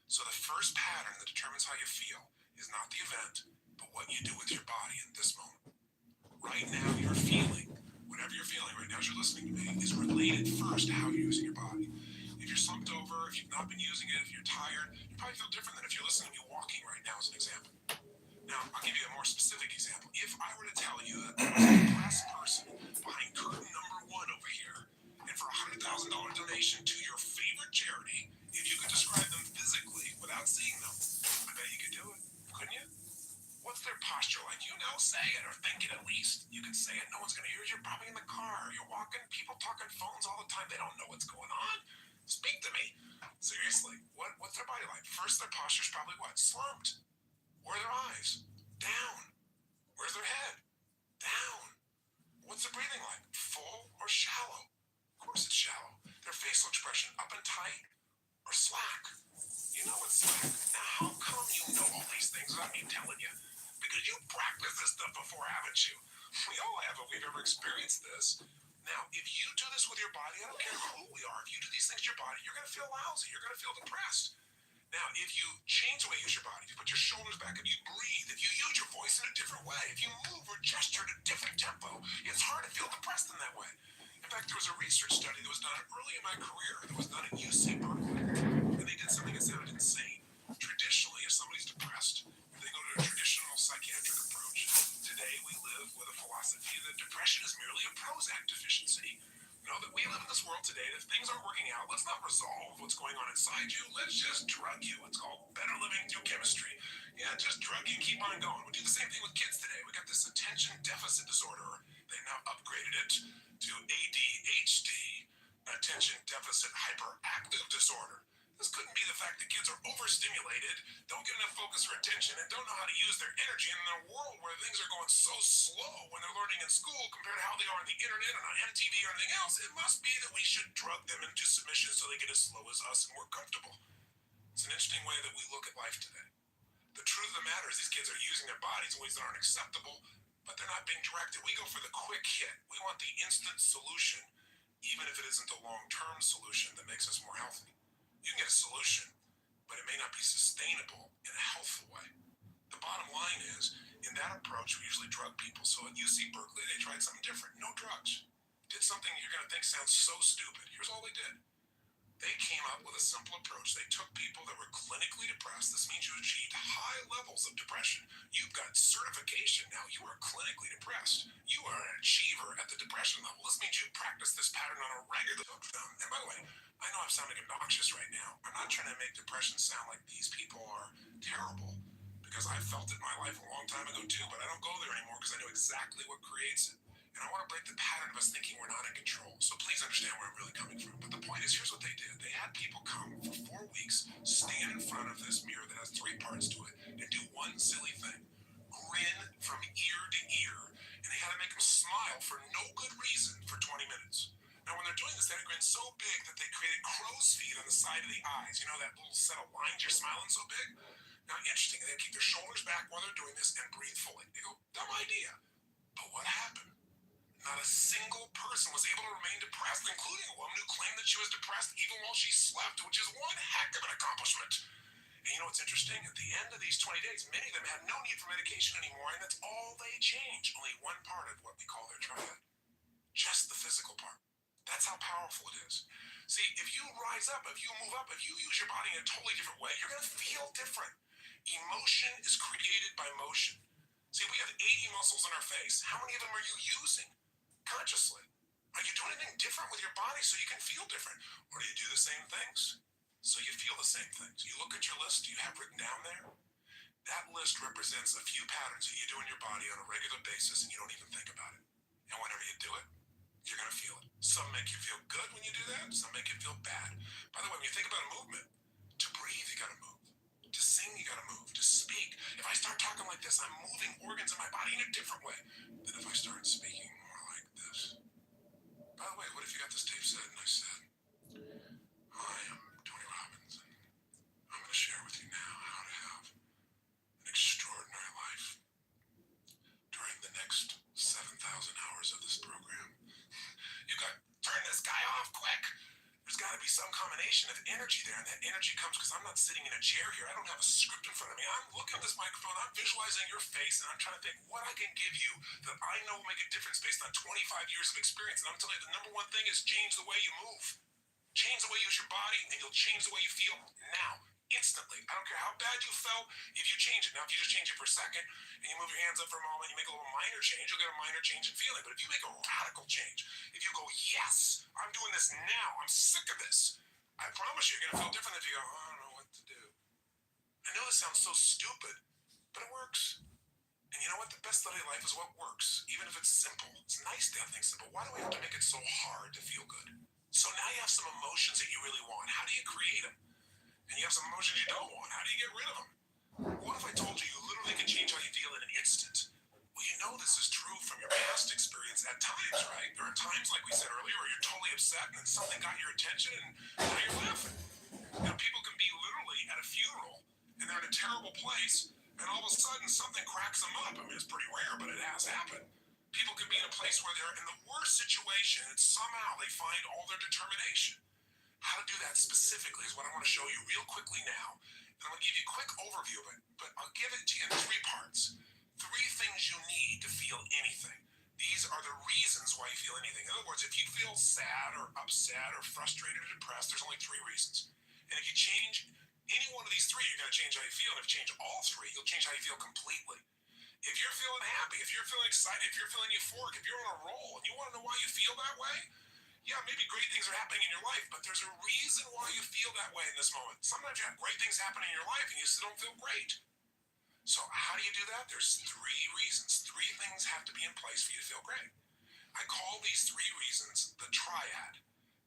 So the first pattern that determines how you feel is not the event, but what you do with your body in this moment. Right now, your feeling, whatever you're feeling right now as you're listening to me, is related first to how you're using your body. If you're slumped over, if you've not been using it, if you're tired, you probably feel different than if you're listening to me walking right now as an example. Now, I'll give you a more specific example. If I were to tell you that there was a depressed person behind curtain number 1 over here, and for a $100,000 donation to your favorite charity, if you could describe them physically without seeing them, I bet you could do it, couldn't you? What's their posture like? You know, say it or think it at least. You can say it, no one's going to hear it. You're probably in the car. You're walking, people talking phones all the time. They don't know what's going on. Speak to me. Seriously, what's their body like? First, their posture's probably what? Slumped. Where are their eyes? Down. Where's their head? Down. What's their breathing like? Full or shallow? Of course it's shallow. Their facial expression up and tight or slack? You know it's slack. Now, how come you know all these things without me telling you? Because you practiced this stuff before, haven't you? We all have if we've ever experienced this. Now, if you do this with your body, I don't care who we are, if you do these things to your body, you're going to feel lousy. You're going to feel depressed. Now, if you change the way you use your body, if you put your shoulders back, if you breathe, if you use your voice in a different way, if you move or gesture at a different tempo, it's hard to feel depressed in that way. In fact, there was a research study that was done early in my career that was done at UC Berkeley, and they did something that sounded insane. Traditionally, if somebody's depressed, they go to a traditional psychiatric approach. Today, we live with a philosophy that depression is merely a Prozac deficiency. You know, that we live in this world today, that if things aren't working out, let's not resolve what's going on inside you. Let's just drug you. It's called better living through chemistry. Yeah, just drug you and keep on going. We do the same thing with kids today. We got this attention deficit disorder. They've now upgraded it to ADHD, attention deficit hyperactive disorder. This couldn't be the fact that kids are overstimulated, don't get enough focus or attention, and don't know how to use their energy in a world where things are going so slow when they're learning in school compared to how they are on the internet and on MTV or anything else. It must be that we should drug them into submission so they get as slow as us and we're comfortable. It's an interesting way that we look at life today. The truth of the matter is these kids are using their bodies in ways that aren't acceptable, but they're not being directed. We go for the quick hit. We want the instant solution, even if it isn't the long-term solution that makes us more healthy. You can get a solution, but it may not be sustainable in a healthful way. The bottom line is, in that approach, we usually drug people. So at UC Berkeley, they tried something different. No drugs. Did something you're going to think sounds so stupid. Here's all they did. They came up with a simple approach. They took people that were clinically depressed. This means you achieved high levels of depression. You've got certification now. You are clinically depressed. You are an achiever at the depression level. This means you practice this pattern on a regular basis. And by the way, I know I'm sounding obnoxious right now. I'm not trying to make depression sound like these people are terrible, because I felt it in my life a long time ago too, but I don't go there anymore because I know exactly what creates it. And I want to break the pattern of us thinking we're not in control. So please understand where I'm really coming from. But the point is, here's what they did. They had people come for 4 weeks, stand in front of this mirror that has 3 parts to it, and do one silly thing. Grin from ear to ear. And they had to make them smile for no good reason for 20 minutes. Now, when they're doing this, they had to grin so big that they created crow's feet on the side of the eyes. You know that little set of lines you're smiling so big? Now, interesting, they keep their shoulders back while they're doing this and breathe fully. They go, dumb idea. But what happened? Not a single person was able to remain depressed, including a woman who claimed that she was depressed even while she slept, which is one heck of an accomplishment. And you know what's interesting? At the end of these 20 days, many of them had no need for medication anymore, and that's all they changed. Only one part of what we call their triad. Just the physical part. That's how powerful it is. See, if you rise up, if you move up, if you use your body in a totally different way, you're going to feel different. Emotion is created by motion. See, we have 80 muscles in our face. How many of them are you using consciously? Are you doing anything different with your body so you can feel different? Or do you do the same things so you feel the same things? You look at your list you have written down there. That list represents a few patterns that you do in your body on a regular basis and you don't even think about it. And whenever you do it, you're going to feel it. Some make you feel good when you do that. Some make you feel bad. By the way, when you think about a movement, to breathe, you got to move. To sing, you got to move. To speak. If I start talking like this, I'm moving organs in my body in a different way than if I start speaking more like this. By the way, what if you got this tape set and I said, "Hi, I'm Tony Robbins, and I'm going to share with you now how to have an extraordinary life during the next some combination of energy there, and that energy comes because I'm not sitting in a chair here. I don't have a script in front of me. I'm looking at this microphone, I'm visualizing your face, and I'm trying to think what I can give you that I know will make a difference based on 25 years of experience. And I'm telling you, the number one thing is change the way you move. Change the way you use your body, and you'll change the way you feel now, instantly. I don't care how bad you felt, if you change it. Now, if you just change it for a second, and you move your hands up for a moment, you make a little minor change, you'll get a minor change in feeling. But if you make a radical change, if you go, yes, I'm doing this now, I'm sick of this, I promise you, you're going to feel different than if you go, oh, I don't know what to do. I know this sounds so stupid, but it works. And you know what? The best study of life is what works, even if it's simple. It's nice to have things simple. Why do we have to make it so hard to feel good? So now you have some emotions that you really want. How do you create them? And you have some emotions you don't want. How do you get rid of them? What if I told you you literally can change how you feel in an instant? Well, you know this is true from your past experience at times, right? There are times, like we said earlier, where you're totally upset and then something got your attention and now you're laughing. You know, people can be literally at a funeral and they're in a terrible place and all of a sudden something cracks them up. I mean, it's pretty rare, but it has happened. People can be in a place where they're in the worst situation and somehow they find all their determination. How to do that specifically is what I want to show you real quickly now. And I'm going to give you a quick overview of it, but I'll give it to you in 3 parts. 3 things you need to feel anything. These are the reasons why you feel anything. In other words, if you feel sad or upset or frustrated or depressed, there's only 3 reasons. And if you change any one of these 3, you're going to change how you feel. And if you change all 3, you'll change how you feel completely. If you're feeling happy, if you're feeling excited, if you're feeling euphoric, if you're on a roll and you want to know why you feel that way, yeah, maybe great things are happening in your life, but there's a reason why you feel that way in this moment. Sometimes you have great things happening in your life and you still don't feel great. So how do you do that? There's 3 reasons. 3 things have to be in place for you to feel great. I call these 3 reasons the triad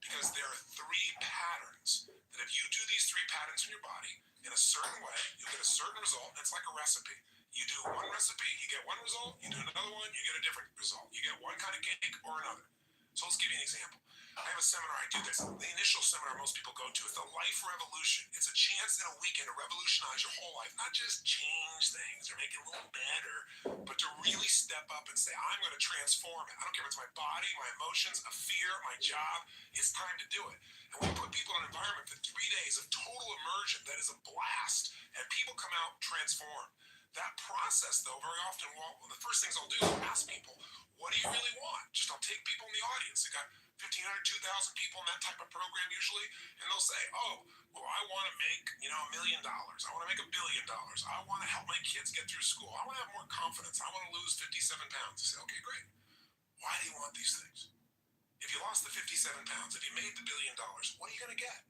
because there are 3 patterns that if you do these 3 patterns in your body in a certain way, you'll get a certain result. It's like a recipe. You do one recipe, you get one result. You do another one, you get a different result. You get one kind of cake or another. So let's give you an example. I have a seminar, I do this. The initial seminar most people go to is the Life Revolution. It's a chance in a weekend to revolutionize your whole life. Not just change things or make it a little better, but to really step up and say, I'm going to transform it. I don't care if it's my body, my emotions, a fear, my job. It's time to do it. And we put people in an environment for 3 days of total immersion that is a blast. And people come out transformed. That process, though, very often, well, the first things I'll do is ask people, what do you really want? Just I'll take people in the audience. They got 1,500, 2,000 people in that type of program usually, and they'll say, oh, well, I want to make, $1 million. I want to make $1 billion. I want to help my kids get through school. I want to have more confidence. I want to lose 57 pounds. I say, okay, great. Why do you want these things? If you lost the 57 pounds, if you made the $1 billion, what are you going to get?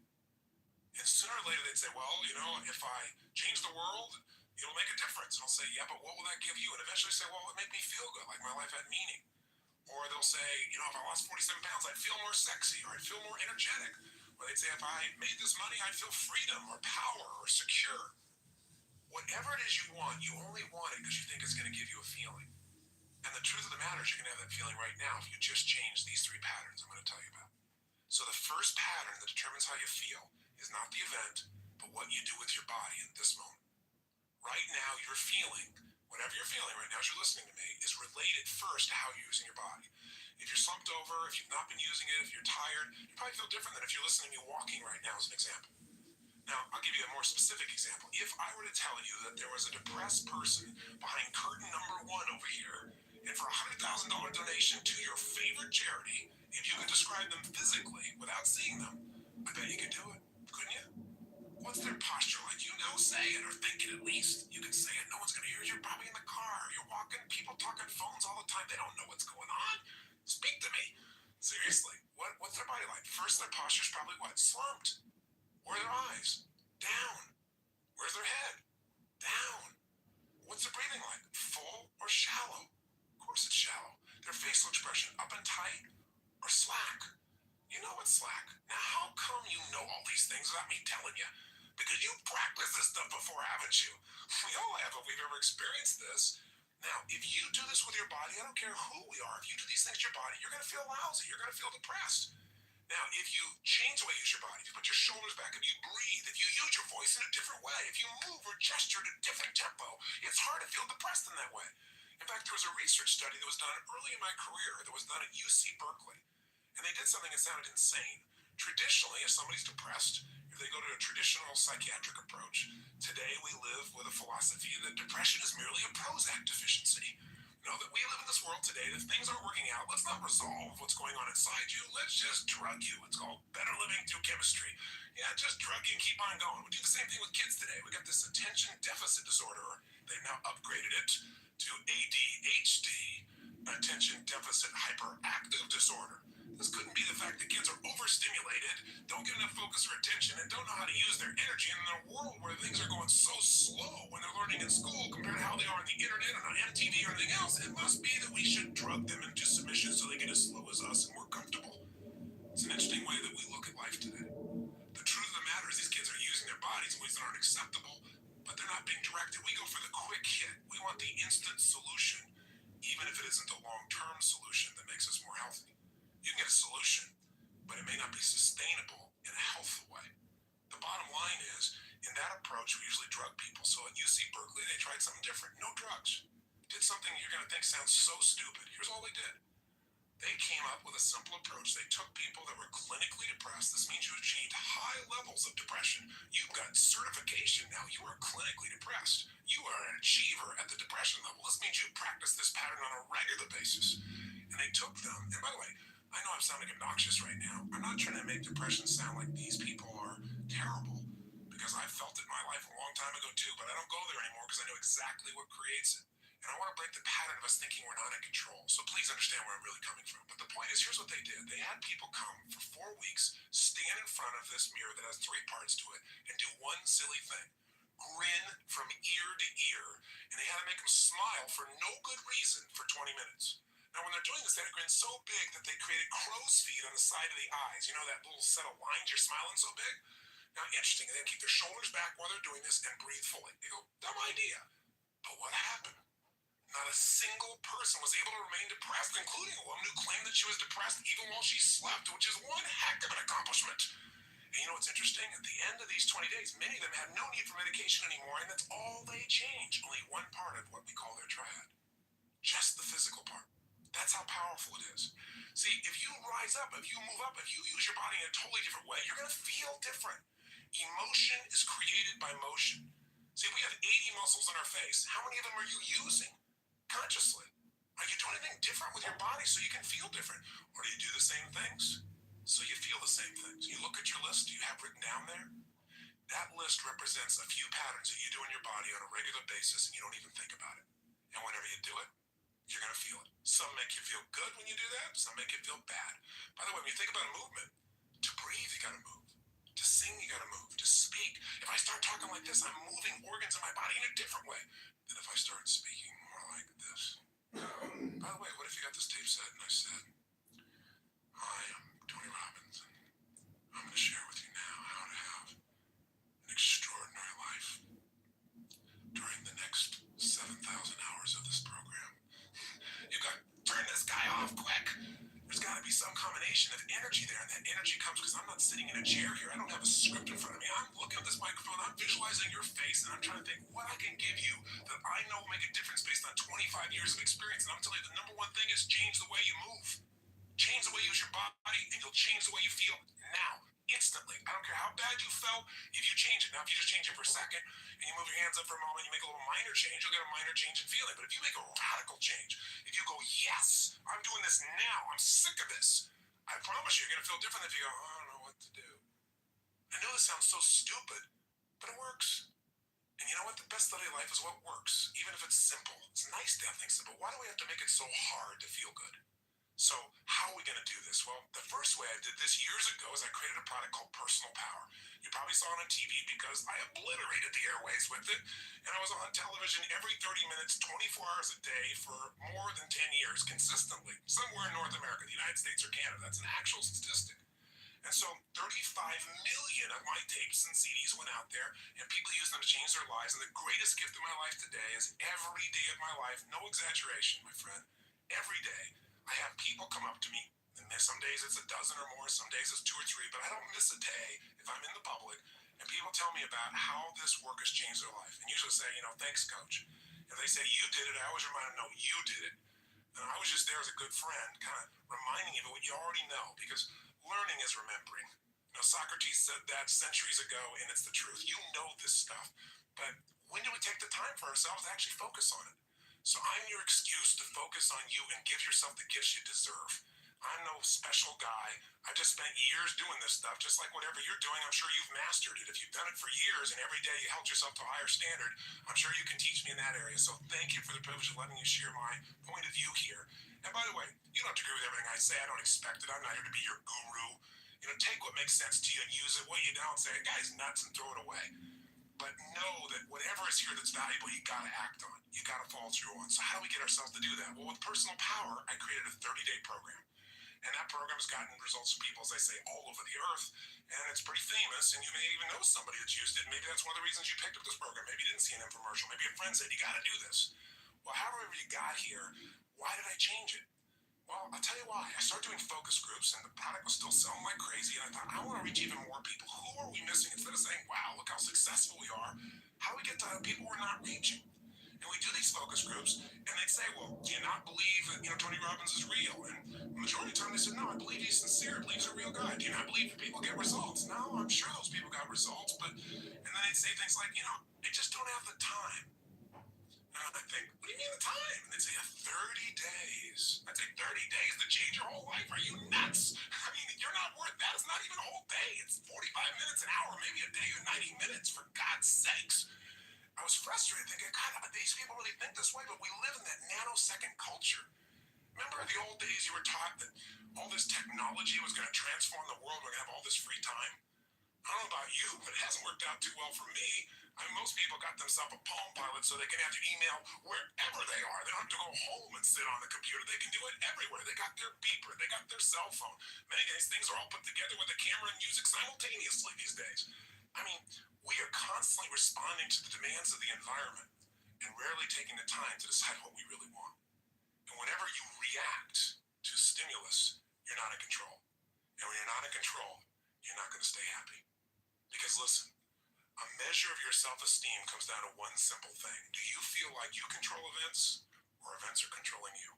And sooner or later they'd say, well, if I change the world, it'll make a difference. And I'll say, yeah, but what will that give you? And eventually say, well, it made me feel good, like my life had meaning. Or they'll say, if I lost 47 pounds, I'd feel more sexy, or I'd feel more energetic. Or they'd say, if I made this money, I'd feel freedom or power or secure. Whatever it is you want, you only want it because you think it's going to give you a feeling. And the truth of the matter is you're going to have that feeling right now if you just change these 3 patterns I'm going to tell you about. So the first pattern that determines how you feel is not the event, but what you do with your body in this moment. Right now, you're feeling, whatever you're feeling right now as you're listening to me, is related first to how you're using your body. If you're slumped over, if you've not been using it, if you're tired, you probably feel different than if you're listening to me walking right now as an example. Now, I'll give you a more specific example. If I were to tell you that there was a depressed person behind curtain number 1 over here, and for a $100,000 donation to your favorite charity, if you could describe them physically without seeing them, I bet you could do it, couldn't you? What's their posture like? Say it or think it at least. You can say it, no one's going to hear you. You're probably in the car. You're walking, people talking phones all the time. They don't know what's going on. Speak to me. Seriously, what's their body like? First, their posture's probably what? Slumped. Where are their eyes? Down. Where's their head? Down. What's their breathing like? Full or shallow? Of course it's shallow. Their facial expression, up and tight or slack? You know it's slack. Now, how come you know all these things without me telling you? Because you've practiced this stuff before, haven't you? We all have if we've ever experienced this. Now, if you do this with your body, I don't care who we are, if you do these things to your body, you're going to feel lousy. You're going to feel depressed. Now, if you change the way you use your body, if you put your shoulders back, if you breathe, if you use your voice in a different way, if you move or gesture at a different tempo, it's hard to feel depressed in that way. In fact, there was a research study that was done early in my career that was done at UC Berkeley. And they did something that sounded insane. Traditionally, if somebody's depressed, if they go to a traditional psychiatric approach, today we live with a philosophy that depression is merely a Prozac deficiency. You know, that we live in this world today, that if things aren't working out, let's not resolve what's going on inside you. Let's just drug you. It's called better living through chemistry. Yeah, just drug you and keep on going. We do the same thing with kids today. We got this attention deficit disorder, or they've now upgraded it to ADHD, attention deficit hyperactive disorder. This couldn't be the fact that kids are overstimulated, don't get enough focus or attention, and don't know how to use their energy in a world where things are going so slow when they're learning in school compared to how they are on the internet and on MTV or anything else. It must be that we should drug them into submission so they get as slow as us and we're comfortable. It's an interesting way that we look at life today. The truth of the matter is these kids are using their bodies in ways that aren't acceptable, but they're not being directed. We go for the quick hit. We want the instant solution, even if it isn't a long-term solution that makes us more healthy. You can get a solution, but it may not be sustainable in a healthful way. The bottom line is, in that approach, we usually drug people. So at UC Berkeley, they tried something different. No drugs. Did something you're going to think sounds so stupid. Here's all they did. They came up with a simple approach. They took people that were clinically depressed. This means you achieved high levels of depression. You've got certification now. You are clinically depressed. You are an achiever at the depression level. This means you practice this pattern on a regular basis. And they took them, and by the way, I know I'm sounding obnoxious right now. I'm not trying to make depression sound like these people are terrible, because I felt it in my life a long time ago too, but I don't go there anymore because I know exactly what creates it. And I want to break the pattern of us thinking we're not in control. So please understand where I'm really coming from. But the point is, here's what they did. They had people come for 4 weeks, stand in front of this mirror that has 3 parts to it, and do one silly thing. Grin from ear to ear. And they had to make them smile for no good reason for 20 minutes. Now, when they're doing this, they had to grin so big that they created crow's feet on the side of the eyes. You know that little set of lines you're smiling so big? Now, interesting, they keep their shoulders back while they're doing this and breathe fully. They go, dumb idea. But what happened? Not a single person was able to remain depressed, including a woman who claimed that she was depressed even while she slept, which is one heck of an accomplishment. And you know what's interesting? At the end of these 20 days, many of them had no need for medication anymore, and that's all they changed. Only one part of what we call their triad. Just the physical part. That's how powerful it is. See, if you rise up, if you move up, if you use your body in a totally different way, you're going to feel different. Emotion is created by motion. See, we have 80 muscles in our face. How many of them are you using consciously? Are you doing anything different with your body so you can feel different? Or do you do the same things so you feel the same things? You look at your list you have written down there. That list represents a few patterns that you do in your body on a regular basis and you don't even think about it. And whenever you do it, you're going to feel it. Some make you feel good when you do that. Some make you feel bad. By the way, when you think about a movement, to breathe, you got to move. To sing, you got to move. To speak. If I start talking like this, I'm moving organs in my body in a different way than if I start speaking more like this. By the way, what if you got this tape set and I said, hi, I'm Tony Robbins, and I'm going to share with you now how to have an extraordinary life during the next 7,000 hours of this program. You got to turn this guy off quick. There's got to be some combination of energy there, and that energy comes because I'm not sitting in a chair here. I don't have a script in front of me. I'm looking at this microphone. I'm visualizing your face, and I'm trying to think what I can give you that I know will make a difference based on 25 years of experience. And I'm telling you, the number one thing is change the way you move. Change the way you use your body, and you'll change the way you feel now, instantly. I don't care how bad you felt, if you change it. Now, if you just change it for a second, and you move your hands up for a moment, you make a little minor change, you'll get a minor change in feeling. But if you make a radical change, if you go, yes, I'm doing this now, I'm sick of this, I promise you're going to feel different if you go, oh, I don't know what to do. I know this sounds so stupid, but it works. And you know what? The best daily life is what works, even if it's simple. It's nice to have things simple. Why do we have to make it so hard to feel good? So how are we going to do this? Well, the first way I did this years ago is I created a product called Personal Power. You probably saw it on TV because I obliterated the airways with it. And I was on television every 30 minutes, 24 hours a day for more than 10 years consistently, somewhere in North America, the United States or Canada. That's an actual statistic. And so 35 million of my tapes and CDs went out there, and people used them to change their lives. And the greatest gift of my life today is every day of my life, no exaggeration, my friend, every day, I have people come up to me, and some days it's a dozen or more, some days it's 2 or 3, but I don't miss a day if I'm in the public, and people tell me about how this work has changed their life. And usually say, thanks, coach. If they say you did it, I always remind them, no, you did it. And I was just there as a good friend, kind of reminding you of what you already know, because Learning is remembering. Socrates said that centuries ago, and it's the truth. You know this stuff, but when do we take the time for ourselves to actually focus on it? So I'm your excuse to focus on you and give yourself the gifts you deserve. I'm no special guy. I just spent years doing this stuff, just like whatever you're doing. I'm sure you've mastered it. If you've done it for years and every day you held yourself to a higher standard, I'm sure you can teach me in that area. So thank you for the privilege of letting me share my point of view here. And by the way, you don't have to agree with everything I say. I don't expect it. I'm not here to be your guru. Take what makes sense to you and use it. What you don't, say, guy's nuts, and throw it away. But know that whatever is here that's valuable, you got to act on. You got to follow through on. So how do we get ourselves to do that? Well, with personal power, I created a 30-day program. And that program has gotten results from people, as I say, all over the earth. And it's pretty famous. And you may even know somebody that's used it. Maybe that's one of the reasons you picked up this program. Maybe you didn't see an infomercial. Maybe a friend said, you got to do this. Well, however you got here, why did I change it? Well, I'll tell you why. I started doing focus groups, and the product was still selling like crazy. And I thought, I want to reach even more people. Who are we missing? Instead of saying, wow, look how successful we are, how do we get to people we're not reaching? And we do these focus groups, and they'd say, well, do you not believe that Tony Robbins is real? And the majority of the time they said, no, I believe he's sincere. I believe he's a real guy. Do you not believe that people get results? No, I'm sure those people got results. And then they'd say things like, I just don't have the time. And I think, what do you mean the time? And they'd say, 30 days. I'd say, 30 days to change your whole life? Are you nuts? I mean, you're not worth that. It's not even a whole day. It's 45 minutes, an hour, maybe a day or 90 minutes, for God's sakes. I was frustrated thinking, God, these people really think this way, but we live in that nanosecond culture. Remember the old days you were taught that all this technology was going to transform the world, we're going to have all this free time? I don't know about you, but it hasn't worked out too well for me. I mean, most people got themselves a Palm Pilot so they can have their email wherever they are. They don't have to go home and sit on the computer. They can do it everywhere. They got their beeper. They got their cell phone. Many of these things are all put together with a camera and music simultaneously these days. I mean, we are constantly responding to the demands of the environment and rarely taking the time to decide what we really want. And whenever you react to stimulus, you're not in control. And when you're not in control, you're not going to stay happy. Because listen, a measure of your self-esteem comes down to one simple thing. Do you feel like you control events, or events are controlling you?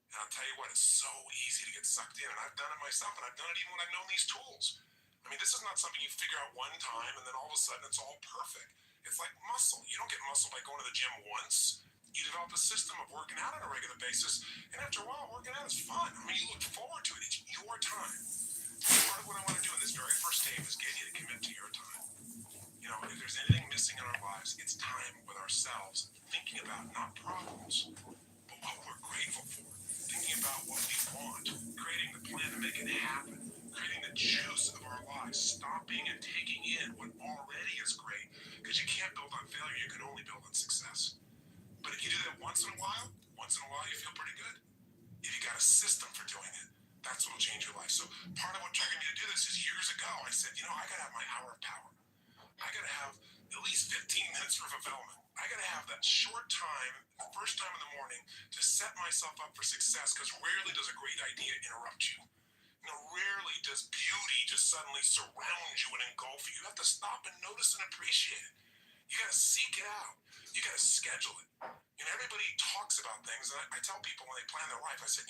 And I'll tell you what, it's so easy to get sucked in. And I've done it myself, and I've done it even when I've known these tools. I mean, this is not something you figure out one time, and then all of a sudden it's all perfect. It's like muscle. You don't get muscle by going to the gym once. You develop a system of working out on a regular basis, and after a while, working out is fun. I mean, you look forward to it. It's your time. Part of what I want to do in this very first tape is get you to commit to your time. If there's anything missing in our lives, it's time with ourselves, thinking about not problems, but what we're grateful for. Thinking about what we want, creating the plan to make it happen, creating the juice of our lives, stopping and taking in what already is great, because you can't build on failure, you can only build on success. But if you do that once in a while you feel pretty good. If you got a system for doing it, that's what'll change your life. So part of what triggered me to do this is years ago, I said, I gotta have my hour of power. I gotta have at least 15 minutes for fulfillment. I gotta have that short time, the first time in the morning, to set myself up for success, because rarely does a great idea interrupt you. Rarely does beauty just suddenly surround you and engulf you. You have to stop and notice and appreciate it. You gotta seek it out. You gotta schedule it. Everybody talks about things, and I tell people when they plan their life, I said,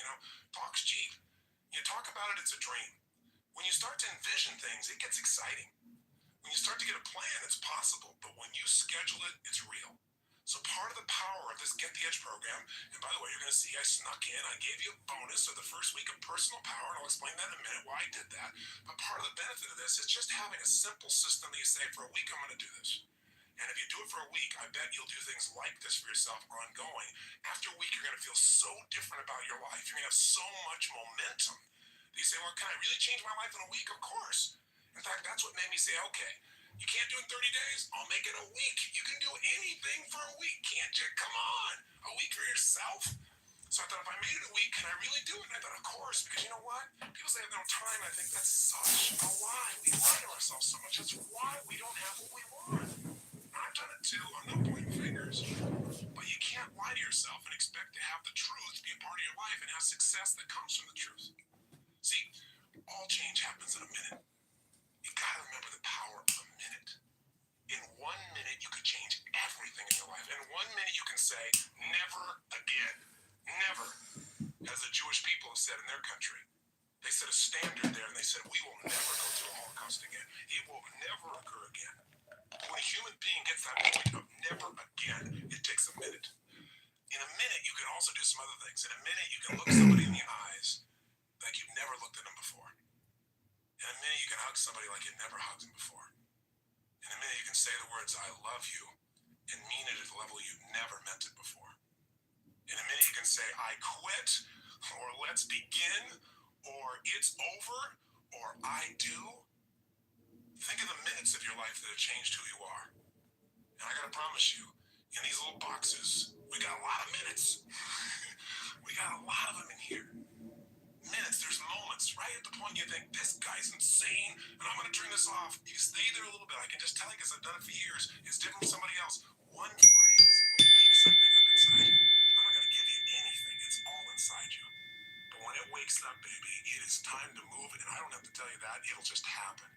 talk's cheap. You talk about it, it's a dream. When you start to envision things, it gets exciting. When you start to get a plan, it's possible. But when you schedule it, it's real. So part of the power of this Get the Edge program, and by the way, you're going to see I snuck in. I gave you a bonus of the first week of personal power, and I'll explain that in a minute why I did that. But part of the benefit of this is just having a simple system that you say, for a week, I'm going to do this. And if you do it for a week, I bet you'll do things like this for yourself ongoing. After a week, you're going to feel so different about your life. You're going to have so much momentum. You say, well, can I really change my life in a week? Of course. In fact, that's what made me say, okay, you can't do it in 30 days? I'll make it a week. You can do anything for a week, can't you? Come on. A week for yourself? So I thought, if I made it a week, can I really do it? And I thought, of course, because you know what? People say they have no time. I think that's such a lie. We lie to ourselves so much. That's why we don't have what we want. I've done it too. I'm not pointing fingers. But you can't lie to yourself and expect to have the truth be a part of your life and have success that comes from the truth. See, all change happens in a minute. You gotta remember the power of a minute. In 1 minute, you could change everything in your life. In 1 minute, you can say, never again. Never. As the Jewish people have said in their country. They set a standard there, and they said, we that point of never again, it takes a minute. In a minute, you can also do some other things. In a minute, you can look somebody in the eyes like you've never looked at them before. In a minute, you can hug somebody like you've never hugged them before. In a minute, you can say the words, I love you, and mean it at a level you've never meant it before. In a minute, you can say, I quit, or let's begin, or it's over, or I do. Think of the minutes of your life that have changed who you are. And I gotta promise you, in these little boxes, we got a lot of minutes. We got a lot of them in here. Minutes, there's moments right at the point you think, this guy's insane, and I'm gonna turn this off. You stay there a little bit. I can just tell you because I've done it for years. It's different from somebody else. One phrase will wake something up inside you. I'm not gonna give you anything. It's all inside you. But when it wakes up, baby, it is time to move, and I don't have to tell you that. It'll just happen.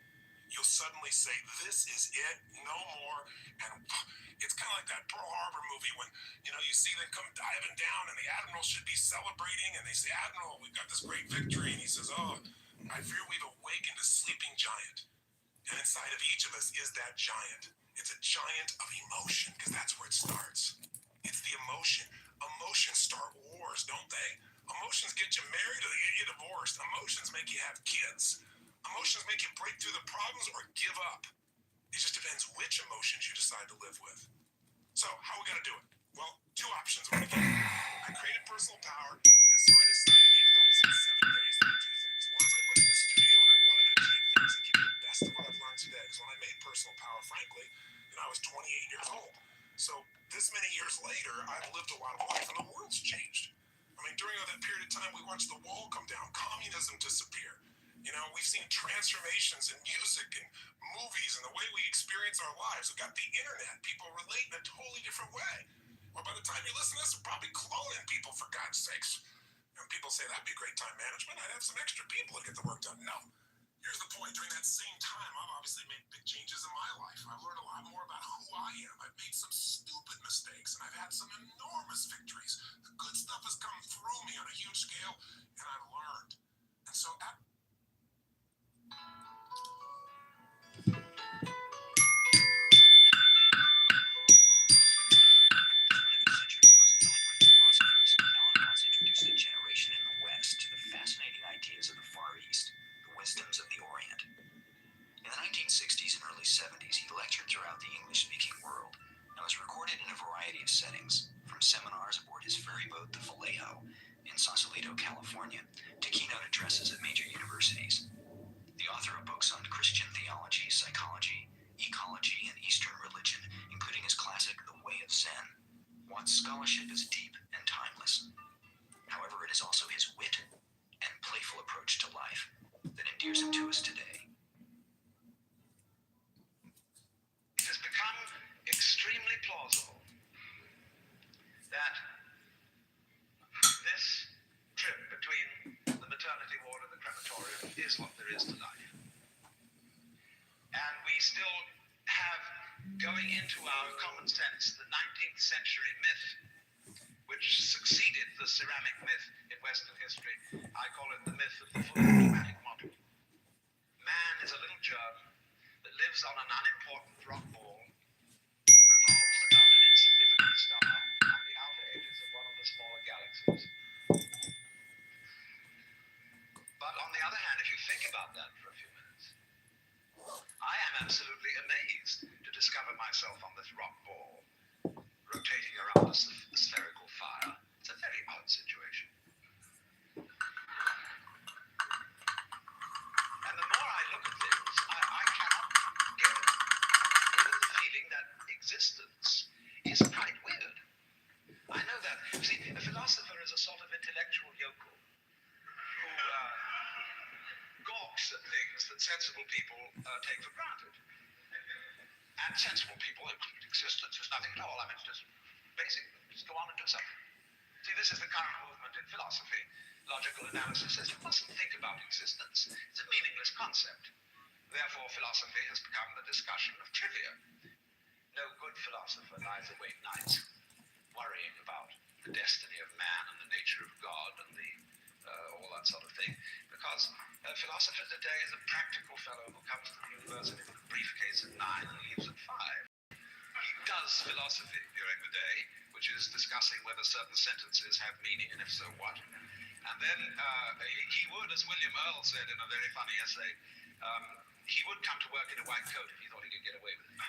You'll suddenly say, this is it, no more. And it's kind of like that Pearl Harbor movie when, you see them come diving down and the admiral should be celebrating. And they say, Admiral, we've got this great victory. And he says, oh, I fear we've awakened a sleeping giant. And inside of each of us is that giant. It's a giant of emotion because that's where it starts. It's the emotion. Emotions start wars, don't they? Emotions get you married or they get you divorced. Emotions make you have kids. Emotions make you break through the problems or give up. It just depends which emotions you decide to live with. So, how are we going to do it? Well, two options. I created personal power, and so I decided, even though I said 7 days, to do two things. One is I went in the studio and I wanted to take things and give you the best of what I've learned today. Because when I made personal power, frankly, I was 28 years old. So, this many years later, I've lived a lot of life, and the world's changed. During that period of time, we watched the wall come down, communism disappear. We've seen transformations in music and movies and the way we experience our lives. We've got the internet. People relate in a totally different way. Well, by the time you listen to this, we're probably cloning people, for God's sakes. And people say, that'd be great time management. I'd have some extra people to get the work done. No. Here's the point. During that same time, I've obviously made big changes in my life. I've learned a lot more about who I am. I've made some stupid mistakes, and I've had some enormous victories. The good stuff has come through me on a huge scale, and I've learned. And so introduced a generation in the West to the fascinating ideas of the Far East, the wisdoms of the Orient. In the 1960s and early 70s, he lectured throughout the English-speaking world and was recorded in a variety of settings, from seminars aboard his ferry boat, the Vallejo, in Sausalito, California, to keynote addresses at major universities. The author of books on Christian theology, psychology, ecology, and Eastern religion, including his classic The Way of Zen, Watt's scholarship is deep and timeless. However, it is also his wit and playful approach to life that endears him to us today. It has become extremely plausible that this trip between the maternity ward and the crematorium is what there is to life. And we still have, going into our common sense, the 19th century myth, which succeeded the ceramic myth in Western history. I call it the myth of the full dramatic model. Man is a little germ that lives on an unimportant rock ball that revolves around an insignificant star on the outer edges of one of the smaller galaxies. But on the other hand, if you think about that for a few minutes, I am absolutely amazed to discover myself on this rock ball, rotating around a spherical fire. It's a very odd situation. And the more I look at things, I cannot get rid of the feeling that existence is quite weird. I know that, see, a philosopher is a sort of intellectual yokel who gawks at things that sensible people take for granted. And sensible people, existence is nothing at all. I mean, it's just basic. Just go on and do something. See, this is the current movement in philosophy. Logical analysis says you mustn't think about existence. It's a meaningless concept. Therefore, philosophy has become the discussion of trivia. No good philosopher lies awake nights worrying about the destiny of man and the nature of God and all that sort of thing. Because a philosopher today is a practical fellow who comes to the university with a briefcase at 9 and leaves at 5. He buzz philosophy during the day, which is discussing whether certain sentences have meaning and if so what. And then he would, as William Earl said in a very funny essay, he would come to work in a white coat if he thought he could get away with it.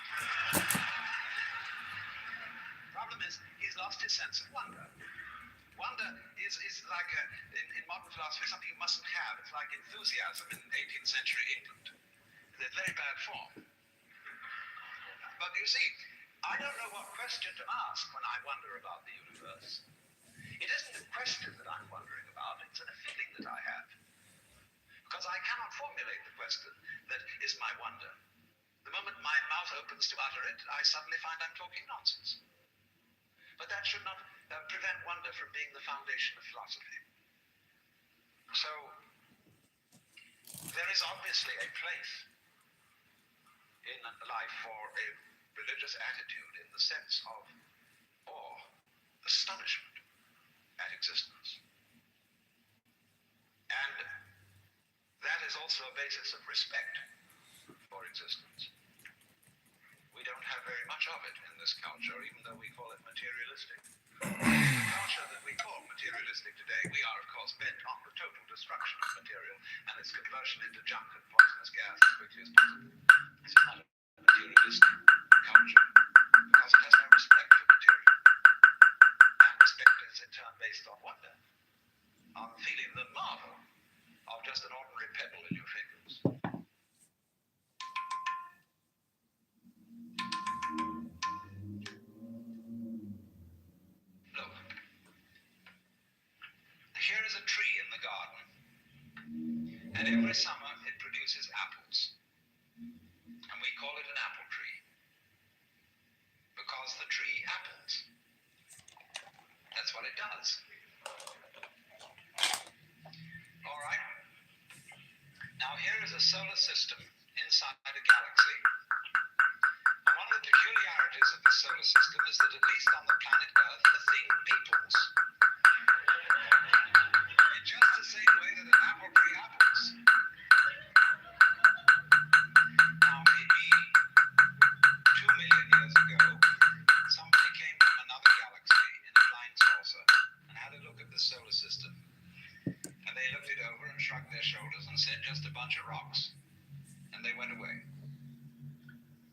Problem is, he's lost his sense of wonder. Wonder is like, in modern philosophy, something you mustn't have. It's like enthusiasm in 18th century England. It's a very bad form. But you see, I don't know what question to ask when I wonder about the universe. It isn't a question that I'm wondering about, it's a feeling that I have. Because I cannot formulate the question that is my wonder. The moment my mouth opens to utter it, I suddenly find I'm talking nonsense. But that should not prevent wonder from being the foundation of philosophy. So, there is obviously a place in life for a religious attitude in the sense of awe, astonishment at existence. And that is also a basis of respect for existence. We don't have very much of it in this culture, even though we call it materialistic. The culture that we call materialistic today, we are, of course, bent on the total destruction of material and its conversion into junk and poisonous gas as quickly as possible. This is not a materialistic culture, because it has no respect for material. And respect is in turn based on wonder, on feeling the marvel of just an ordinary pebble in your fingers. Look, here is a tree in the garden, and every summer it produces apples, and we call it an apple tree, because the tree apples. That's what it does. All right. Now here is a solar system inside a galaxy. And one of the peculiarities of the solar system is that at least on the planet Earth, the thing peoples. In just the same way that an apple tree apples. Now maybe 2 million years ago, somebody came from another galaxy in a flying saucer and had a look at the solar system. And they looked it over and shrugged their shoulders and said, just a bunch of rocks. And they went away.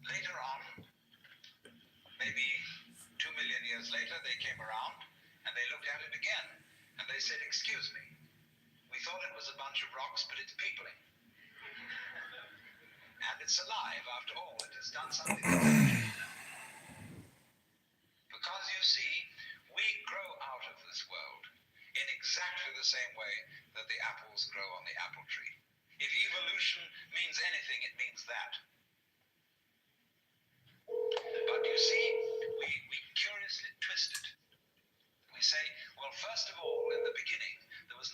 Later on, maybe 2 million years later, they came around and they looked at it again. And they said, excuse me, we thought it was a bunch of rocks, but it's peopling. And it's alive after all. It has done something intelligent. Because you see, we grow out of this world in exactly the same way that the apples grow on the apple tree. If evolution means anything, it means that. But you see, we curiously twist it. We say, well, first of all, in the beginning, there was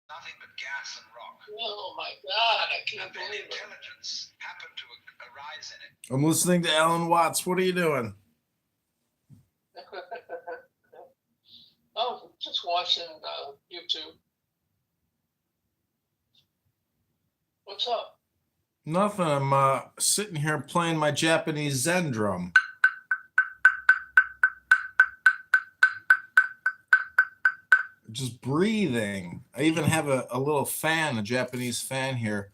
nothing but gas and rock. Oh my God, I can't And then believe it. intelligence happened to arise in it. I'm listening to Alan Watts. What are you doing? Oh, just watching YouTube. What's up? Nothing. I'm sitting here playing my Japanese Zen drum. Just breathing. I even have a little fan, a Japanese fan here.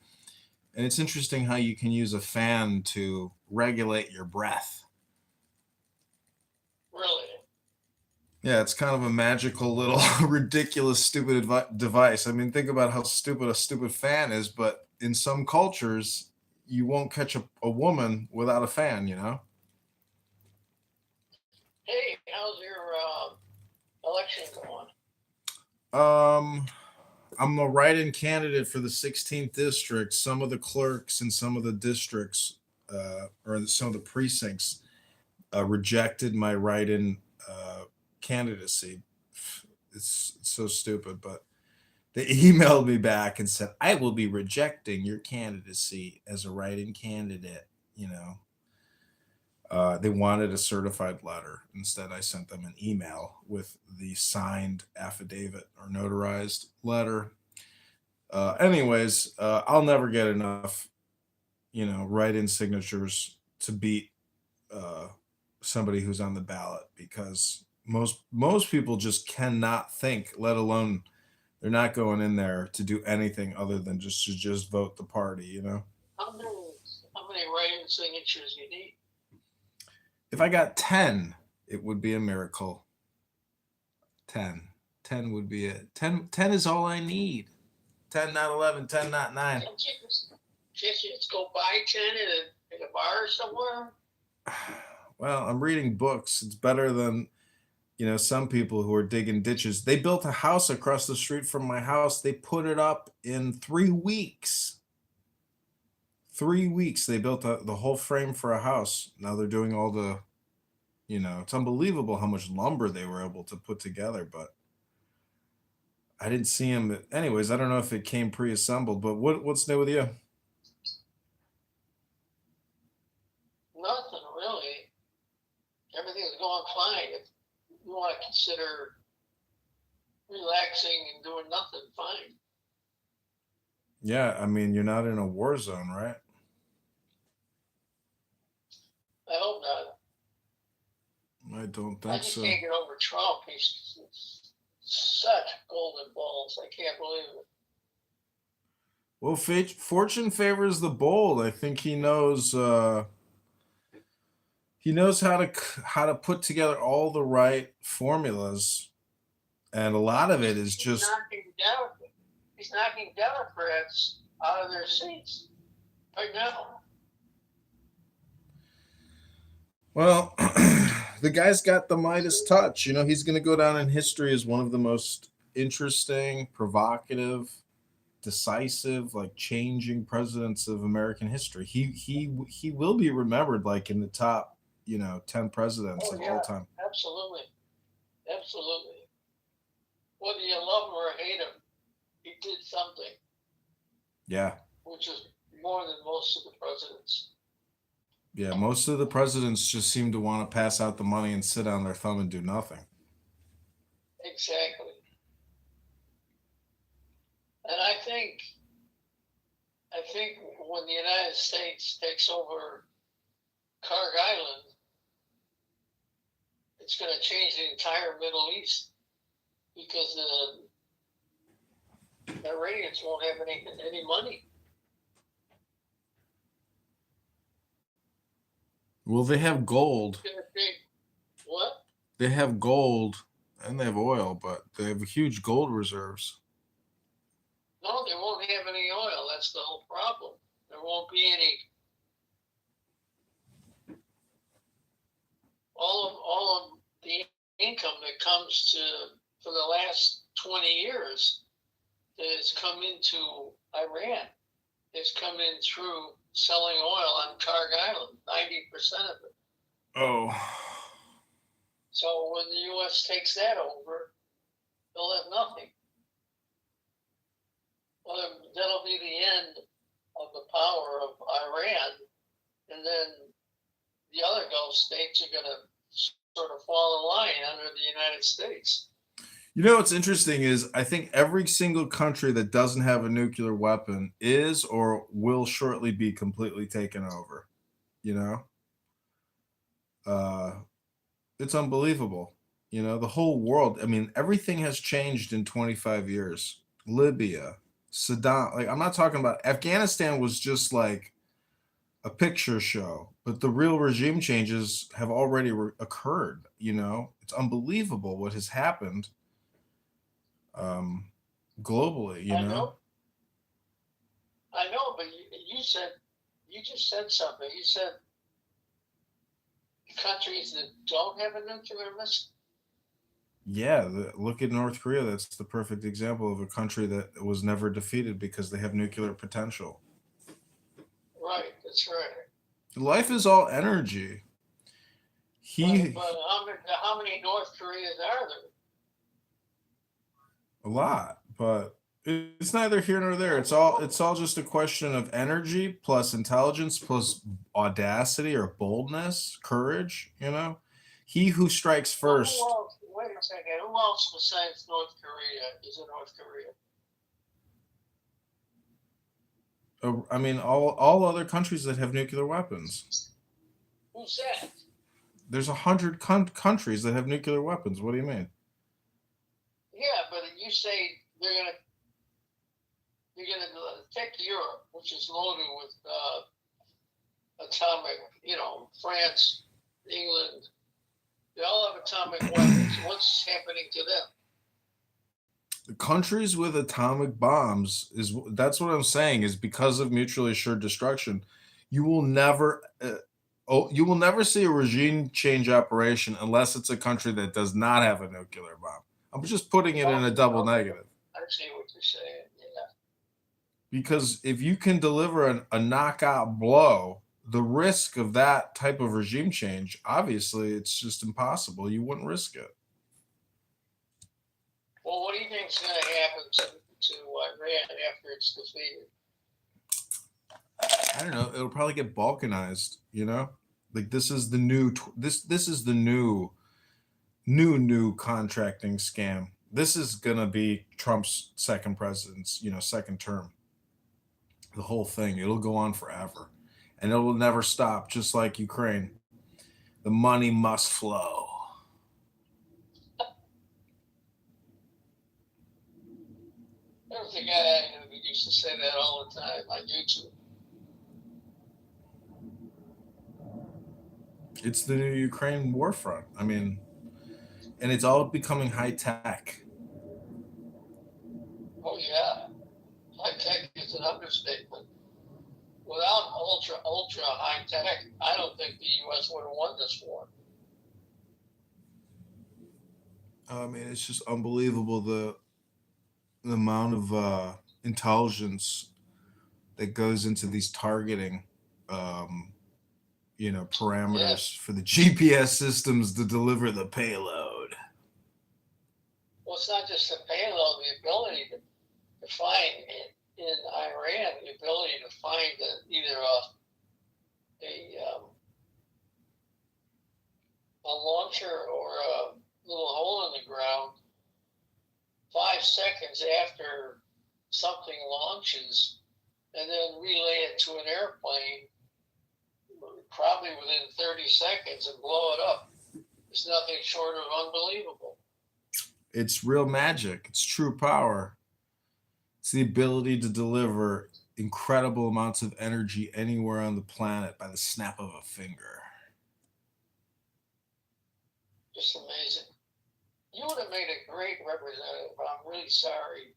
And it's interesting how you can use a fan to regulate your breath. Really? Yeah, it's kind of a magical little ridiculous stupid device. I mean, think about how stupid a stupid fan is, but in some cultures you won't catch a woman without a fan, you know? Hey, how's your election going? I'm the write-in candidate for the 16th district. Some of the clerks in some of the districts or some of the precincts rejected my write-in candidacy. It's so stupid, but they emailed me back and said, I will be rejecting your candidacy as a write-in candidate. You know, they wanted a certified letter. Instead, I sent them an email with the signed affidavit or notarized letter. Anyways, I'll never get enough, you know, write-in signatures to beat somebody who's on the ballot, because most people just cannot think, let alone they're not going in there to do anything other than just vote the party, you know. How many write-in signatures you need? If I got 10, it would be a miracle. 10. 10 would be it. 10 is all I need. 10, not 11, 10, not 9. Can't you just go buy 10 at a bar somewhere? Well, I'm reading books. It's better than, some people who are digging ditches. They built a house across the street from my house. They put it up in 3 weeks. 3 weeks. They built the whole frame for a house. Now they're doing all the, it's unbelievable how much lumber they were able to put together, but I didn't see him. Anyways, I don't know if it came pre-assembled, but what's new with you? Nothing really. Everything's going fine. If you want to consider relaxing and doing nothing, fine. Yeah, I mean, you're not in a war zone, right? I hope not. I don't I think just so. can't get over Trump. He's such golden balls. I can't believe it. Well, fortune favors the bold. I think he knows how to put together all the right formulas, and a lot of it is just He's knocking Democrats out of their seats right now. well, the guy's got the Midas touch. He's going to go down in history as one of the most interesting, provocative, decisive, like changing presidents of American history. He will be remembered like in the top, 10 presidents of all time. Absolutely. Absolutely. Whether you love him or hate him, he did something. Yeah. Which is more than most of the presidents. Yeah, most of the presidents just seem to want to pass out the money and sit on their thumb and do nothing. Exactly. And I think when the United States takes over Karg Island, it's going to change the entire Middle East, because the Iranians won't have any money. Well, they have gold. What? They have gold and they have oil, but they have huge gold reserves. No, they won't have any oil. That's the whole problem. There won't be any. All of the income that comes for the last 20 years that has come into Iran has come in through selling oil on Karg Island, 90% of it. Oh. So when the U.S. takes that over, they'll have nothing. Well, that'll be the end of the power of Iran, and then the other Gulf states are going to sort of fall in line under the United States. What's interesting is I think every single country that doesn't have a nuclear weapon is or will shortly be completely taken over. It's unbelievable. The whole world. I mean, everything has changed in 25 years. Libya, Saddam. Like, I'm not talking about Afghanistan was just like a picture show, but the real regime changes have already occurred. It's unbelievable what has happened. Globally, I know, but you just said something. You said countries that don't have a nuclear missile. Yeah, look at North Korea. That's the perfect example of a country that was never defeated because they have nuclear potential. Right, that's right. Life is all energy. But how many North Koreas are there? A lot, but it's neither here nor there. It's all just a question of energy plus intelligence plus audacity or boldness, courage. He who strikes first. Wait a second. Who else besides North Korea is in North Korea? I mean, all other countries that have nuclear weapons. Who's that? There's 100 countries that have nuclear weapons. What do you mean? Yeah, but you say you're gonna take Europe, which is loaded with atomic, France, England, they all have atomic weapons. What's happening to them? The countries with atomic bombs that's what I'm saying is because of mutually assured destruction, you will never you will never see a regime change operation unless it's a country that does not have a nuclear bomb. I'm just putting it in a double negative. I see what you're saying. Yeah. Because if you can deliver a knockout blow, the risk of that type of regime change, obviously, it's just impossible. You wouldn't risk it. Well, what do you think is going to happen to Iran after it's defeated? I don't know. It'll probably get balkanized. Like this is the new this is the new contracting scam. This is gonna be Trump's second president's second term. The whole thing. It'll go on forever, and it will never stop. Just like Ukraine, the money must flow. There's a guy who used to say that all the time on YouTube. It's the new Ukraine war front. I mean, and it's all becoming high tech. Oh yeah, high tech is an understatement. Without ultra high tech, I don't think the U.S. would have won this war. I mean, it's just unbelievable the amount of intelligence that goes into these targeting parameters for the GPS systems to deliver the payload. Well, it's not just the payload, the ability to find in Iran, the ability to find either a launcher or a little hole in the ground 5 seconds after something launches, and then relay it to an airplane probably within 30 seconds and blow it up. It's nothing short of unbelievable. It's real magic. It's true power. It's the ability to deliver incredible amounts of energy anywhere on the planet by the snap of a finger. Just amazing. You would have made a great representative. I'm really sorry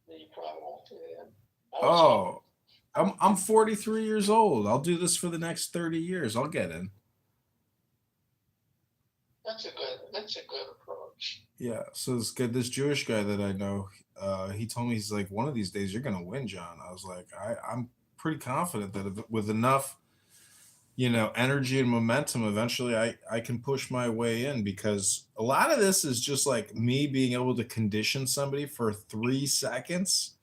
that you probably won't do that. Oh, I'm 43 years old. I'll do this for the next 30 years. I'll get in. That's a good approach. Yeah. So this Jewish guy that I know, he told me, he's like, one of these days you're gonna win, John. I was like, I'm pretty confident that with enough, energy and momentum, eventually I can push my way in, because a lot of this is just like me being able to condition somebody for 3 seconds.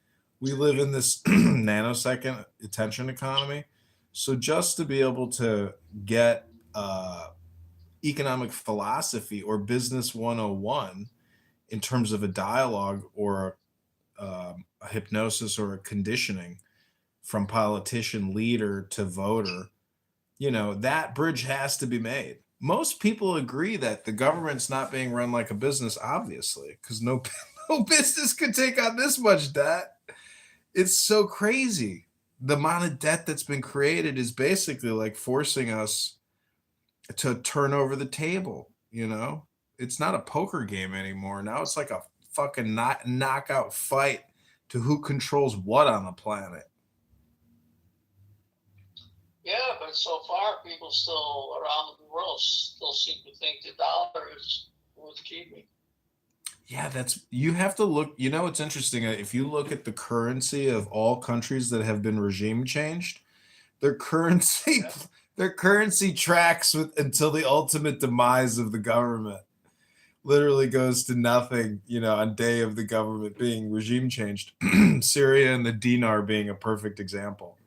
We live in this nanosecond attention economy. So just to be able to get economic philosophy or business 101 in terms of a dialogue or a hypnosis or a conditioning from politician leader to voter, that bridge has to be made. Most people agree that the government's not being run like a business, obviously, because no business could take on this much debt. It's so crazy. The amount of debt that's been created is basically like forcing us to turn over the table. It's not a poker game anymore. Now it's like a fucking knockout fight to who controls what on the planet. Yeah, but so far people still around the world still seem to think the dollar is worth keeping. Yeah, you have to look. It's interesting. If you look at the currency of all countries that have been regime changed, their currency tracks until the ultimate demise of the government. Literally goes to nothing, on day of the government being regime changed. Syria and the dinar being a perfect example.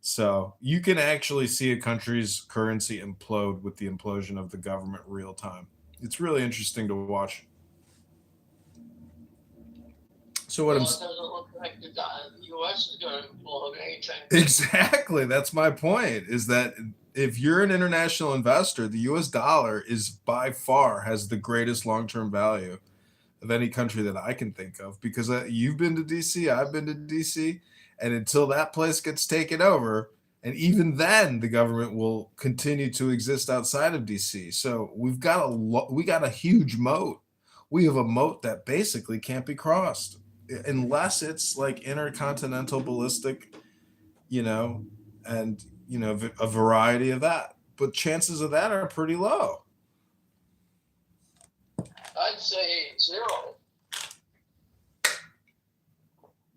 So you can actually see a country's currency implode with the implosion of the government real time. It's really interesting to watch. So what Well, I'm it doesn't look like the U.S. is going to implode anytime. exactly, that's my point, is that if you're an international investor, the US dollar is by far has the greatest long-term value of any country that I can think of, because you've been to DC, I've been to DC, and until that place gets taken over, and even then the government will continue to exist outside of DC. So we got a huge moat. We have a moat that basically can't be crossed unless it's like intercontinental ballistic, you know, and a variety of that. But chances of that are pretty low. I'd say 0.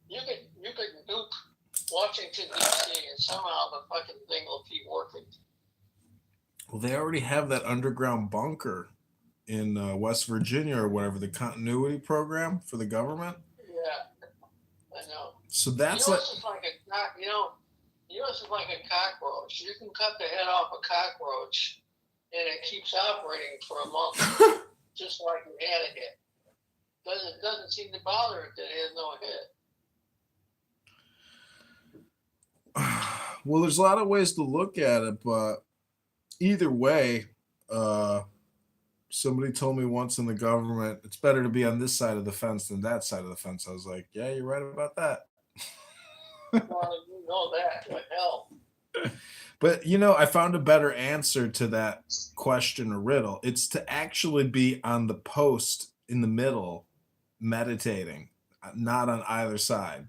You could nuke Washington D.C. and somehow the fucking thing will keep working. Well, they already have that underground bunker in West Virginia or whatever, the continuity program for the government. Yeah, I know. So that's U.S. is like U.S. is like a cockroach. You can cut the head off a cockroach, and it keeps operating for a month, just like it had a hit. It doesn't seem to bother it that it has no hit. Well, there's a lot of ways to look at it, but either way, somebody told me once in the government, it's better to be on this side of the fence than that side of the fence. I was like, yeah, you're right about that. Well, you know that. What hell? But I found a better answer to that question or riddle. It's to actually be on the post in the middle, meditating, not on either side.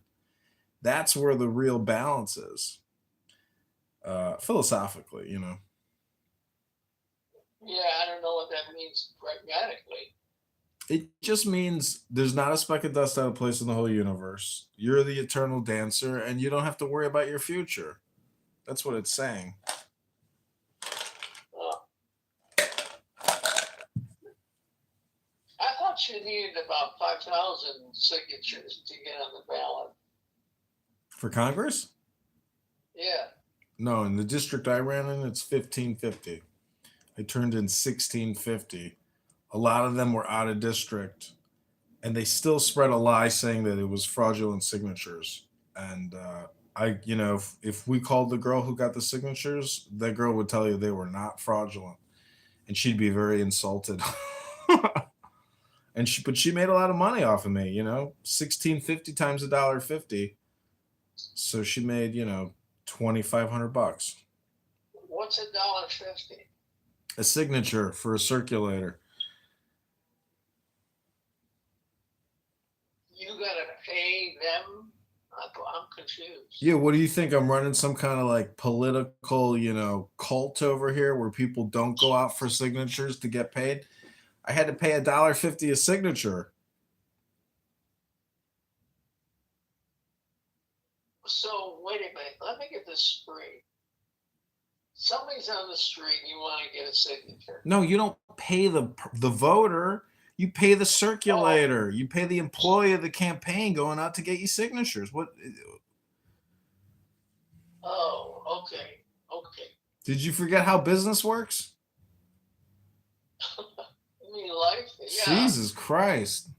That's where the real balance is, philosophically. Yeah, I don't know what that means pragmatically. It just means there's not a speck of dust out of place in the whole universe. You're the eternal dancer, and you don't have to worry about your future. That's what it's saying. I thought you needed about 5,000 signatures to get on the ballot. For Congress? Yeah. No, in the district I ran in, it's 1550. I turned in 1650. A lot of them were out of district, and they still spread a lie saying that it was fraudulent signatures. And if we called the girl who got the signatures, that girl would tell you they were not fraudulent, and she'd be very insulted. But she made a lot of money off of me, 1650 times $1.50. So she made, $2,500. What's $1.50? A signature for a circulator. You gotta pay them? I'm confused. Yeah, what do you think? I'm running some kind of like political, cult over here where people don't go out for signatures to get paid? I had to pay $1.50 a signature. So wait a minute. Let me get this straight. Somebody's on the street and you want to get a signature. No, you don't pay the voter. You pay the circulator. You pay the employee of the campaign going out to get you signatures. What? Oh, okay. Did you forget how business works? You mean life? Yeah. Jesus Christ.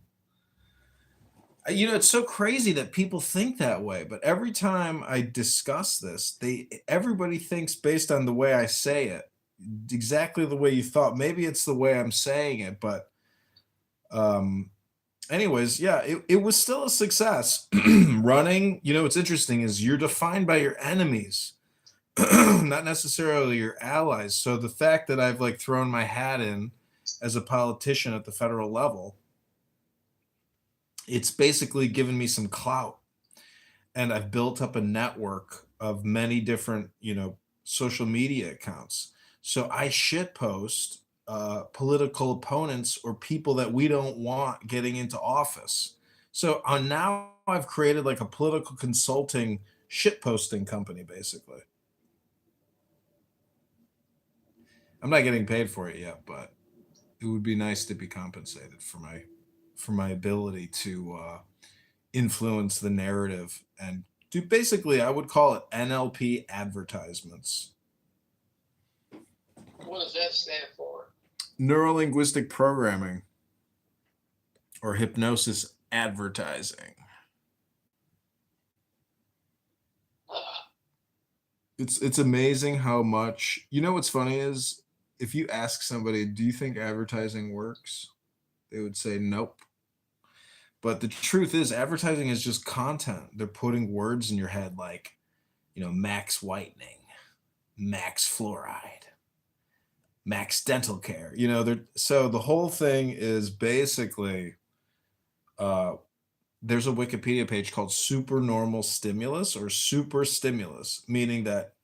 It's so crazy that people think that way, but every time I discuss this, everybody thinks based on the way I say it, exactly the way you thought. Maybe it's the way I'm saying it, but anyways, yeah, it was still a success. Running, what's interesting is you're defined by your enemies, not necessarily your allies. So the fact that I've thrown my hat in as a politician at the federal level, it's basically given me some clout, and I've built up a network of many different, social media accounts. So I shitpost political opponents or people that we don't want getting into office. So now I've created a political consulting shitposting company, basically. I'm not getting paid for it yet, but it would be nice to be compensated for my ability to influence the narrative and do, basically, I would call it NLP advertisements. What does that stand for? Neuro-linguistic programming, or hypnosis advertising. It's amazing how much, you know, what's funny is if you ask somebody, do you think advertising works? They would say nope. But the truth is advertising is just content. They're putting words in your head like, max whitening, max fluoride, max dental care. So the whole thing is basically uh there's a Wikipedia page called supernormal stimulus or super stimulus, meaning that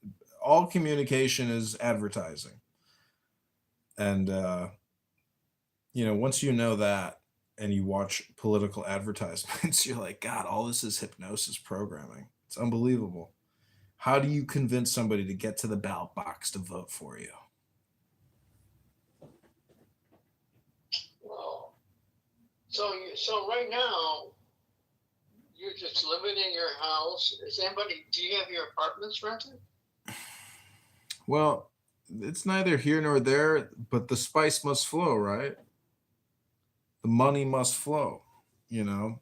all communication is advertising. And once you know that and you watch political advertisements, you're like, God, all this is hypnosis programming. It's unbelievable. How do you convince somebody to get to the ballot box to vote for you? Well, so right now you're just living in your house. Do you have your apartments rented? Well, it's neither here nor there, but the spice must flow, right? The money must flow, you know?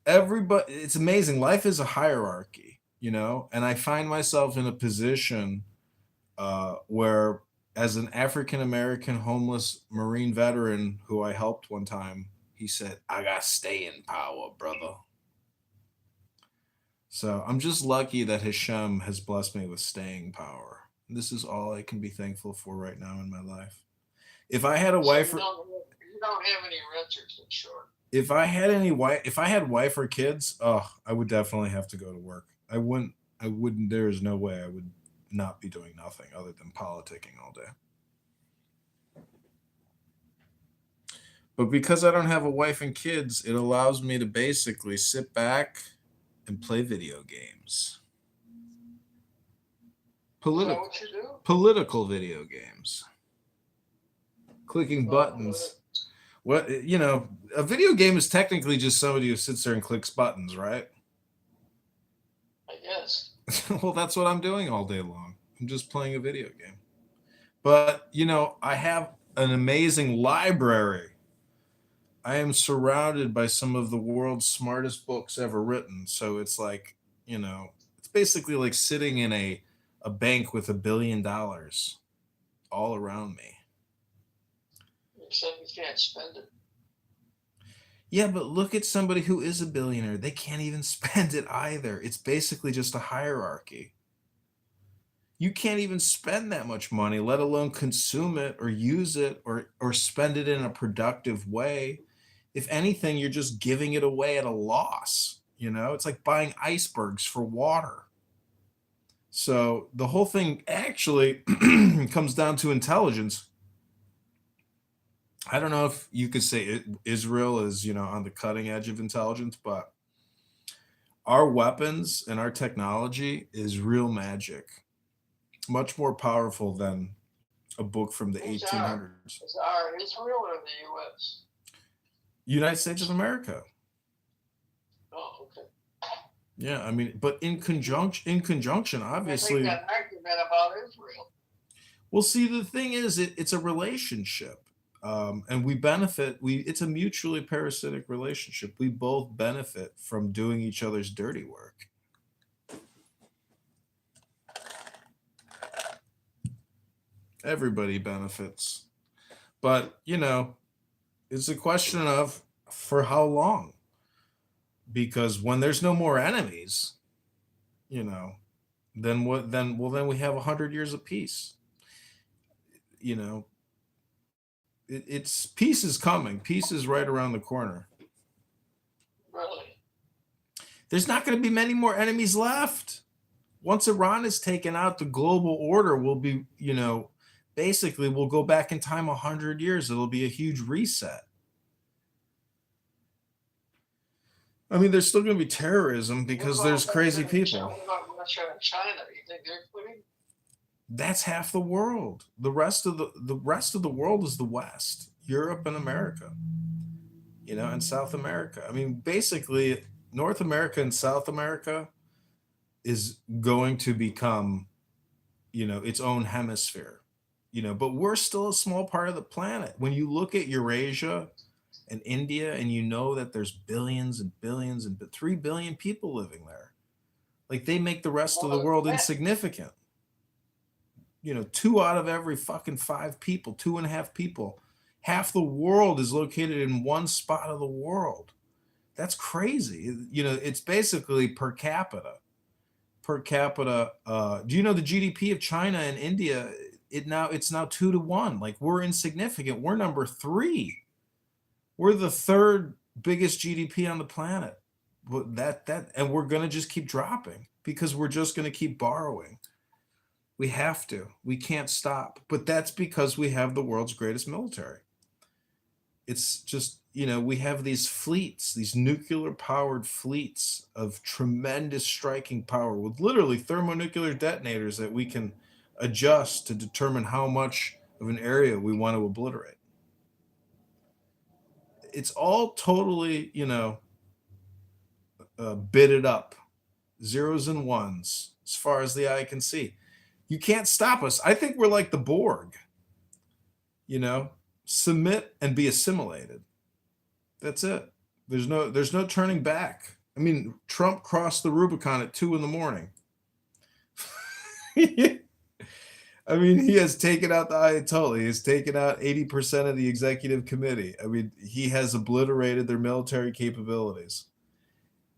Everybody, it's amazing. Life is a hierarchy, and I find myself in a position where, as an African American homeless Marine veteran who I helped one time, he said, I got staying power, brother. So I'm just lucky that Hashem has blessed me with staying power. This is all I can be thankful for right now in my life. If I had a wife, You don't have any renters, in short. if I had any wife, if I had wife or kids, oh, I would definitely have to go to work. I wouldn't, there's no way I would not be doing nothing other than politicking all day. But because I don't have a wife and kids, it allows me to basically sit back and play video games. Political video games. Clicking buttons. What, a video game is technically just somebody who sits there and clicks buttons, right? I guess. Well, that's what I'm doing all day long. I'm just playing a video game. But, I have an amazing library. I am surrounded by some of the world's smartest books ever written. So it's like, it's basically like sitting in a bank with $1 billion all around me. Except you can't spend it. Yeah, but look at somebody who is a billionaire. They can't even spend it either. It's basically just a hierarchy. You can't even spend that much money, let alone consume it or use it or spend it in a productive way. If anything, you're just giving it away at a loss. It's like buying icebergs for water. So the whole thing actually comes down to intelligence. I don't know if you could say Israel is, on the cutting edge of intelligence, but our weapons and our technology is real magic. Much more powerful than a book from the 1800s. Is our Israel or the U.S.? United States of America. Oh, okay. Yeah, I mean, but in conjunction, obviously. I think that argument about Israel. Well, see, the thing is, it's a relationship, and we benefit. It's a mutually parasitic relationship. We both benefit from doing each other's dirty work. Everybody benefits, but it's a question of for how long. Because when there's no more enemies, then what? Then we have 100 years of peace. It's peace is coming. Peace is right around the corner. Really? There's not going to be many more enemies left. Once Iran is taken out, the global order will be, basically we'll go back in time 100 years. It'll be a huge reset. I mean, there's still going to be terrorism because there's crazy people. What about Russia and China? You think they're quitting? That's half the world. The rest of the world is the West, Europe and America, and South America. I mean, basically, North America and South America is going to become, its own hemisphere, but we're still a small part of the planet. When you look at Eurasia and India, and that there's billions and billions and 3 billion people living there. Like they make the rest of the More than world that. insignificant. 2 out of every fucking 5 people, 2.5 people, half the world is located in one spot of the world. That's crazy. It's basically per capita. Per capita. Do you know the GDP of China and India? It's now 2 to 1. Like we're insignificant. We're number 3. We're the 3rd biggest GDP on the planet. And we're gonna just keep dropping because we're just gonna keep borrowing. We have to. We can't stop. But that's because we have the world's greatest military. It's just, we have these fleets, these nuclear powered fleets of tremendous striking power with literally thermonuclear detonators that we can adjust to determine how much of an area we want to obliterate. It's all totally, bitted up, zeros and ones, as far as the eye can see. You can't stop us. I think we're like the Borg, submit and be assimilated. That's it. There's no turning back. I mean, Trump crossed the Rubicon at 2 a.m. I mean, he has taken out the Ayatollah. He has taken out 80% of the executive committee. I mean, he has obliterated their military capabilities.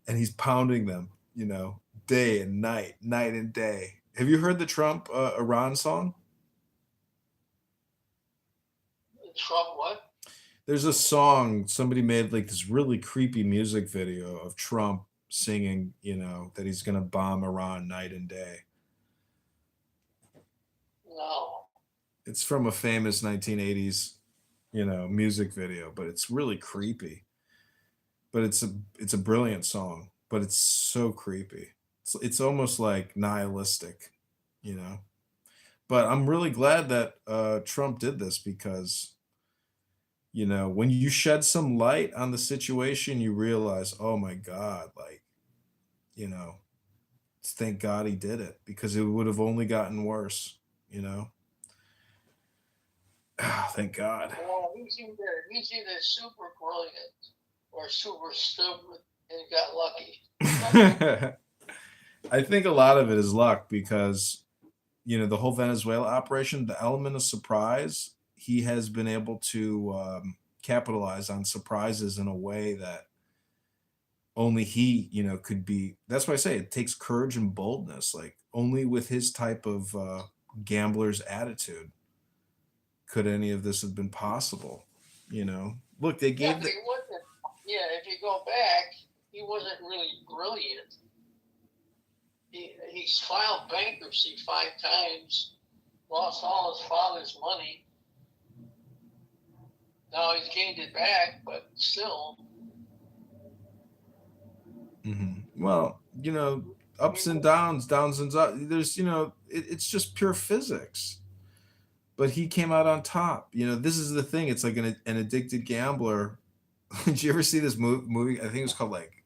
And he's pounding them, day and night and day. Have you heard the Trump Iran song? Trump what? There's a song somebody made, like this really creepy music video of Trump singing, that he's going to bomb Iran night and day. No. It's from a famous 1980s, music video, but it's really creepy. But it's a brilliant song, but it's so creepy. It's almost like nihilistic, But I'm really glad that Trump did this because, when you shed some light on the situation, you realize, oh my God, like, thank God he did it because it would have only gotten worse, Thank God. Well, he's either super brilliant or super stupid and got lucky. I think a lot of it is luck because, the whole Venezuela operation, the element of surprise, he has been able to capitalize on surprises in a way that only he, could be. That's why I say it takes courage and boldness. Like only with his type of gambler's attitude could any of this have been possible. Look, they gave. If you go back, he wasn't really brilliant. He's filed bankruptcy 5 times, lost all his father's money. Now he's gained it back, but still. Mm-hmm. Well, ups and downs and ups. There's, it's just pure physics. But he came out on top. This is the thing. It's like an addicted gambler. Did you ever see this movie? I think it was called like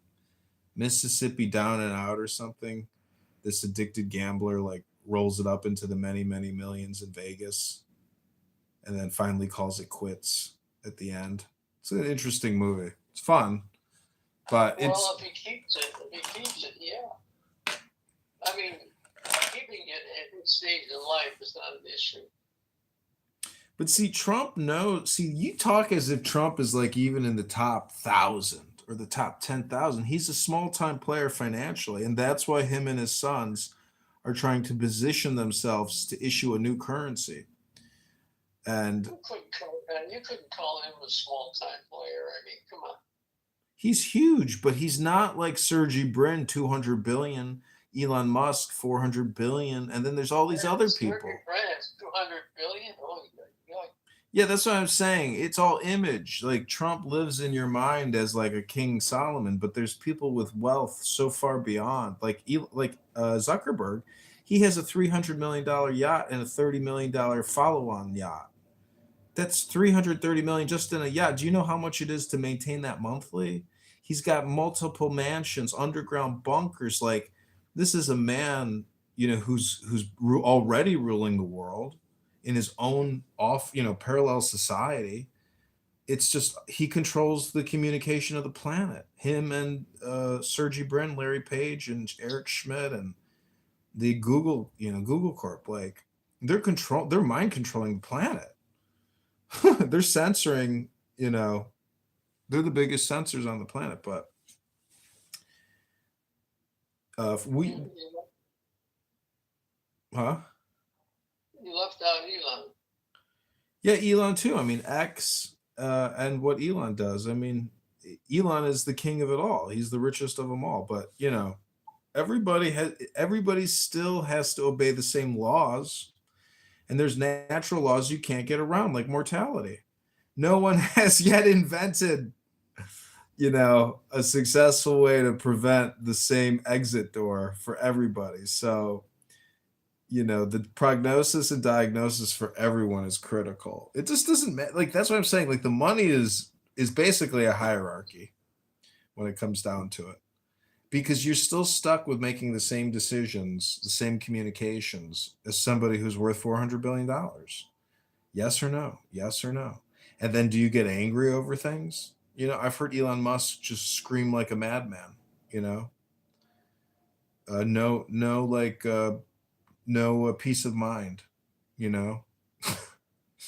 Mississippi Down and Out or something. This addicted gambler like rolls it up into the many, many millions in Vegas and then finally calls it quits at the end. It's an interesting movie. It's fun. But if he keeps it, yeah. I mean, keeping it at his stage in life is not an issue. But see, Trump knows. See, you talk as if Trump is like even in the top 1,000 or the top 10,000. He's a small-time player financially, and that's why him and his sons are trying to position themselves to issue a new currency. And you couldn't call him a small-time player. I mean, come on. He's huge, but he's not like Sergey Brin, 200 billion, Elon Musk, 400 billion, and then there's all these other people. Sergey Brin has 200 billion. Oh, yeah, that's what I'm saying. It's all image. Like Trump lives in your mind as like a King Solomon, but there's people with wealth so far beyond. Like Zuckerberg, he has a $300 million yacht and a $30 million follow-on yacht. That's $330 million just in a yacht. Do you know how much it is to maintain that monthly? He's got multiple mansions, underground bunkers. Like this is a man, who's already ruling the world in his own parallel society. it's just he controls the communication of the planet. Him and Sergey Brin, Larry Page, and Eric Schmidt, and the Google Corp, like they're mind controlling the planet. They're censoring, they're the biggest censors on the planet. But we, huh? You left out Elon. Yeah, Elon too. I mean, X and what Elon does. I mean, Elon is the king of it all. He's the richest of them all. But everybody still has to obey the same laws, and there's natural laws you can't get around, like mortality. No one has yet invented, a successful way to prevent the same exit door for everybody. So the prognosis and diagnosis for everyone is critical. It just doesn't matter. Like, that's what I'm saying. Like, the money is basically a hierarchy when it comes down to it, because you're still stuck with making the same decisions, the same communications as somebody who's worth $400 billion. Yes or no? Yes or no? And then do you get angry over things? I've heard Elon Musk just scream like a madman. No, no, like no peace of mind. You know,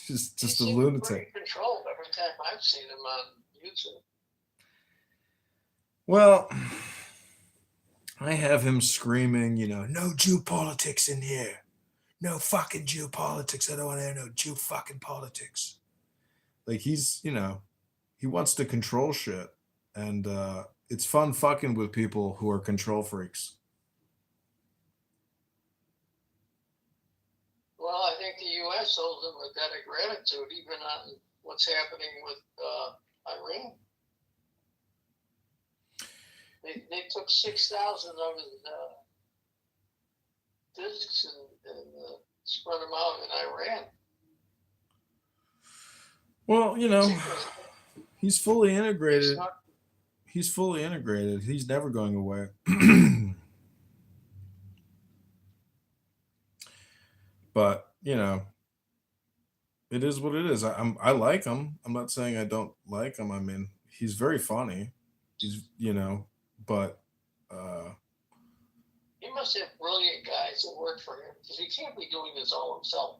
just a He seems lunatic. pretty controlled every time I've seen him on YouTube. Well, I have him screaming, no Jew politics in here. No fucking Jew politics. I don't want to hear no Jew fucking politics. Like, he's, he wants to control shit. And it's fun fucking with people who are control freaks. Well, I think the U.S. owes him a debt of gratitude, even on what's happening with Iran. They took 6,000 of his discs and spread them out in Iran. Well, he's fully integrated. He's fully integrated. He's never going away. But, it is what it is. I like him. I'm not saying I don't like him. I mean, he's very funny. He's, but he must have brilliant guys that work for him, because he can't be doing this all himself.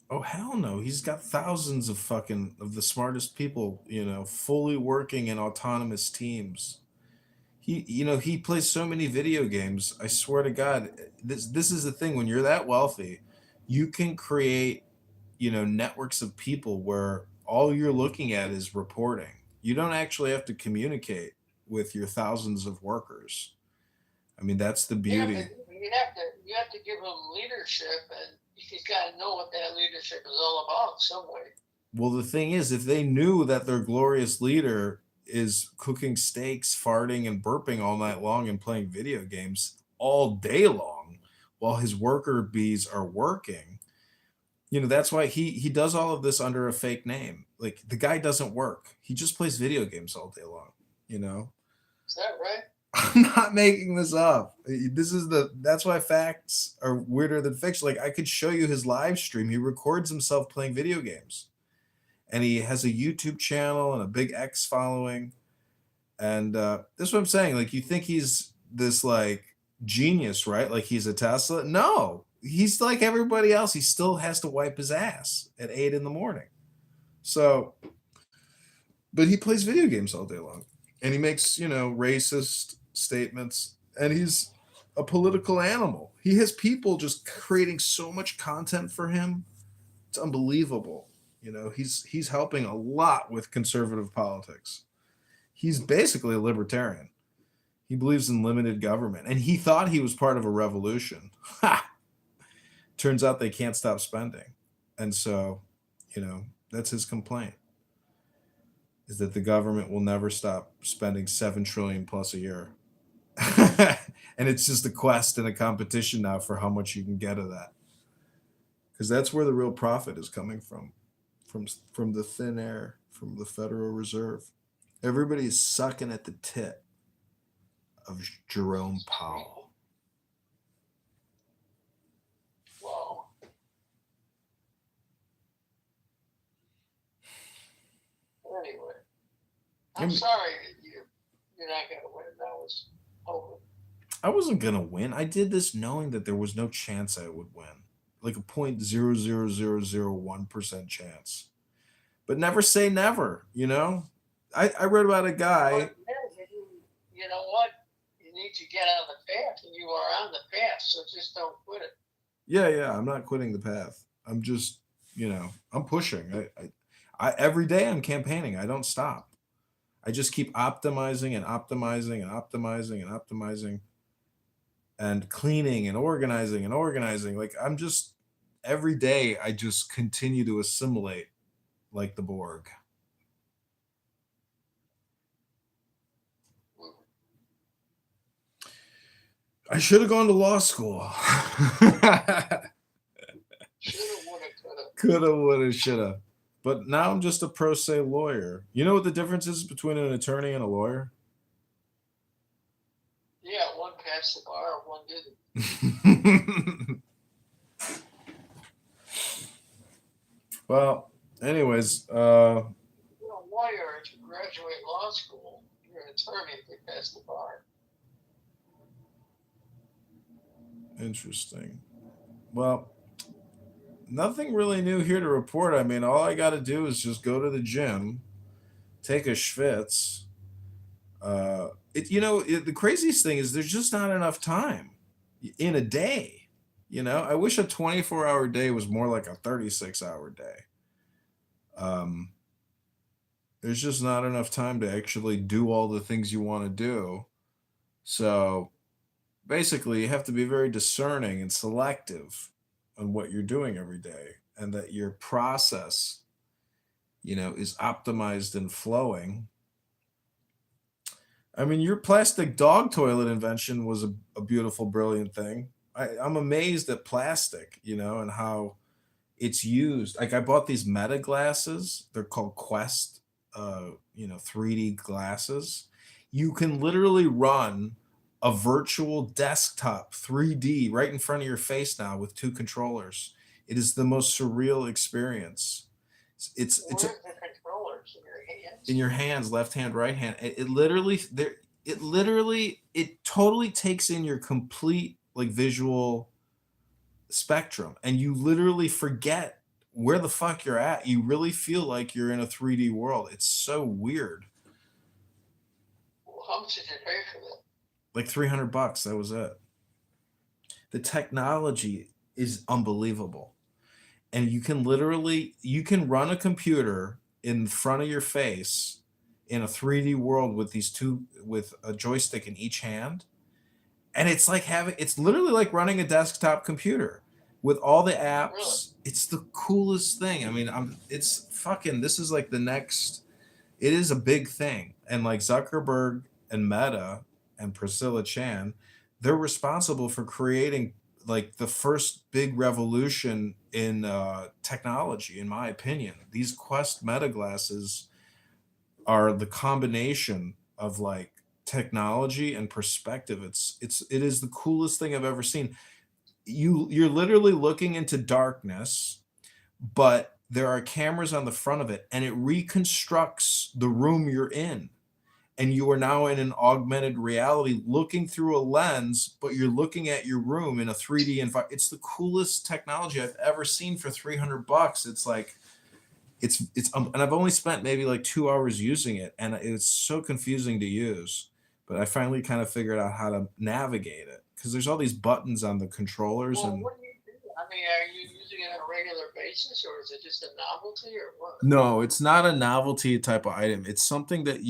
oh hell no. He's got thousands of the smartest people, fully working in autonomous teams. He plays so many video games. I swear to God, this is the thing. When you're that wealthy, you can create, networks of people where all you're looking at is reporting. You don't actually have to communicate with your thousands of workers. I mean, that's the beauty. You have to give him leadership, and he's got to know what that leadership is all about some way. Well, the thing is, if they knew that their glorious leader is cooking steaks, farting, and burping all night long and playing video games all day long while his worker bees are working, that's why he does all of this under a fake name. Like, the guy doesn't work. He just plays video games all day long, Is that right? I'm not making this up. That's why facts are weirder than fiction. Like, I could show you his live stream. He records himself playing video games. And he has a YouTube channel and a big X following. And this is what I'm saying. Like, you think he's this, like, genius, right? Like, he's a Tesla? No. He's like everybody else. He still has to wipe his ass at 8 a.m. So, but he plays video games all day long. And he makes, racist statements. And he's a political animal. He has people just creating so much content for him. It's unbelievable. He's helping a lot with conservative politics. He's basically a libertarian. He believes in limited government. And he thought he was part of a revolution. Ha! Turns out they can't stop spending. And so, that's his complaint, is that the government will never stop spending $7 trillion plus a year. And it's just a quest and a competition now for how much you can get of that. Because that's where the real profit is coming from the thin air, from the Federal Reserve. Everybody is sucking at the tit of Jerome Powell. Wow. I'm sorry you're not going to win. That was hoping. I wasn't gonna win. I did this knowing that there was no chance I would win, like a 0.00001% chance. But never say never. You know, I read about a guy. But you know what? You need to get on the path, and you are on the path. So just don't quit it. Yeah. I'm not quitting the path. I'm just, I'm pushing. I every day I'm campaigning. I don't stop. I just keep optimizing and optimizing and optimizing and optimizing and cleaning and organizing and organizing. Like I'm just every day I just continue to assimilate like the Borg. I should have gone to law school. Coulda, woulda, shoulda. But now I'm just a pro se lawyer. You know what the difference is between an attorney and a lawyer? Yeah, one passed the bar, one didn't. Well, anyways, You're a lawyer if you graduate law school. You're an attorney if you pass the bar. Interesting. Well, nothing really new here to report. I mean, all I got to do is just go to the gym, take a schwitz. The craziest thing is there's just not enough time in a day. I wish a 24-hour day was more like a 36-hour day. There's just not enough time to actually do all the things you want to do. So basically, you have to be very discerning and selective on what you're doing every day, and that your process, is optimized and flowing. I mean, your plastic dog toilet invention was a beautiful, brilliant thing. I'm amazed at plastic, and how it's used. Like I bought these Meta glasses. They're called Quest, 3D glasses. You can literally run a virtual desktop 3D right in front of your face now with two controllers. It is the most surreal experience. It's Where's the controllers in your hands? in your hands, left hand, right hand. It totally takes in your complete like visual spectrum, and you literally forget where the fuck you're at. You really feel like you're in a 3D world. It's so weird. Well, how much did you pay for that? Like $300. That was it. The technology is unbelievable. And you can run a computer in front of your face in a 3D world with with a joystick in each hand. And it's literally like running a desktop computer with all the apps. Really? It's the coolest thing. I mean, this is like it is a big thing. And like Zuckerberg and Meta and Priscilla Chan, they're responsible for creating like the first big revolution in technology, in my opinion. These Quest Meta glasses are the combination of like technology and perspective. It is the coolest thing I've ever seen. You're literally looking into darkness, but there are cameras on the front of it, and it reconstructs the room you're in. And you are now in an augmented reality looking through a lens, but you're looking at your room in a 3D environment. It's the coolest technology I've ever seen for $300. It's like, and I've only spent maybe like 2 hours using it, and it's so confusing to use. But I finally kind of figured out how to navigate it, because there's all these buttons on the controllers. Well, and what do you do? I mean, are you using it on a regular basis, or is it just a novelty, or what? No, it's not a novelty type of item. It's something that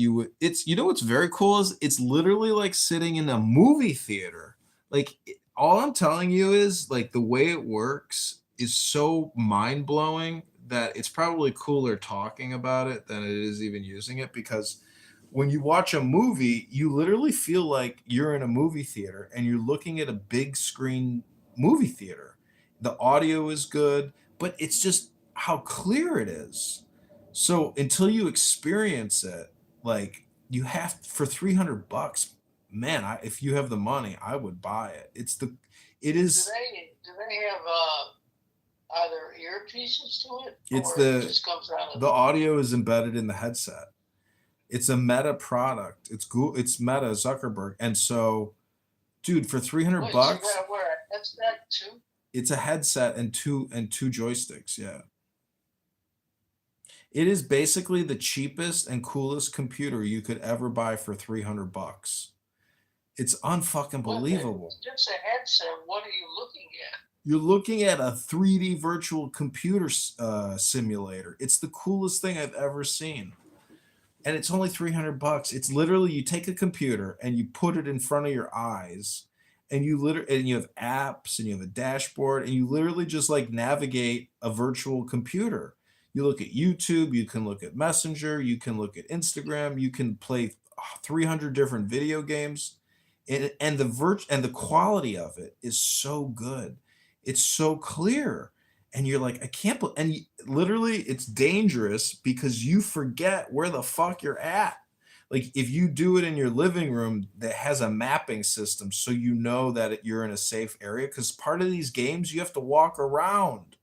what's very cool is it's literally like sitting in a movie theater. Like all I'm telling you is like the way it works is so mind blowing that it's probably cooler talking about it than it is even using it, because when you watch a movie, you literally feel like you're in a movie theater and you're looking at a big screen movie theater. The audio is good, but it's just how clear it is. So until you experience it, like you have for $300, man, if you have the money, I would buy it. It is. Do they have either earpieces to it? It's or it just comes out of the audio is embedded in the headset. It's a Meta product. It's Google, it's Meta Zuckerberg. And so, dude, for 300 Wait, so you bucks, gotta wear a headset too? it's a headset and two joysticks. Yeah. It is basically the cheapest and coolest computer you could ever buy for 300 bucks. It's unfucking believable. It's just a headset. What are you looking at? You're looking at a 3D virtual computer simulator. It's the coolest thing I've ever seen. And it's only 300 bucks. It's literally you take a computer and you put it in front of your eyes and you have apps and you have a dashboard and you literally just like navigate a virtual computer. You look at YouTube, you can look at Messenger, you can look at Instagram, you can play 300 different video games. And the quality of it is so good. It's so clear. And you're like, I can't literally it's dangerous because you forget where the fuck you're at. Like if you do it in your living room that has a mapping system so you know that you're in a safe area, because part of these games you have to walk around.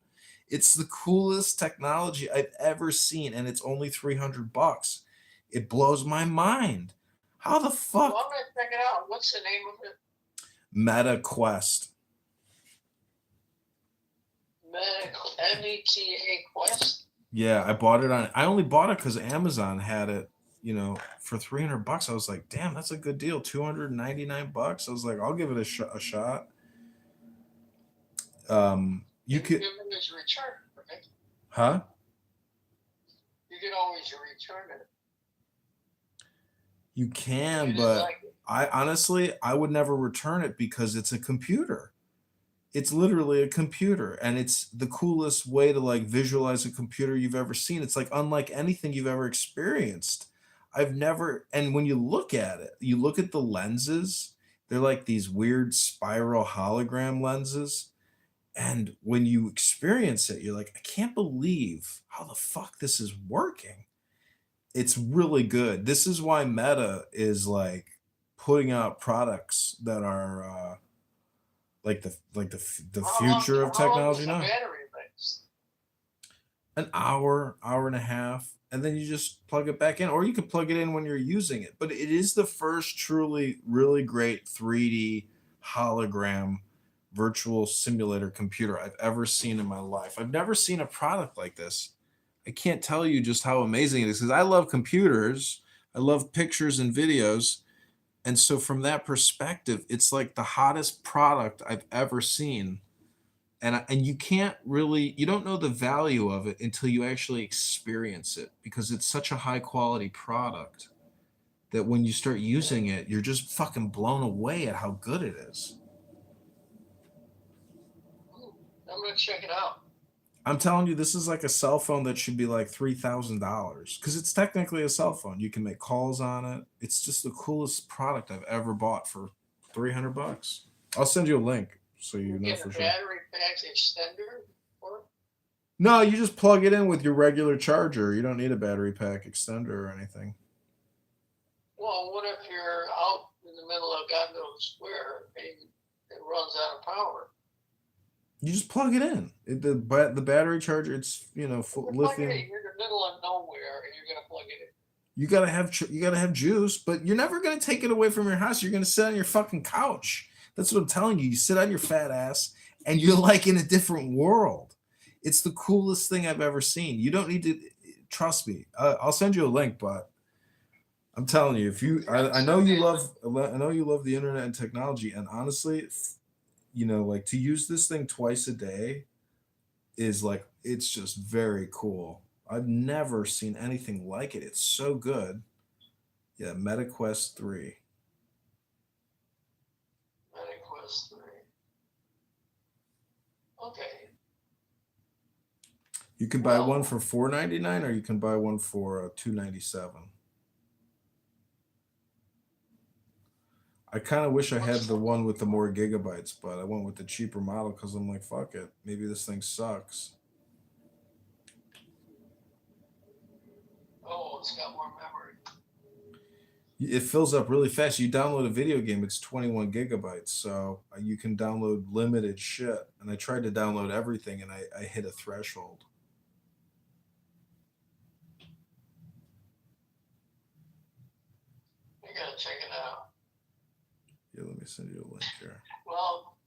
It's the coolest technology I've ever seen, and it's only 300 bucks. It blows my mind. How the fuck? Well, I'm gonna check it out. What's the name of it? Meta Quest. META Quest. Yeah, I bought it on. I only bought it because Amazon had it. For 300 bucks. I was like, damn, that's a good deal. 299 bucks. I was like, I'll give it a shot. You could. You can always return it, right? Huh? You can always return it. You can, You but like it. I would never return it because it's a computer. It's literally a computer, and it's the coolest way to like visualize a computer you've ever seen. It's like unlike anything you've ever experienced. And when you look at it, you look at the lenses, they're like these weird spiral hologram lenses. And when you experience it, you're like, I can't believe how the fuck this is working. It's really good. This is why Meta is like putting out products that are the future of technology now. Battery life? An hour and a half, and then you just plug it back in, or you can plug it in when you're using it. But it is the first truly really great 3D hologram virtual simulator computer I've ever seen in my life. I've never seen a product like this. I can't tell you just how amazing it is because I love computers. I love pictures and videos. And so from that perspective, it's like the hottest product I've ever seen. And you don't know the value of it until you actually experience it because it's such a high quality product that when you start using it, you're just fucking blown away at how good it is. I'm gonna check it out. I'm telling you, this is like a cell phone that should be like $3,000 because it's technically a cell phone. You can make calls on it. It's just the coolest product I've ever bought for 300 bucks. I'll send you a link so you know Get for a sure. battery pack extender for it? No, you just plug it in with your regular charger. You don't need a battery pack extender or anything. Well, what if you're out in the middle of God knows where and it runs out of power? You just plug it in. The battery charger, it's full lithium. You're in the middle of nowhere and you're gonna plug it in. You gotta have juice, but you're never gonna take it away from your house. You're gonna sit on your fucking couch. That's what I'm telling you. You sit on your fat ass, and you're like in a different world. It's the coolest thing I've ever seen. You don't need to trust me. I'll send you a link, but I'm telling you, I know you love the internet and technology, and honestly, like to use this thing twice a day is like it's just very cool. I've never seen anything like it. It's so good. Yeah, MetaQuest 3. MetaQuest 3. Okay. You can buy one for $499 or you can buy one for $297. I kind of wish I had the one with the more gigabytes, but I went with the cheaper model because I'm like, fuck it. Maybe this thing sucks. Oh, it's got more memory. It fills up really fast. You download a video game, it's 21 gigabytes. So you can download limited shit. And I tried to download everything and I hit a threshold. You gotta check it out. Yeah, let me send you a link here. Well,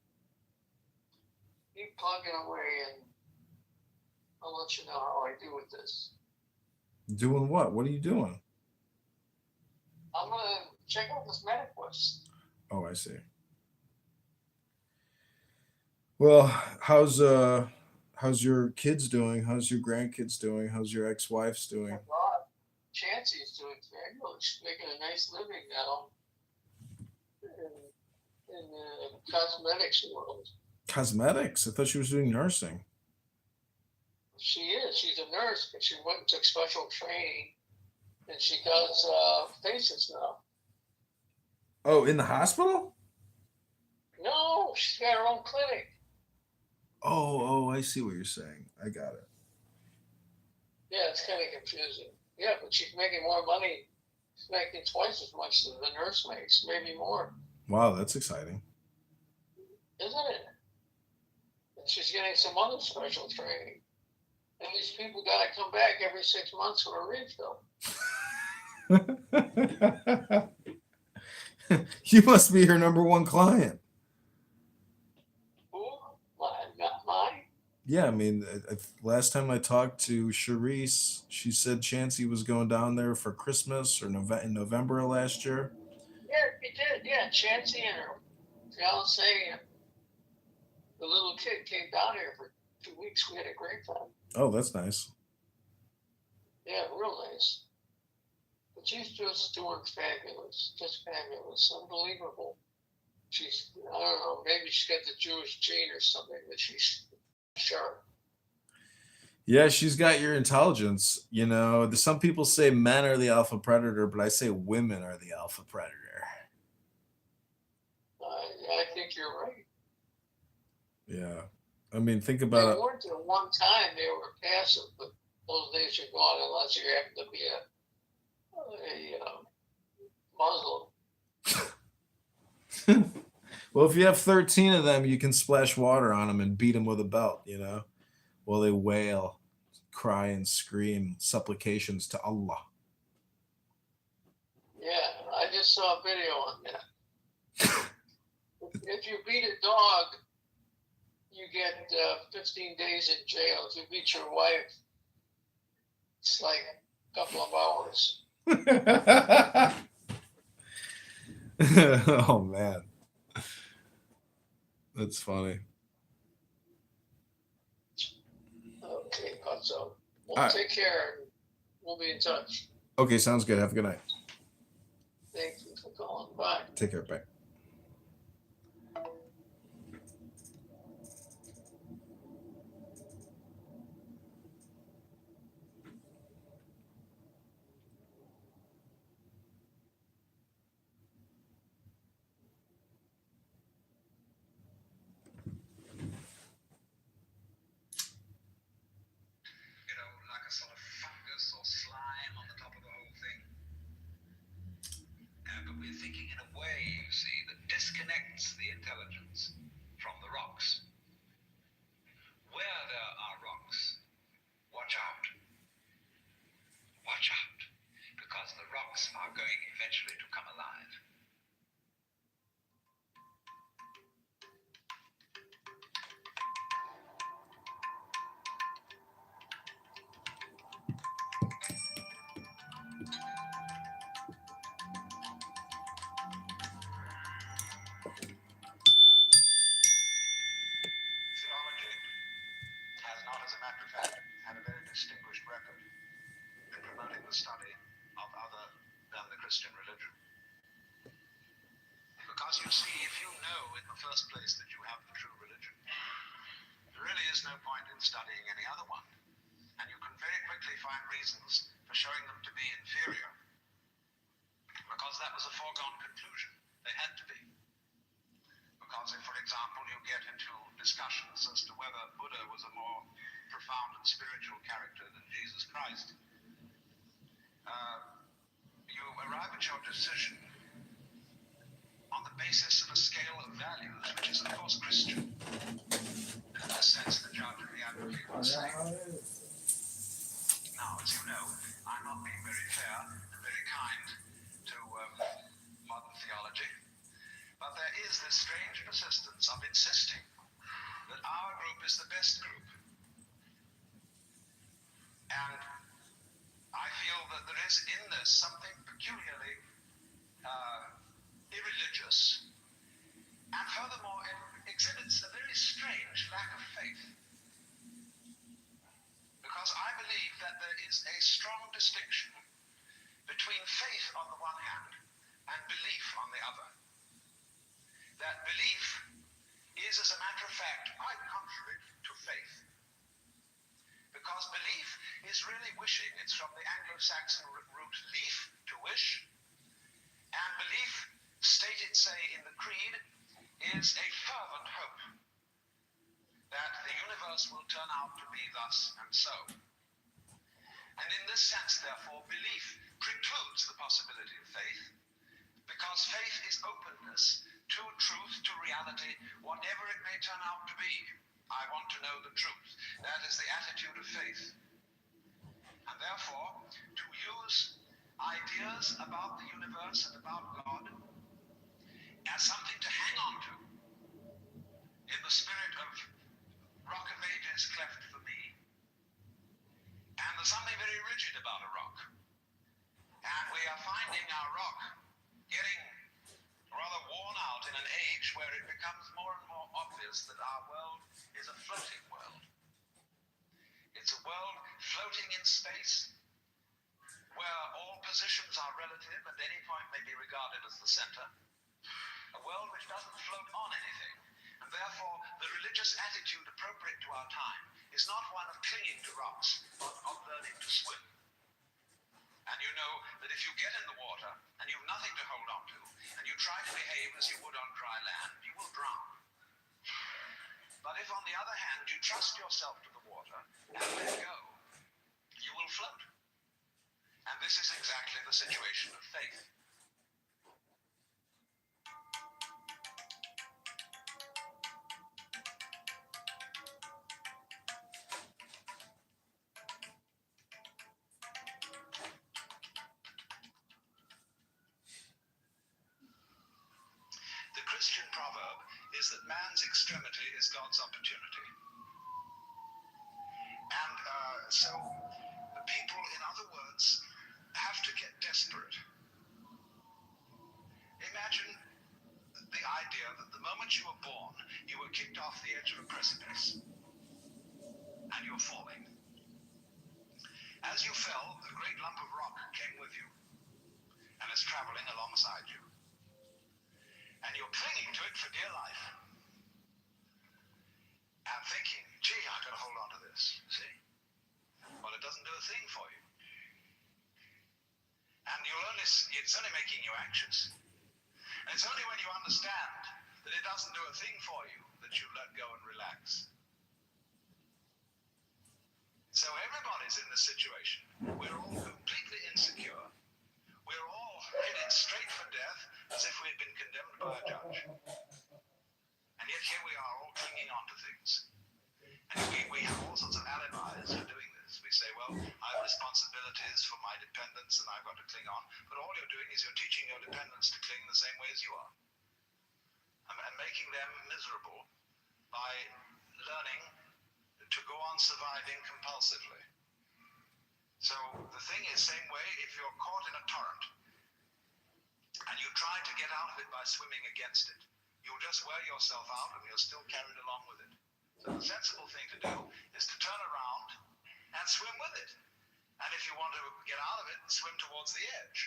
keep plugging away, and I'll let you know how I do with this. Doing what? What are you doing? I'm gonna check out this MetaQuest. Oh, I see. Well, how's your kids doing? How's your grandkids doing? How's your ex-wife's doing? God, Chancey's doing fabulous. She's making a nice living now in the cosmetics world. Cosmetics? I thought she was doing nursing. She is. She's a nurse, but she went and took special training, and she does faces now. Oh, in the hospital? No, she's got her own clinic. Oh, I see what you're saying. I got it. Yeah, it's kind of confusing. Yeah, but she's making more money. She's making twice as much as the nurse makes, maybe more. Wow, that's exciting. Isn't it? And she's getting some other special training. And these people got to come back every 6 months for a refill. You must be her number one client. Who? Not mine. Yeah, I mean, last time I talked to Charisse, she said Chancey was going down there for Christmas or in November of last year. Yeah, he did. Yeah, Chancey and her fiance and the little kid came down here for 2 weeks. We had a great time. Oh, that's nice. Yeah, real nice. But she's just doing fabulous. Just fabulous. Unbelievable. She's, I don't know, maybe she's got the Jewish gene or something, but she's sharp. Yeah, she's got your intelligence. You know, some people say men are the alpha predator, but I say women are the alpha predator. I think you're right. Yeah. I mean, think about They weren't at one time, they were passive, but those days are gone unless you happen to be a Muslim. Well, if you have 13 of them, you can splash water on them and beat them with a belt, you know, while they wail, cry, and scream supplications to Allah. Yeah, I just saw a video on that. If you beat a dog, you get 15 days in jail. If you beat your wife, it's like a couple of hours. Oh, man. That's funny. Okay, so we'll right. Take care. We'll be in touch. Okay, sounds good. Have a good night. Thank you for calling. Bye. Take care. Bye. Like a sort of fungus or slime on the top of the whole thing. But we're thinking in a way, you see, that disconnects the intelligence from the rocks. Where there are rocks, watch out. Watch out, because the rocks are going eventually to come alive. Has not, as a matter of fact, had a very distinguished record in promoting the study of other than the Christian religion. Because you see, if you know in the first place that you have the true religion, there really is no point in studying any other one. And you can very quickly find reasons for showing them to be inferior. Because that was a foregone conclusion. They had to be. Because if, for example, you get into discussions as to whether Buddha was a more profound and spiritual character than Jesus Christ, you arrive at your decision on the basis of a scale of values, which is, of course, Christian. In a sense, the judge and the advocate would say. Now, as you know, I'm not being very fair and very kind to is this strange persistence of insisting that our group is the best group. And I feel that there is in this something peculiarly irreligious, and furthermore it exhibits a very strange lack of faith. Because I believe that there is a strong distinction between faith on the one hand and belief on the other. That belief is, as a matter of fact, quite contrary to faith. Because belief is really wishing. It's from the Anglo-Saxon root leaf, to wish. And belief, stated, say, in the creed, is a fervent hope that the universe will turn out to be thus and so. And in this sense, therefore, belief precludes the possibility of faith, because faith is openness to truth, to reality, whatever it may turn out to be. I want to know the truth. That is the attitude of faith. And therefore, to use ideas about the universe and about God as something to hang on to, in the spirit of Rock of Ages cleft for me, and there's something very rigid about a rock. And we are finding our rock getting rather worn out in an age where it becomes more and more obvious that our world is a floating world. It's a world floating in space, where all positions are relative and any point may be regarded as the center. A world which doesn't float on anything. And therefore, the religious attitude appropriate to our time is not one of clinging to rocks, but of learning to swim. And you know that if you get in the water and you've nothing to hold on to, and you try to behave as you would on dry land, you will drown. But if, on the other hand, you trust yourself to the water and let go, you will float. And this is exactly the situation of faith. The Christian proverb is that man's extremity is God's opportunity. And so the people, in other words, have to get desperate. Imagine the idea that the moment you were born, you were kicked off the edge of a precipice, and you're falling. As you fell, a great lump of rock came with you, and is traveling alongside you. And you're clinging to it for dear life, and thinking, gee, I've got to hold on to this, see? Well, it doesn't do a thing for you. And it's only making you anxious. And it's only when you understand that it doesn't do a thing for you that you let go and relax. So everybody's in this situation. We're all completely insecure. We're all headed straight for death as if we had been condemned by a judge. And yet here we are all clinging on to things. And we have all sorts of alibis for doing this. We say, well, I have responsibilities for my dependents and I've got to cling on. But all you're doing is you're teaching your dependents to cling the same way as you are. And making them miserable by learning to go on surviving compulsively. So the thing is, same way, if you're caught in a torrent and you try to get out of it by swimming against it, you'll just wear yourself out and you're still carried along with it. So the sensible thing to do is to turn around and swim with it. And if you want to get out of it, swim towards the edge.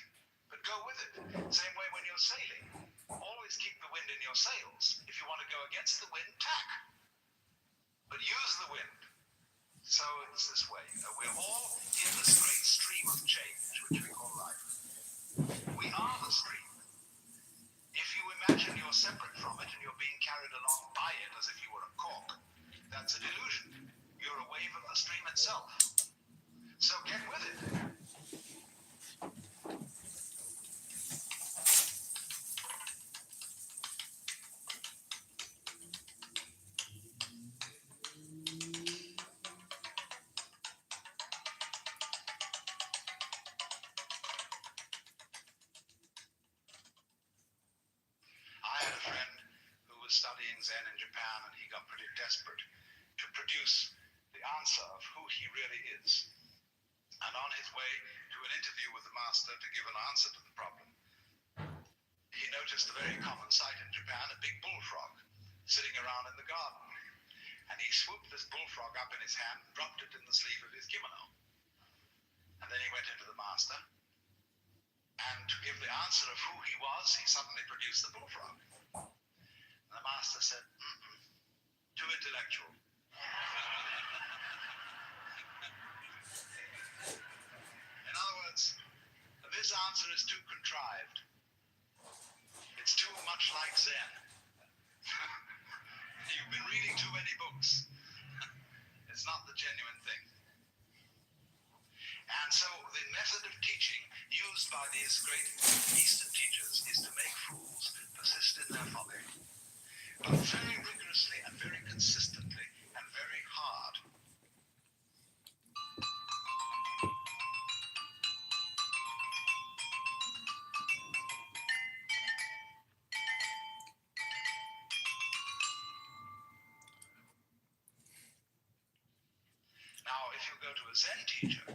But go with it. Same way when you're sailing. Always keep the wind in your sails. If you want to go against the wind, tack. But use the wind. So it's this way. We're all in this great stream of change, which we call life. We are the stream. If you imagine you're separate from it and you're being carried along by it as if you were a cork, that's a delusion. You're a wave of the stream itself. So get with it. I had a friend studying Zen in Japan, and he got pretty desperate to produce the answer of who he really is. And on his way to an interview with the master to give an answer to the problem, he noticed a very common sight in Japan, a big bullfrog sitting around in the garden. And he swooped this bullfrog up in his hand and dropped it in the sleeve of his kimono. And then he went into the master, and to give the answer of who he was, he suddenly produced the bullfrog. And the master said, too intellectual. In other words, this answer is too contrived. It's too much like Zen. You've been reading too many books. It's not the genuine thing. And so the method of teaching used by these great Eastern teachers is to make fools persist in their folly, but very rigorously and very consistently and very hard. Now, if you go to a Zen teacher,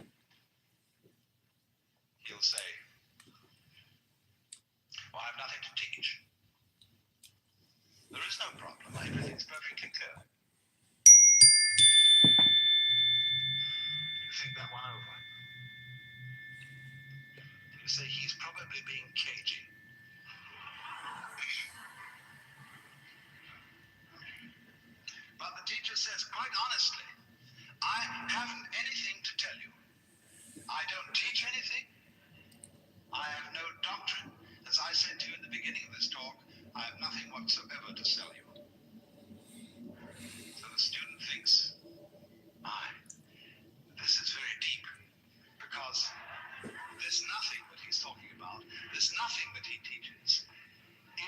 he'll say, well, I have nothing to teach. There is no problem. Everything's perfectly clear. You think that one over. You say, he's probably being cagey. But the teacher says, quite honestly, I haven't anything to tell you. I don't teach anything. I have no doctrine. As I said to you in the beginning of this talk, I have nothing whatsoever to sell you. So the student thinks, this is very deep, because this nothing that he's talking about, this nothing that he teaches,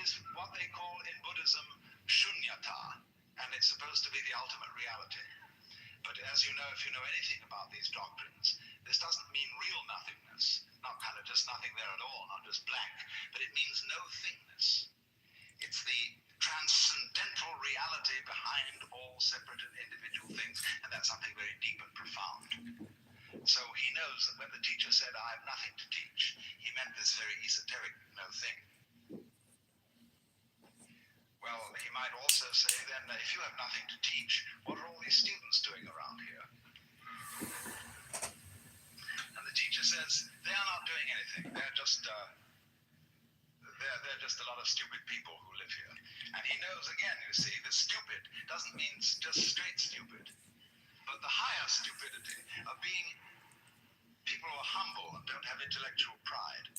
is what they call in Buddhism shunyata, and it's supposed to be the ultimate reality. But as you know, if you know anything about these doctrines, this doesn't mean real nothingness, not kind of just nothing there at all, not just blank, but it means no thingness. It's the transcendental reality behind all separate and individual things, and that's something very deep and profound. So he knows that when the teacher said, I have nothing to teach, he meant this very esoteric no thing. Well, he might also say then, if you have nothing to teach, what are all these students doing around here? And the teacher says, they are not doing anything. They're just a lot of stupid people who live here. And he knows, again, you see, the stupid doesn't mean just straight stupid, but the higher stupidity of being people who are humble and don't have intellectual pride.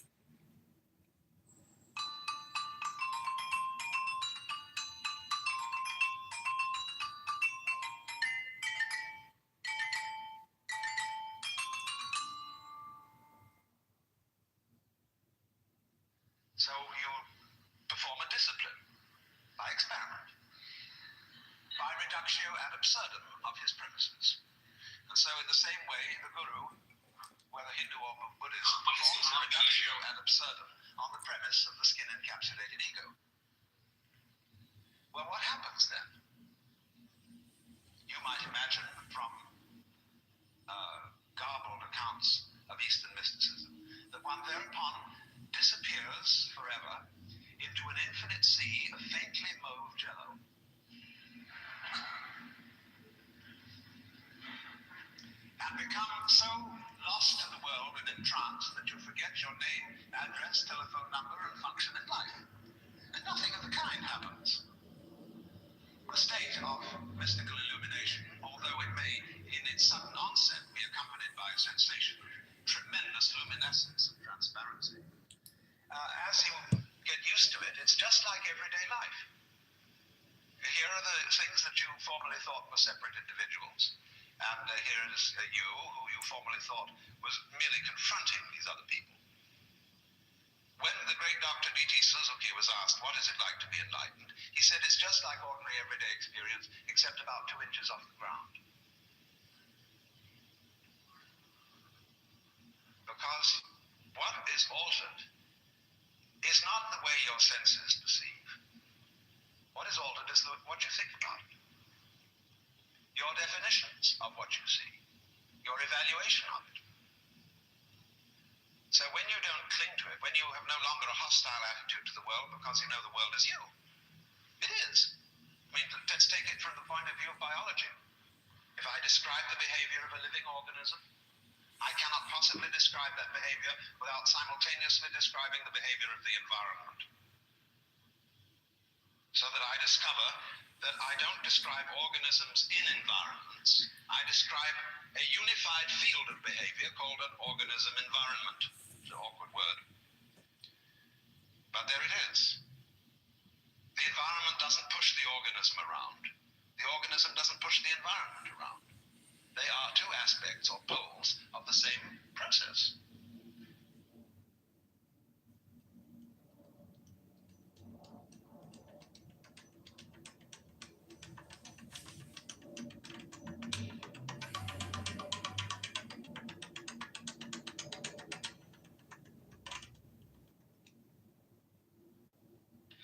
So you perform a discipline by experiment, by reductio ad absurdum of his premises. And so in the same way, the guru, whether Hindu or Buddhist, performs a reductio ad absurdum on the premise of the skin-encapsulated ego. Well, what happens then? You might imagine from garbled accounts of Eastern mysticism that one thereupon disappears forever into an infinite sea of faintly mauve jello. And become so lost in the world and entranced that you forget your name, address, telephone number, and function in life. And nothing of the kind happens. A state of mystical illumination, although it may, in its sudden onset, be accompanied by a sensation of tremendous luminescence and transparency. As you get used to it, it's just like everyday life. Here are the things that you formerly thought were separate individuals. And here is you, who you formerly thought was merely confronting these other people. When the great Dr. D.T. Suzuki was asked, what is it like to be enlightened? He said, it's just like ordinary everyday experience, except about 2 inches off the ground. Because what is altered is not the way your senses perceive, What is altered is what you think about it. Your definitions of what you see, your evaluation of it. So when you don't cling to it, when you have no longer a hostile attitude to the world because you know the world is you, it is. I mean, let's take it from the point of view of biology. If I describe the behavior of a living organism, I cannot possibly describe that behavior without simultaneously describing the behavior of the environment. So that I discover that I don't describe organisms in environments. I describe a unified field of behavior called an organism environment. It's an awkward word. But there it is. The environment doesn't push the organism around. The organism doesn't push the environment around. They are two aspects or poles of the same process.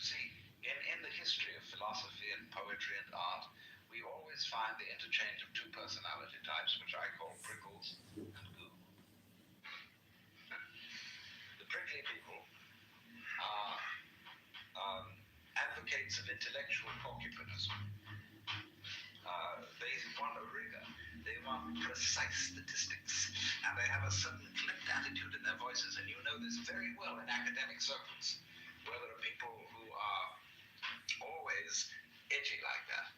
See, in the history of philosophy and poetry and art, we always find the interchange of two personality types, which I call prickles and goo. The prickly people are advocates of intellectual porcupinism. They want a rigor. They want precise statistics. And they have a certain clipped attitude in their voices. And you know this very well in academic circles, where there are people who are always edgy like that.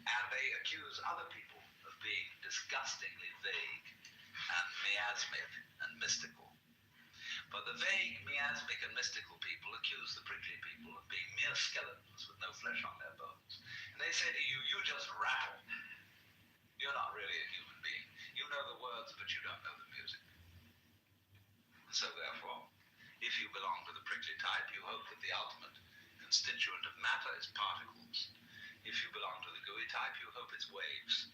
And they accuse other people of being disgustingly vague and miasmic and mystical. But the vague, miasmic, and mystical people accuse the prickly people of being mere skeletons with no flesh on their bones. And they say to you, you just rattle. You're not really a human being. You know the words, but you don't know the music. So therefore, if you belong to the prickly type, you hope that the ultimate constituent of matter is particles. If you belong to the gooey type, you hope it's waves.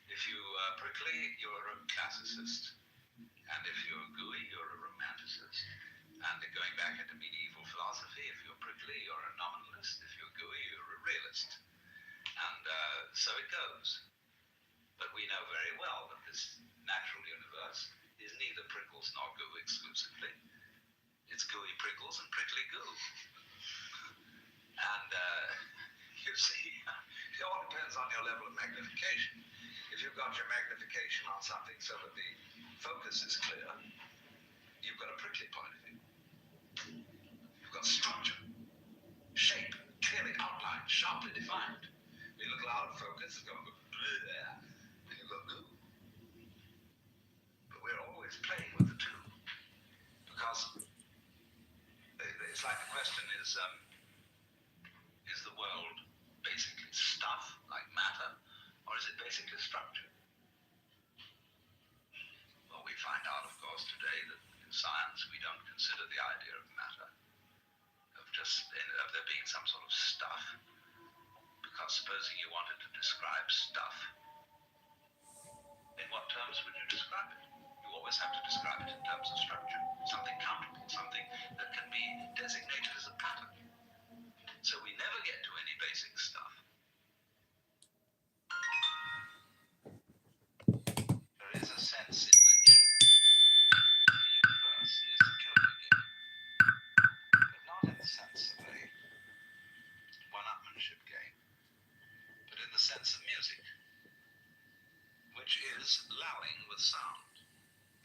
If you are prickly, you're a classicist. And if you're gooey, you're a romanticist. And going back into medieval philosophy, if you're prickly, you're a nominalist. If you're gooey, you're a realist. And so it goes. But we know very well that this natural universe is neither prickles nor goo exclusively. It's gooey prickles and prickly goo. And you see, it all depends on your level of magnification. If you've got your magnification on something so that the focus is clear, you've got a prickly point of view. You've got structure, shape, clearly outlined, sharply defined. You look out of focus, it's going to go bleh, and you've got goo. But we're always playing with the two, because it's like the question is the world basically stuff, like matter, or is it basically structure? Well, we find out, of course, today that in science we don't consider the idea of matter, of there being some sort of stuff, because supposing you wanted to describe stuff, in what terms would you describe it? You always have to describe it in terms of structure, something countable, something that can be designated as a pattern. So we never get to any basic stuff. There is a sense in which the universe is a Kitover game, but not in the sense of a one-upmanship game, but in the sense of music, which is lalling with sound,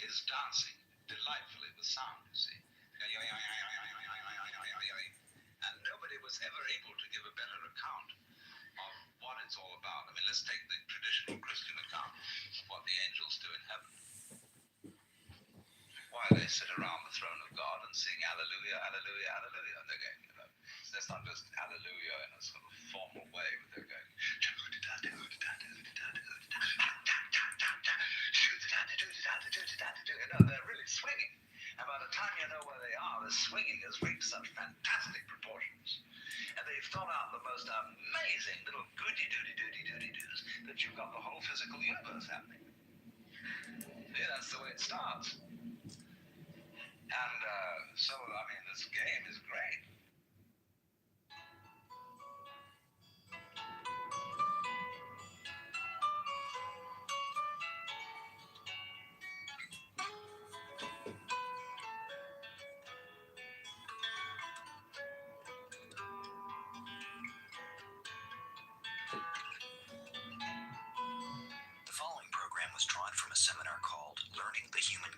is dancing delightfully with sound, you see. And nobody was ever able to give a better account of what it's all about. I mean, let's take the traditional Christian account of what the angels do in heaven. Why they sit around the throne of God and sing Alleluia, Alleluia, Alleluia. And they're going, that's not just Alleluia in a sort of formal way, but they're going, they're really swinging. And by the time you know where they are, the swinging has reached such fantastic proportions. And they've thought out the most amazing little goody-doody-doody-doody-doos that you've got the whole physical universe happening. Yeah, that's the way it starts. And so, I mean, this game is great. a seminar called Learning the Human